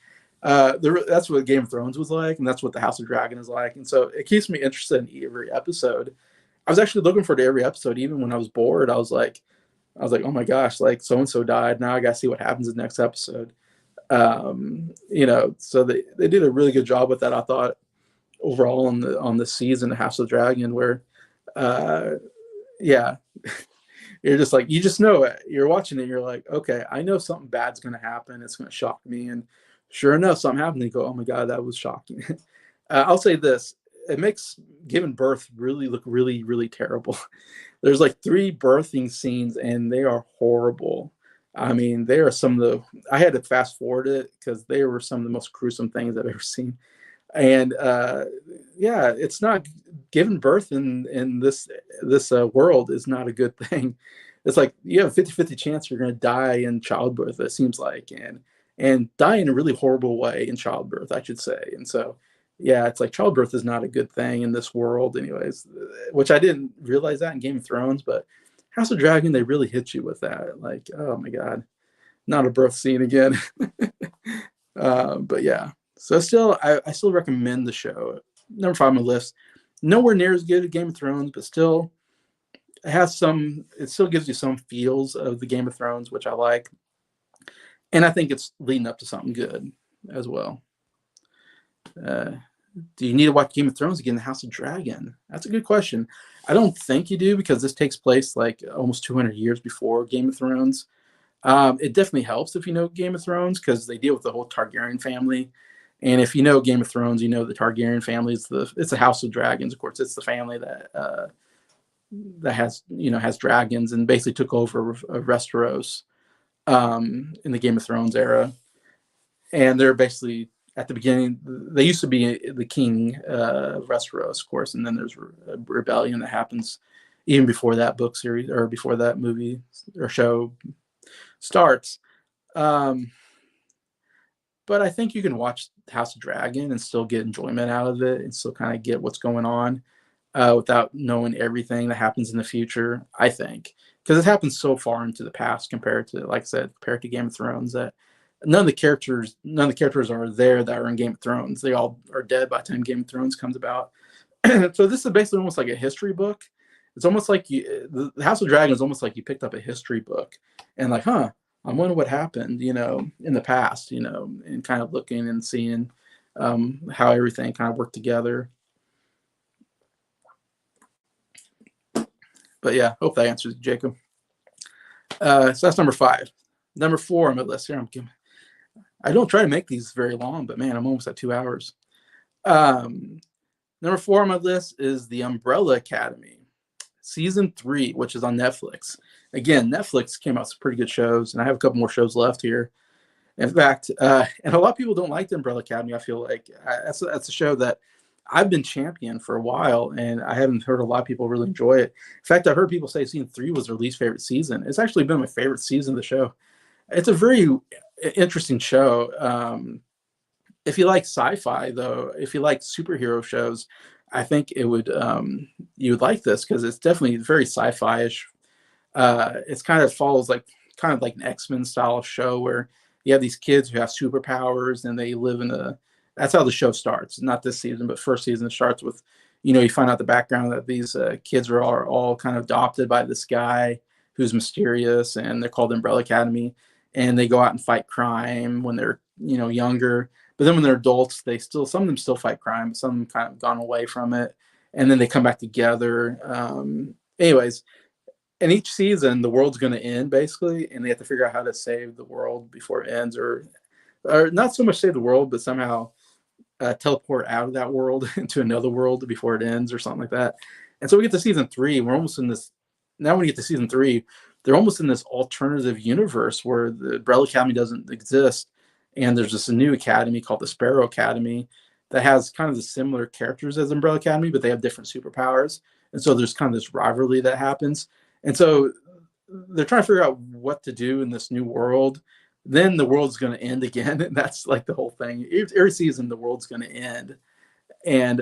That's what Game of Thrones was like, and that's what the House of Dragon is like, and so it keeps me interested in every episode. I was actually looking forward to every episode, even when I was bored. I was like, oh my gosh, like so and so died. Now I got to see what happens in the next episode. So they did a really good job with that. I thought overall on the season of House of the Dragon, where, uh, yeah, you're just like you just know it. You're watching it. You're like, okay, I know something bad's going to happen. It's going to shock me, and sure enough, something happened. You go, oh my god, that was shocking. I'll say this: it makes giving birth really look really really terrible. There's like 3 birthing scenes, and they are horrible. I mean, they are some of the. I had to fast forward it because they were some of the most gruesome things I've ever seen. And yeah, it's not giving birth in this world is not a good thing. It's like you have a 50-50 chance you're going to die in childbirth, it seems like, and die in a really horrible way in childbirth, I should say. And so yeah, it's like childbirth is not a good thing in this world anyways, which I didn't realize that in Game of Thrones, but House of Dragon, they really hit you with that. Like, oh my god, not a birth scene again. But yeah, so I still recommend the show. Number 5 on my list. Nowhere near as good as Game of Thrones, but still it has some. It still gives you some feels of the Game of Thrones, which I like, and I think it's leading up to something good as well. Uh, do you need to watch Game of Thrones again? The House of Dragon. That's a good question. I don't think you do because this takes place like almost 200 years before Game of Thrones. It definitely helps if you know Game of Thrones because they deal with the whole Targaryen family. And if you know Game of Thrones, you know the Targaryen family is it's the House of Dragons. Of course, it's the family that has dragons and basically took over Westeros in the Game of Thrones era. And they're basically at the beginning. They used to be the king of Westeros, of course, and then there's a rebellion that happens even before that book series or before that movie or show starts. But I think you can watch House of Dragon and still get enjoyment out of it and still kind of get what's going on without knowing everything that happens in the future, I think. Because it happens so far into the past compared to, like I said, compared to Game of Thrones that none of the characters are there that are in Game of Thrones. They all are dead by the time Game of Thrones comes about. So this is basically almost like a history book. It's almost like the House of Dragon is almost like you picked up a history book and like, I wonder what happened, in the past, and kind of looking and seeing how everything kind of worked together. But yeah, hope that answers Jacob. So that's number 5. Number 4 on my list here. I don't try to make these very long, but man, I'm almost at 2 hours. Number 4 on my list is The Umbrella Academy, season 3, which is on Netflix. Again, Netflix came out with some pretty good shows, and I have a couple more shows left here. In fact, and a lot of people don't like The Umbrella Academy. I feel like that's a show that I've been champion for a while, and I haven't heard a lot of people really enjoy it. In fact, I heard people say season 3 was their least favorite season. It's actually been my favorite season of the show. It's a very interesting show. If you like sci-fi, though, if you like superhero shows, I think you would like this because it's definitely very sci-fi-ish. It's kind of follows kind of like an X-Men style show where you have these kids who have superpowers and they live that's how the show starts. Not this season, but first season starts with, you find out the background that these kids are all kind of adopted by this guy who's mysterious, and they're called Umbrella Academy, and they go out and fight crime when they're, younger. But then when they're adults, some of them still fight crime, some of them kind of gone away from it, and then they come back together. Anyways, in each season, the world's going to end basically, and they have to figure out how to save the world before it ends, or not so much save the world, but somehow teleport out of that world into another world before it ends, or something like that. And so we get to season 3. We're almost in this. Now when we get to season 3, they're almost in this alternative universe where the Umbrella Academy doesn't exist, and there's just a new academy called the Sparrow Academy that has kind of the similar characters as Umbrella Academy, but they have different superpowers. And so there's kind of this rivalry that happens. And so they're trying to figure out what to do in this new world. Then the world's going to end again, and that's like the whole thing. Every season, the world's going to end, and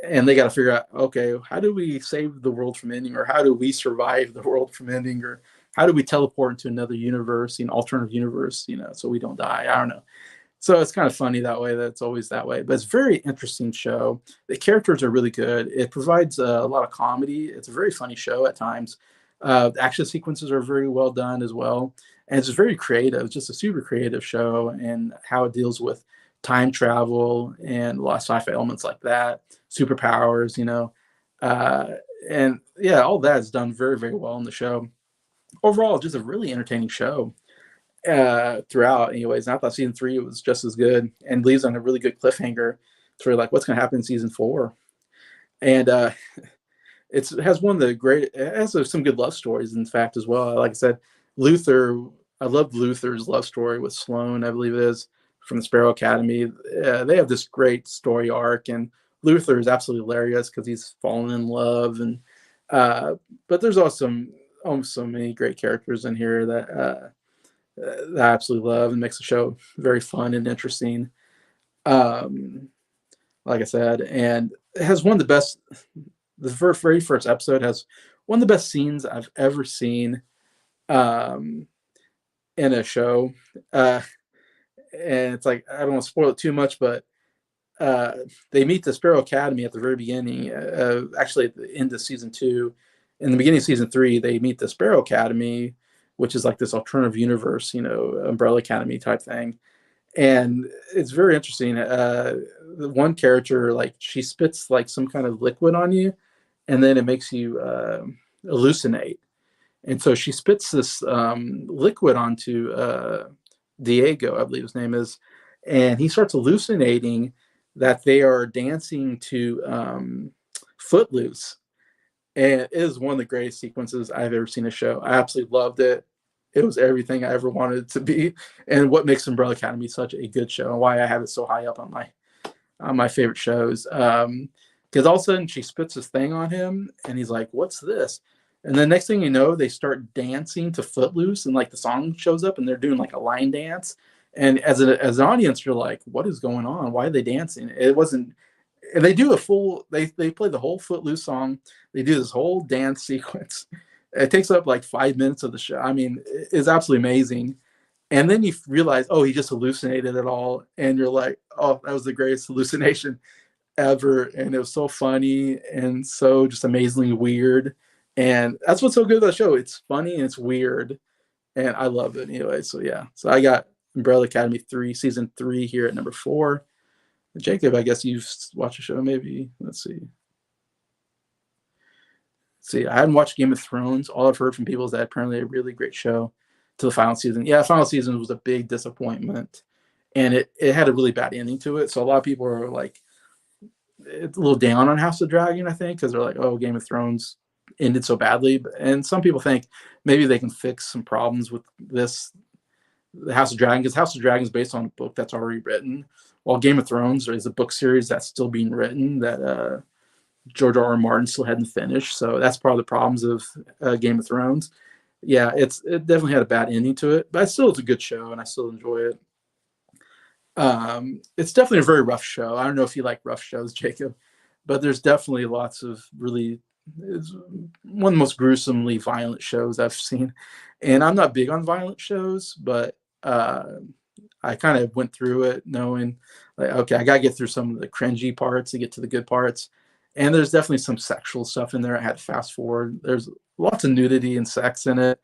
and they got to figure out, okay, how do we save the world from ending, or how do we survive the world from ending, or how do we teleport into another universe, an alternative universe, so we don't die. I don't know. So it's kind of funny that way, that it's always that way. But it's a very interesting show. The characters are really good. It provides a lot of comedy. It's a very funny show at times. The action sequences are very well done as well. And it's just very creative. It's just a super creative show, and how it deals with time travel and a lot of sci-fi elements like that, superpowers, Uh, and yeah, all that is done very, very well in the show. Overall, just a really entertaining show throughout anyways. And I thought season 3 was just as good, and leaves on a really good cliffhanger to where, like, what's going to happen in season 4. And it has one of the great, it has some good love stories, in fact, as well. Like I said, Luther, I love Luther's love story with Sloane, I believe it is, from the Sparrow Academy. They have this great story arc, and Luther is absolutely hilarious because he's fallen in love. And but there's also so many great characters in here that I absolutely love, and makes the show very fun and interesting. Um, like I said, and it has one of the best. The very first episode has one of the best scenes I've ever seen um, in a show. And it's like, I don't want to spoil it too much, but they meet the Sparrow Academy at the very beginning. Actually, at the end of season 2, in the beginning of season 3, they meet the Sparrow Academy, which is like this alternative universe, Umbrella Academy type thing. And it's very interesting. The one character, like, she spits like some kind of liquid on you, and then it makes you hallucinate. And so she spits this liquid onto Diego, I believe his name is, and he starts hallucinating that they are dancing to Footloose. And it is one of the greatest sequences I've ever seen a show. I absolutely loved it. It was everything I ever wanted it to be, and what makes Umbrella Academy such a good show, and why I have it so high up on my favorite shows. Because all of a sudden she spits this thing on him, and he's like, "What's this?" And then next thing you know, they start dancing to Footloose, and like the song shows up, and they're doing like a line dance. And as an audience, you're like, "What is going on? Why are they dancing?" It wasn't. And they do a full. They play the whole Footloose song. They do this whole dance sequence. It takes up like 5 minutes of the show. I mean, it's absolutely amazing. And then you realize, oh, he just hallucinated it all, and you're like, oh, that was the greatest hallucination ever. And it was so funny and so just amazingly weird. And that's what's so good about the show. It's funny and it's weird, and I love it anyway. So yeah, so I got Umbrella Academy 3 season 3 here at number 4. Jacob, I guess you've watched the show, maybe. Let's see. I hadn't watched Game of Thrones. All I've heard from people is that apparently a really great show to the final season. Yeah, final season was a big disappointment, and it had a really bad ending to it. So a lot of people are like, it's a little down on House of Dragon, I think, because they're like, oh, Game of Thrones ended so badly. And some people think maybe they can fix some problems with this, the House of Dragon, because House of Dragon is based on a book that's already written, while Game of Thrones is a book series that's still being written that George R. R. Martin still hadn't finished. So that's part of the problems of Game of Thrones. Yeah, it definitely had a bad ending to it, but still it's a good show, and I still enjoy it. It's definitely a very rough show. I don't know if you like rough shows, Jacob, but there's definitely lots of really, it's one of the most gruesomely violent shows I've seen. And I'm not big on violent shows, but I kind of went through it knowing, like, okay, I got to get through some of the cringy parts to get to the good parts. And there's definitely some sexual stuff in there. I had to fast forward. There's lots of nudity and sex in it.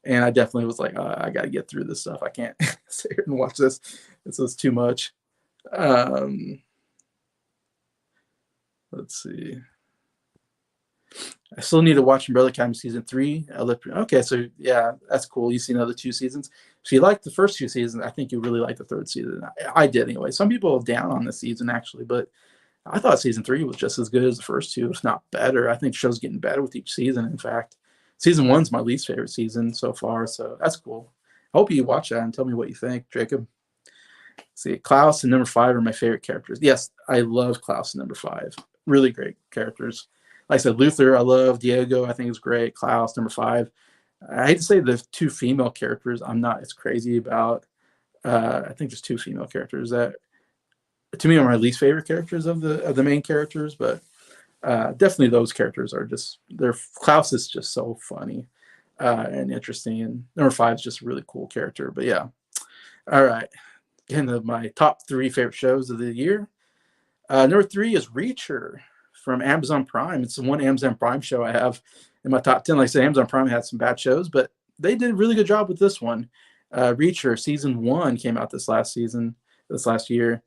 And I definitely was like, I got to get through this stuff. I can't sit here and watch this. This is too much. Um, let's see. I still need to watch Umbrella Academy season 3. Okay, so yeah, that's cool. You've seen the other 2 seasons. If you liked the first 2 seasons, I think you really like the 3rd season. I did anyway. Some people are down on this season actually, but I thought season 3 was just as good as the first 2, if not better. I think the show's getting better with each season. In fact, season 1's my least favorite season so far, so that's cool. I hope you watch that and tell me what you think, Jacob. See, Klaus and number 5 are my favorite characters. Yes, I love Klaus and number 5. Really great characters. like I said, Luther, I love. Diego, I think is great. Klaus, number 5. I hate to say the 2 female characters I'm not as crazy about. I think there's 2 female characters that, to me, are my least favorite characters of the main characters, but definitely those characters are just, their Klaus is just so funny and interesting, and number 5 is just a really cool character. But yeah, all right, getting to my top 3 favorite shows of the year. Number 3 is Reacher from Amazon Prime. It's the one Amazon Prime show I have in my top 10. Like I said, Amazon Prime had some bad shows, but they did a really good job with this one. Reacher season 1 came out this last year.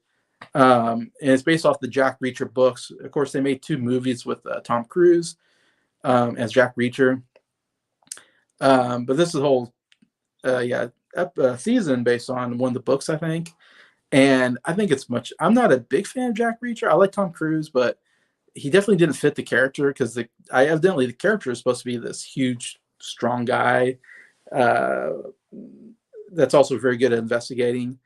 And it's based off the Jack Reacher books. Of course, they made 2 movies with Tom Cruise as Jack Reacher. But this is a whole season based on one of the books, I think. And I think I'm not a big fan of Jack Reacher. I like Tom Cruise, but he definitely didn't fit the character, because the character is supposed to be this huge, strong guy that's also very good at investigating.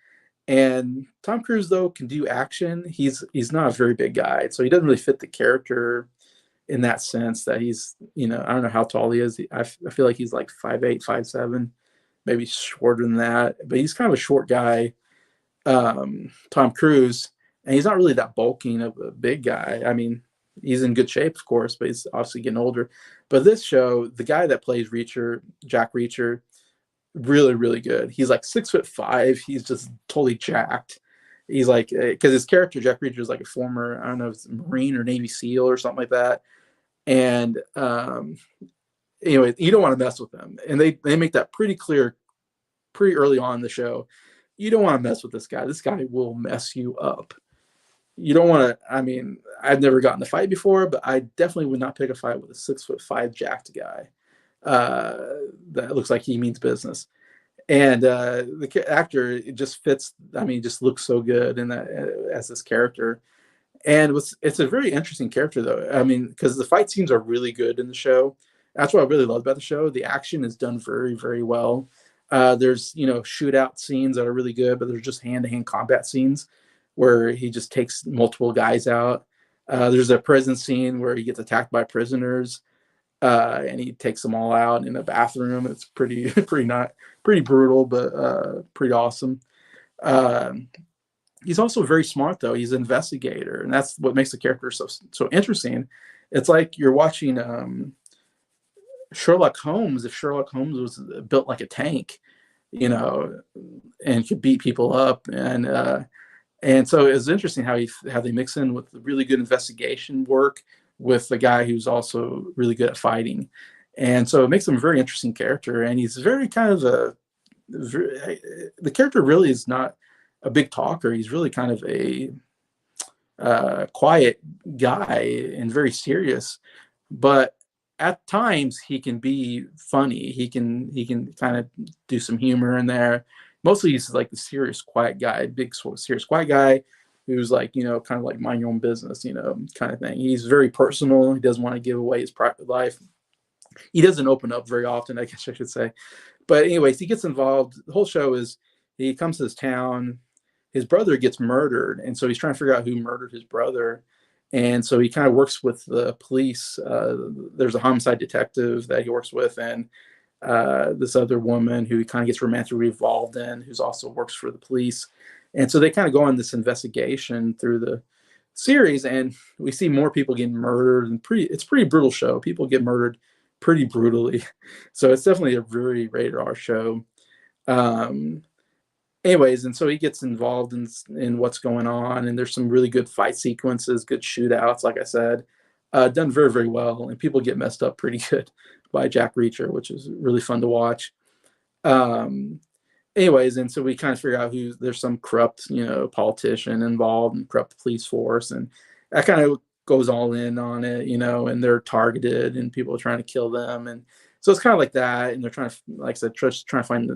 And Tom Cruise, though, can do action. He's not a very big guy, so he doesn't really fit the character in that sense. That he's, I don't know how tall he is. I feel like he's like 5'8", 5'7", maybe shorter than that. But he's kind of a short guy, Tom Cruise, and he's not really that bulking of a big guy. I mean, he's in good shape, of course, but he's obviously getting older. But this show, the guy that plays Reacher, Jack Reacher, really, really good. He's like 6'5". He's just totally jacked. He's like, because his character, Jack Reacher, is like a former, I don't know if it's Marine or Navy SEAL or something like that. And anyway, you don't want to mess with them. And they make that pretty clear pretty early on in the show. You don't want to mess with this guy. This guy will mess you up. You don't want to, I mean, I've never gotten a fight before, but I definitely would not pick a fight with a 6'5" jacked guy. That looks like he means business. And the actor, it just fits. I mean, just looks so good in that as this character. And it's a very interesting character, though. I mean, because the fight scenes are really good in the show. That's what I really love about the show. The action is done very, very well. There's, shootout scenes that are really good, but there's just hand-to-hand combat scenes where he just takes multiple guys out. There's a prison scene where he gets attacked by prisoners, and he takes them all out in a bathroom. It's pretty brutal, but pretty awesome. He's also very smart, though. He's an investigator, and that's what makes the character so interesting. It's like you're watching Sherlock Holmes, if Sherlock Holmes was built like a tank, and could beat people up. And so it's interesting how they mix in with the really good investigation work with the guy who's also really good at fighting. And so it makes him a very interesting character. And he's very kind of the character really is not a big talker. He's really kind of a quiet guy and very serious, but at times he can be funny. He can kind of do some humor in there. Mostly he's like the serious, quiet guy, big sort of serious, quiet guy who's like, kind of like mind your own business, kind of thing. He's very personal. He doesn't want to give away his private life. He doesn't open up very often, I guess I should say. But anyways, he gets involved. The whole show is he comes to this town. His brother gets murdered, and so he's trying to figure out who murdered his brother. And so he kind of works with the police. There's a homicide detective that he works with, and this other woman who he kind of gets romantically involved in, who's also works for the police. And so they kind of go on this investigation through the series, and we see more people getting murdered. And it's a pretty brutal show. People get murdered pretty brutally. So it's definitely a very rated R show. Anyways, and so he gets involved in what's going on, and there's some really good fight sequences, good shootouts, like I said, done very, very well, and people get messed up pretty good by Jack Reacher, which is really fun to watch. Anyways, and so we kind of figure out there's some corrupt, politician involved and corrupt police force, and that kind of goes all in on it, and they're targeted and people are trying to kill them. And so it's kind of like that, and they're trying to, like I said, trying to find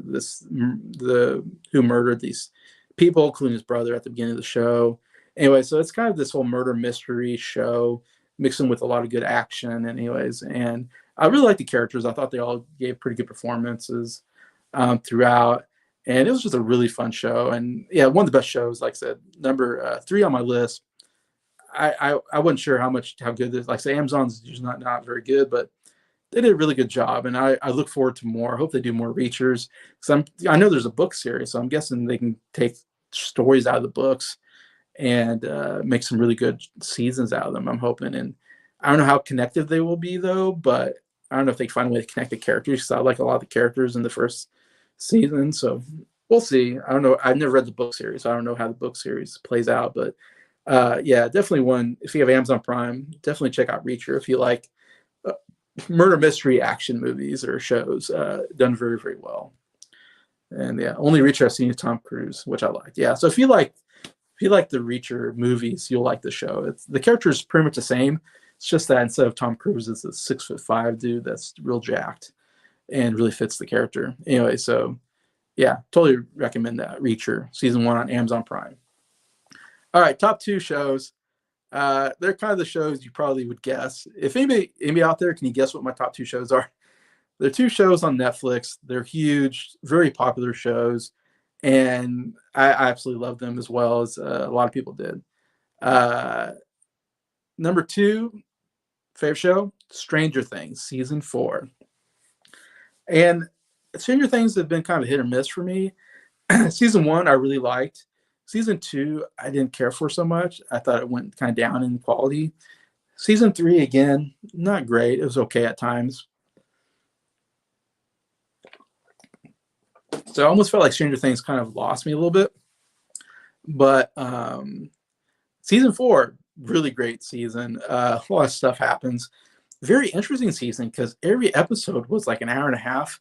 who murdered these people, including his brother at the beginning of the show. Anyway, so it's kind of this whole murder mystery show, mixing with a lot of good action. Anyways, and I really like the characters. I thought they all gave pretty good performances throughout, and it was just a really fun show. And yeah, one of the best shows. Like I said, number 3 on my list. I wasn't sure how good this. Like, say, Amazon's usually not very good, but they did a really good job, and I look forward to more. I hope they do more Reachers, because I know there's a book series, so I'm guessing they can take stories out of the books and make some really good seasons out of them. I'm hoping, and I don't know how connected they will be though, but I don't know if they can find a way to connect the characters, because I like a lot of the characters in the first season. So we'll see. I don't know. I've never read the book series, so I don't know how the book series plays out, but yeah, definitely one. If you have Amazon Prime, definitely check out Reacher if you like uh, murder mystery action movies or shows done very, very well. And yeah, only Reacher I've seen is Tom Cruise, which I liked. Yeah, so if you like the Reacher movies, you'll like the show. The character is pretty much the same. It's just that instead of Tom Cruise, it's a 6'5" dude that's real jacked and really fits the character. Anyway, so yeah, totally recommend that Reacher season 1 on Amazon Prime. All right, top 2 shows. They're kind of the shows you probably would guess. If anybody out there, can you guess what my top 2 shows are? They're 2 shows on Netflix. They're huge, very popular shows, and I absolutely love them as well as a lot of people did. Number 2 favorite show, Stranger Things season 4, and Stranger Things have been kind of hit or miss for me. Season 1 I really liked. Season 2 I didn't care for so much. I thought it went kind of down in quality. Season 3 again, not great. It was okay at times. So I almost felt like Stranger Things kind of lost me a little bit. But season 4, really great season. A lot of stuff happens. Very interesting season because every episode was like an hour and a half,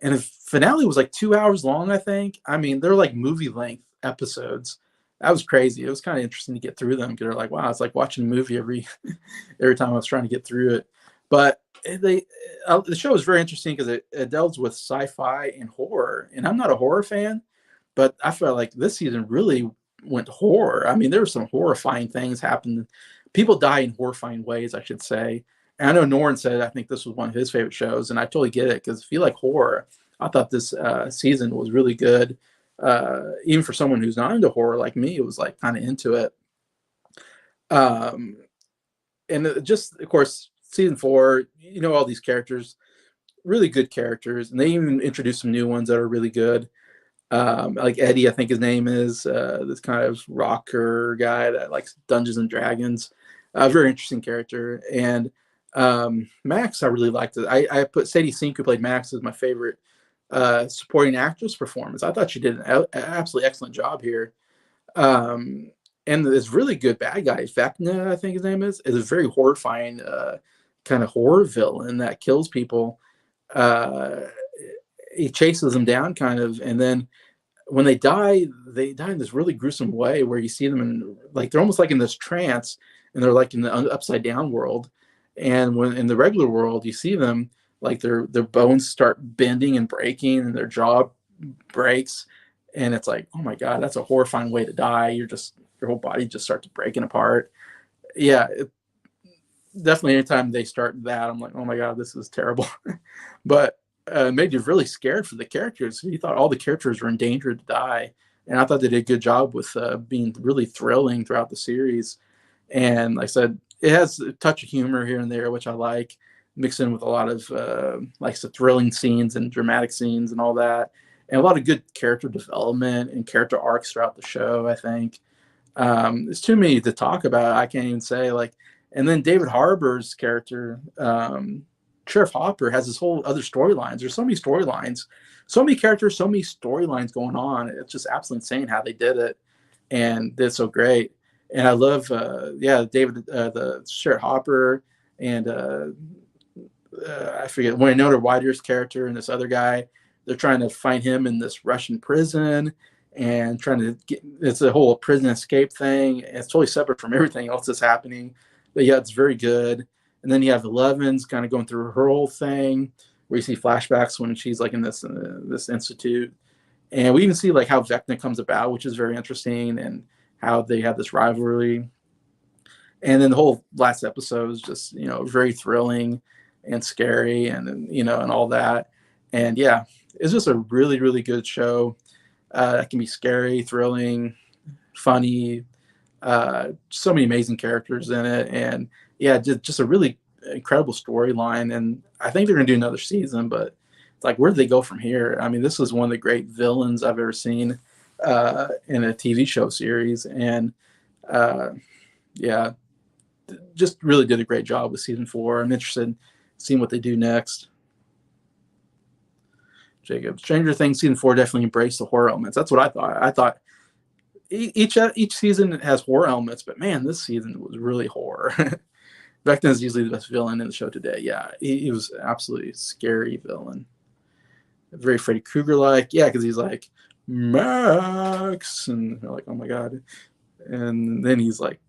and the finale was like 2 hours long, I think. I mean, they're like movie length episodes. That was crazy. It was kind of interesting to get through them because they're like, wow, it's like watching a movie every time I was trying to get through it. But the show is very interesting because it delves with sci-fi and horror, and I'm not a horror fan, but I felt like this season really went horror. I mean, there were some horrifying things happening. People die in horrifying ways, I should say. And I know Norrin said I think this was one of his favorite shows, and I totally get it because if you like horror, I thought this season was really good. Even for someone who's not into horror like me, it was like kind of into it. And just, of course, season 4, all these characters, really good characters, and they even introduced some new ones that are really good. Like Eddie, I think his name is, this kind of rocker guy that likes Dungeons and Dragons. Very interesting character. And Max, I really liked it. I put Sadie Sink, who played Max, as my favorite supporting actress performance. I thought she did an absolutely excellent job here. And this really good bad guy, Vecna, I think his name is a very horrifying kind of horror villain that kills people. He chases them down kind of, and then when they die in this really gruesome way where you see them in, like, they're almost like in this trance, and they're like in the upside down world. And when in the regular world you see them, like their bones start bending and breaking and their jaw breaks, and it's like, oh my god, that's a horrifying way to die. Your whole body just starts breaking apart. Yeah, definitely anytime they start that, I'm like, oh my god, this is terrible. But made you really scared for the characters. You thought all the characters were in danger to die, and I thought they did a good job with being really thrilling throughout the series. And like I said, it has a touch of humor here and there, which I like, mixed in with a lot of like the thrilling scenes and dramatic scenes and all that, and a lot of good character development and character arcs throughout the show, I think. There's too many to talk about. I can't even say, like, and then David Harbour's character, Sheriff Hopper, has this whole other storylines. There's so many storylines, so many characters, so many storylines going on. It's just absolutely insane how they did it and did so great. And I love, David, the Sheriff Hopper, and I forget, Winona Ryder's character and this other guy. They're trying to find him in this Russian prison and trying to get, it's a whole prison escape thing. It's totally separate from everything else that's happening. But yeah, it's very good. And then you have Eleven's kind of going through her whole thing, where you see flashbacks when she's like in this institute, and we even see like how Vecna comes about, which is very interesting, and how they have this rivalry. And then the whole last episode is just very thrilling and scary, and and all that. And yeah, it's just a really, really good show. That can be scary, thrilling, funny. So many amazing characters in it, and yeah, just a really incredible storyline. And I think they're gonna do another season, but it's like, where do they go from here? I mean, this is one of the great villains I've ever seen in a TV show series, and uh, yeah, just really did a great job with season 4. I'm interested in seeing what they do next. Jacob, Stranger Things season 4 definitely embraced the horror elements. That's what I thought. I thought each season has horror elements, but man, this season was really horror. Vecna is usually the best villain in the show today. Yeah, he was absolutely scary villain. Very Freddy Krueger like. Yeah, because he's like, Max, and they're like, oh my god. And then he's like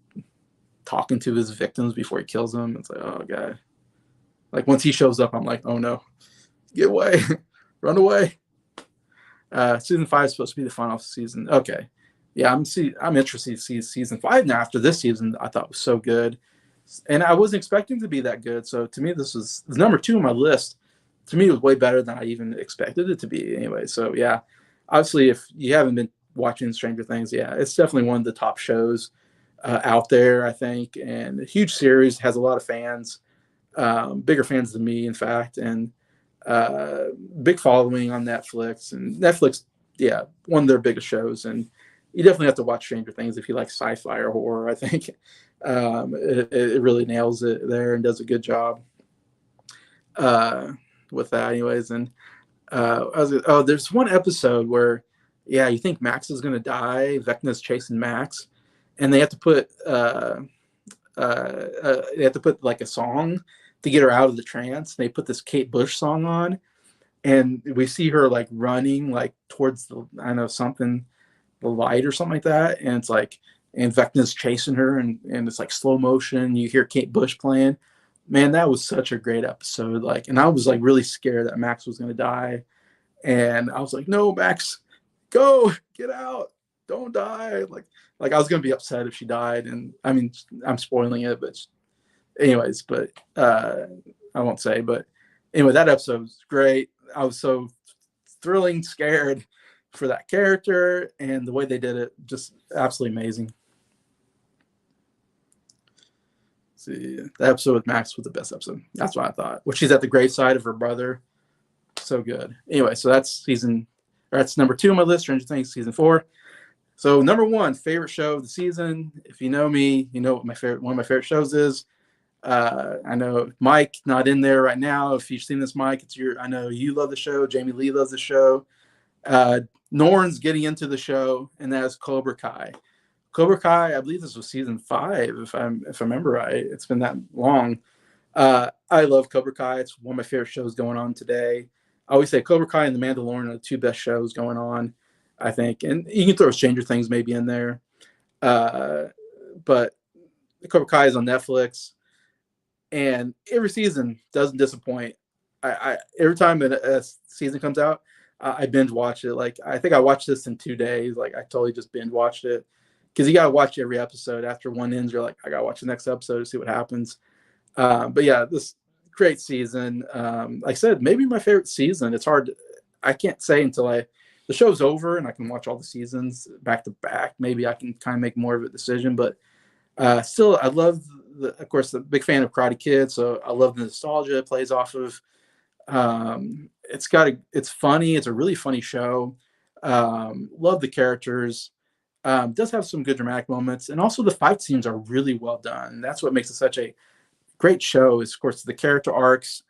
talking to his victims before he kills them. It's like, oh god. Like once he shows up, I'm like, oh no, get away, run away. Season 5 is supposed to be the final season. Okay, yeah, I'm interested to see season 5 now. After this season, I thought was so good, and I wasn't expecting to be that good. So to me, this was number 2 on my list. To me, it was way better than I even expected it to be. Anyway, so yeah, obviously, if you haven't been watching Stranger Things, yeah, it's definitely one of the top shows out there, I think, and a huge series, has a lot of fans, bigger fans than me, in fact, and big following on Netflix. And Netflix, yeah, one of their biggest shows, and you definitely have to watch Stranger Things if you like sci-fi or horror. I think it really nails it there and does a good job with that, anyways. And there's one episode where, yeah, you think Max is gonna die. Vecna's chasing Max, and they have to put like a song to get her out of the trance. They put this Kate Bush song on, and we see her like running like towards the, I don't know, something, the light or something like that, and it's like, and Vecna's chasing her, and it's like slow motion. You hear Kate Bush playing. Man, that was such a great episode. Like, and I was like really scared that Max was gonna die, and I was like, no, Max, go, get out, don't die. Like I was gonna be upset if she died, and I mean, I'm spoiling it, but anyways, but I won't say. But anyway, that episode was great. I was so thrilling, scared for that character, and the way they did it, just absolutely amazing. See, the episode with Max was the best episode. That's what I thought. Where she's at the graveside of her brother. So good. Anyway, so that's number 2 on my list, Stranger Things season 4. So number 1, favorite show of the season. If you know me, you know what one of my favorite shows is. I know Mike not in there right now. If you've seen this, Mike, I know you love the show. Jamie Lee loves the show. Norn's getting into the show, and that is Cobra Kai. Cobra Kai, I believe this was season 5, if I remember right. It's been that long. I love Cobra Kai. It's one of my favorite shows going on today. I always say Cobra Kai and The Mandalorian are the 2 best shows going on, I think. And you can throw Stranger Things maybe in there. But Cobra Kai is on Netflix, and every season doesn't disappoint. I every time a season comes out, I binge watch it. Like, I think I watched this in 2 days. Like, I totally just binge watched it, because you got to watch every episode. After one ends, you're like, I got to watch the next episode to see what happens. But yeah, this great season. Like I said, maybe my favorite season. It's hard. I can't say until the show's over and I can watch all the seasons back to back. Maybe I can kind of make more of a decision. But still, I love, of course, the big fan of Karate Kid. So I love the nostalgia it plays off of. It's funny. It's a really funny show. Love the characters. Does have some good dramatic moments, and also the fight scenes are really well done. That's what makes it such a great show. Is, of course, the character arcs,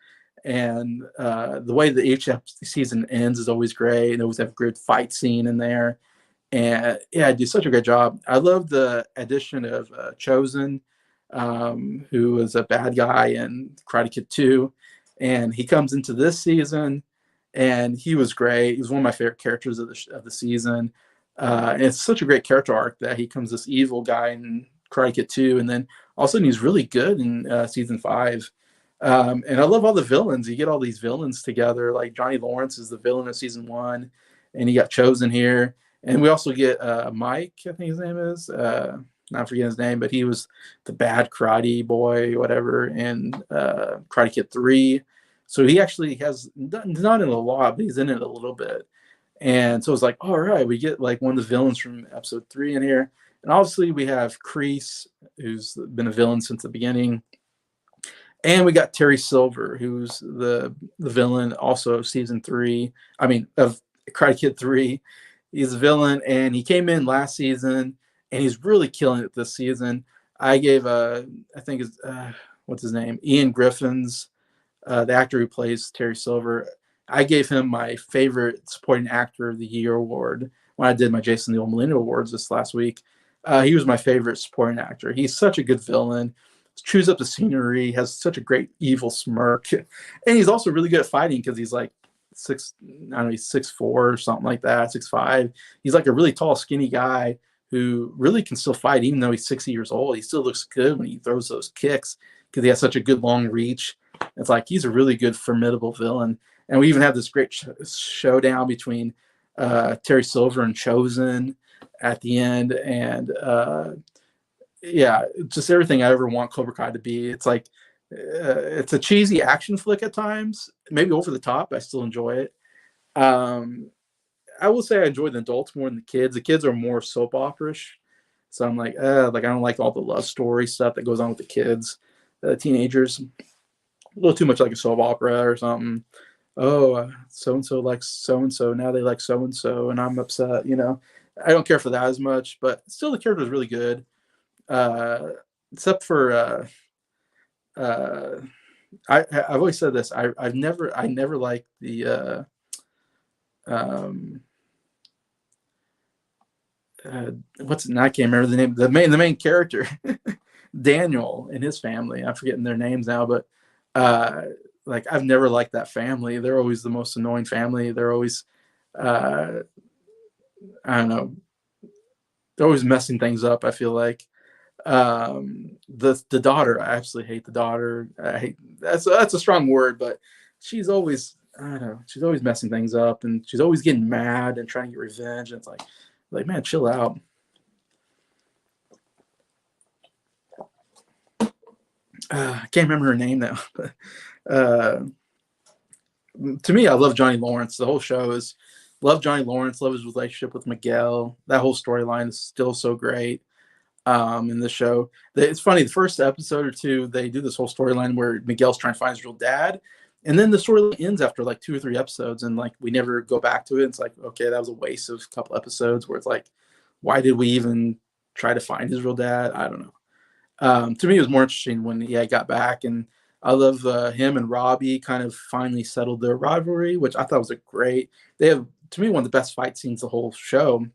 and the way that each season ends is always great, and always have a good fight scene in there. And yeah, I do such a great job. I love the addition of Chosen, who was a bad guy in Karate Kid 2, and he comes into this season, and he was great. He was one of my favorite characters of the season. And it's such a great character arc that he comes this evil guy in Karate Kid 2, and then all of a sudden he's really good in season 5. And I love all the villains. You get all these villains together. Like Johnny Lawrence is the villain of season 1, and he got Chosen here. And we also get Mike, I think his name is. Not forgetting his name, but he was the bad karate boy, whatever, in Karate Kid 3. So he actually has, not in a lot, but he's in it a little bit. And so it's like, all right, we get like one of the villains from episode 3 in here. And obviously we have Kreese, who's been a villain since the beginning, and we got Terry Silver, who's the villain also of season 3. I mean, of Karate Kid 3. He's a villain, and he came in last season, and he's really killing it this season. I gave I think is what's his name, Ian Griffin's, the actor who plays Terry Silver. I gave him my favorite supporting actor of the year award when I did my Jason Neal Molina awards this last week. He was my favorite supporting actor. He's such a good villain. Chews up the scenery, has such a great evil smirk, and he's also really good at fighting because he's like I don't know, he's 6'4" or something like that, 6'5". He's like a really tall, skinny guy who really can still fight, even though he's 60 years old. He still looks good when he throws those kicks because he has such a good long reach. It's like he's a really good, formidable villain. And we even have this great showdown between Terry Silver and Chosen at the end, and yeah, just everything I ever want Cobra Kai to be. It's like it's a cheesy action flick at times, maybe over the top. I still enjoy it. Um, I will say I enjoy the adults more than the kids. The kids are more soap opera-ish, so I'm like I don't like all the love story stuff that goes on with the kids, teenagers. A little too much like a soap opera or something. Oh, so and so likes so and so. Now they like so and so, and I'm upset. I don't care for that as much, but still the character is really good. Except for I've always said this. I never liked the what's I can't remember the name. The main character, Daniel and his family. I'm forgetting their names now, but like I've never liked that family. They're always the most annoying family. They're always I don't know. They're always messing things up. I feel like the daughter. I absolutely hate the daughter. I hate that's a strong word, but she's always I don't know. She's always messing things up, and she's always getting mad and trying to get revenge. And it's like man, chill out. I can't remember her name now, but to me, I love Johnny Lawrence. The whole show is love Johnny Lawrence, love his relationship with Miguel. That whole storyline is still so great in the show. It's funny, the first episode or two, they do this whole storyline where Miguel's trying to find his real dad. And then the story ends after like 2 or 3 episodes, and like we never go back to it. It's like, okay, that was a waste of a couple episodes where it's like, why did we even try to find his real dad? I don't know. To me, it was more interesting when I got back, and I love him and Robbie kind of finally settled their rivalry, which I thought was a great. They have, to me, one of the best fight scenes the whole show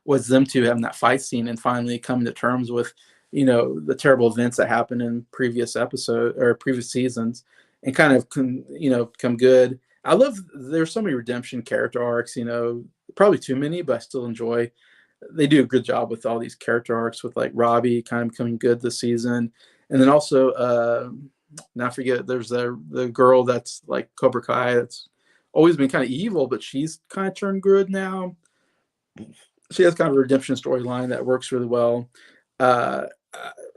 was them two having that fight scene and finally coming to terms with, the terrible events that happened in previous episode or previous seasons, and kind of become good. I love there's so many redemption character arcs, probably too many, but I still enjoy. They do a good job with all these character arcs with like Robbie kind of becoming good this season, and then also now I forget there's the girl that's like Cobra Kai that's always been kind of evil, but she's kind of turned good now. She has kind of a redemption storyline that works really well. Uh,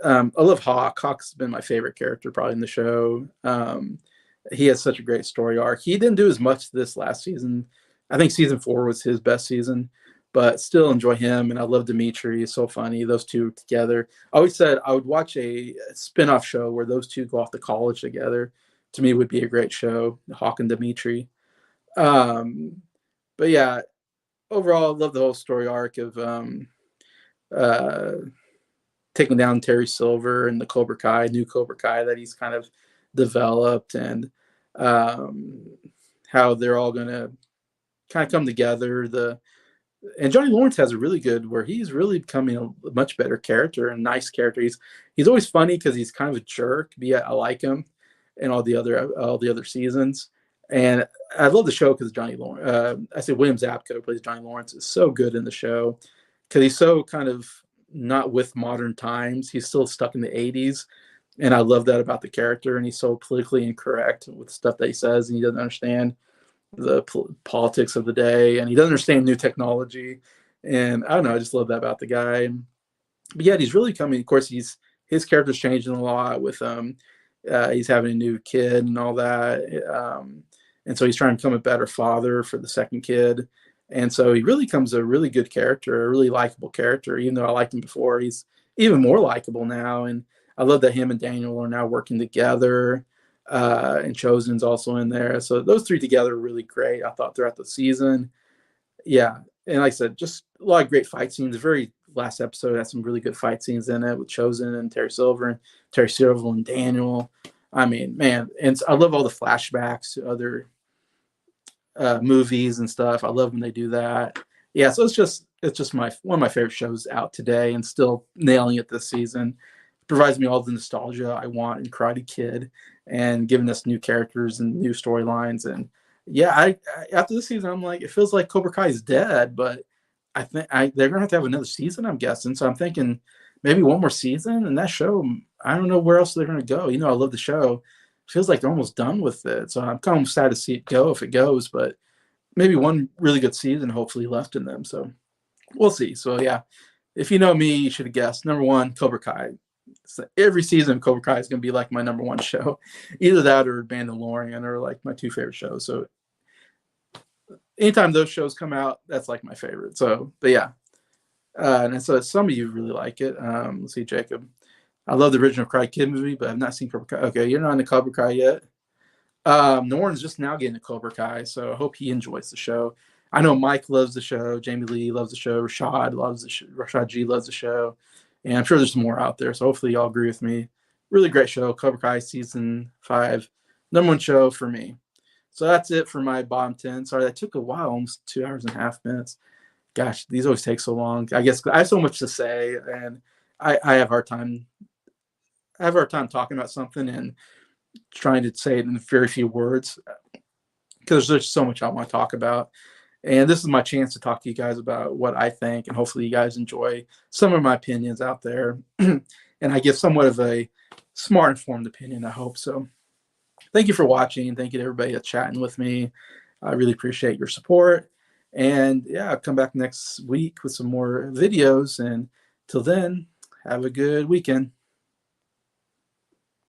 I love Hawk. Hawk's been my favorite character probably in the show. He has such a great story arc. He didn't do as much this last season. I think season 4 was his best season, but still enjoy him. And I love Dimitri. He's so funny. Those two together. I always said I would watch a spin-off show where those two go off to college together. To me, would be a great show, Hawk and Dimitri. Um, but yeah, overall, I love the whole story arc of uh, taking down Terry Silver and the Cobra Kai, new Cobra Kai that he's kind of developed, and how they're all going to kind of come together. And Johnny Lawrence has a really good where he's really becoming a much better character and nice character. He's always funny because he's kind of a jerk, but yet I like him in all the other seasons. And I love the show because Johnny Lawrence. I say William Zabka, who plays Johnny Lawrence, is so good in the show because he's so kind of not with modern times. He's still stuck in the 80s. And I love that about the character. And he's so politically incorrect with stuff that he says, and he doesn't understand the politics of the day, and he doesn't understand new technology. And I don't know, I just love that about the guy. But yet he's really coming. Of course, his character's changing a lot with he's having a new kid and all that. And so he's trying to become a better father for the second kid. And so he really becomes a really good character, a really likable character. Even though I liked him before, he's even more likable now. And I love that him and Daniel are now working together. And Chosen's also in there. So those three together are really great, I thought, throughout the season. Yeah. And like I said, just a lot of great fight scenes. The very last episode had some really good fight scenes in it with Chosen and Terry Silver and Daniel. I mean, man, and I love all the flashbacks to other movies and stuff. I love when they do that. Yeah, so it's just my one of my favorite shows out today, and still nailing it this season. Provides me all the nostalgia I want in Karate Kid, and giving us new characters and new storylines. And yeah, I after this season, I'm like, it feels like Cobra Kai is dead, but I think they're gonna have to have another season, I'm guessing. So I'm thinking maybe one more season, and that show, I don't know where else they're gonna go. I love the show. Feels like they're almost done with it, so I'm kind of sad to see it go if it goes. But maybe one really good season, hopefully, left in them. So we'll see. So yeah, if you know me, you should have guessed. Number one, Cobra Kai. So every season of Cobra Kai is going to be like my number one show. Either that or Mandalorian are like my two favorite shows. So anytime those shows come out, that's like my favorite. So, but yeah. And so some of you really like it. Let's see, Jacob. I love the original Karate Kid movie, but I've not seen Cobra Kai. Okay, you're not into Cobra Kai yet. Norton's just now getting to Cobra Kai, so I hope he enjoys the show. I know Mike loves the show. Jamie Lee loves the show. Rashad loves the show. Rashad G loves the show. And I'm sure there's more out there, so hopefully y'all agree with me. Really great show. Cobra Kai season 5. Number one show for me. So that's it for my bottom 10. Sorry, that took a while, almost 2 hours and a half minutes. Gosh, these always take so long. I guess I have so much to say, and I have a hard time. I have a hard time talking about something and trying to say it in very few words because there's so much I want to talk about. And this is my chance to talk to you guys about what I think, and hopefully you guys enjoy some of my opinions out there. And I give somewhat of a smart, informed opinion, I hope. So thank you for watching. Thank you to everybody that's chatting with me. I really appreciate your support. And yeah, I'll come back next week with some more videos. And till then, have a good weekend.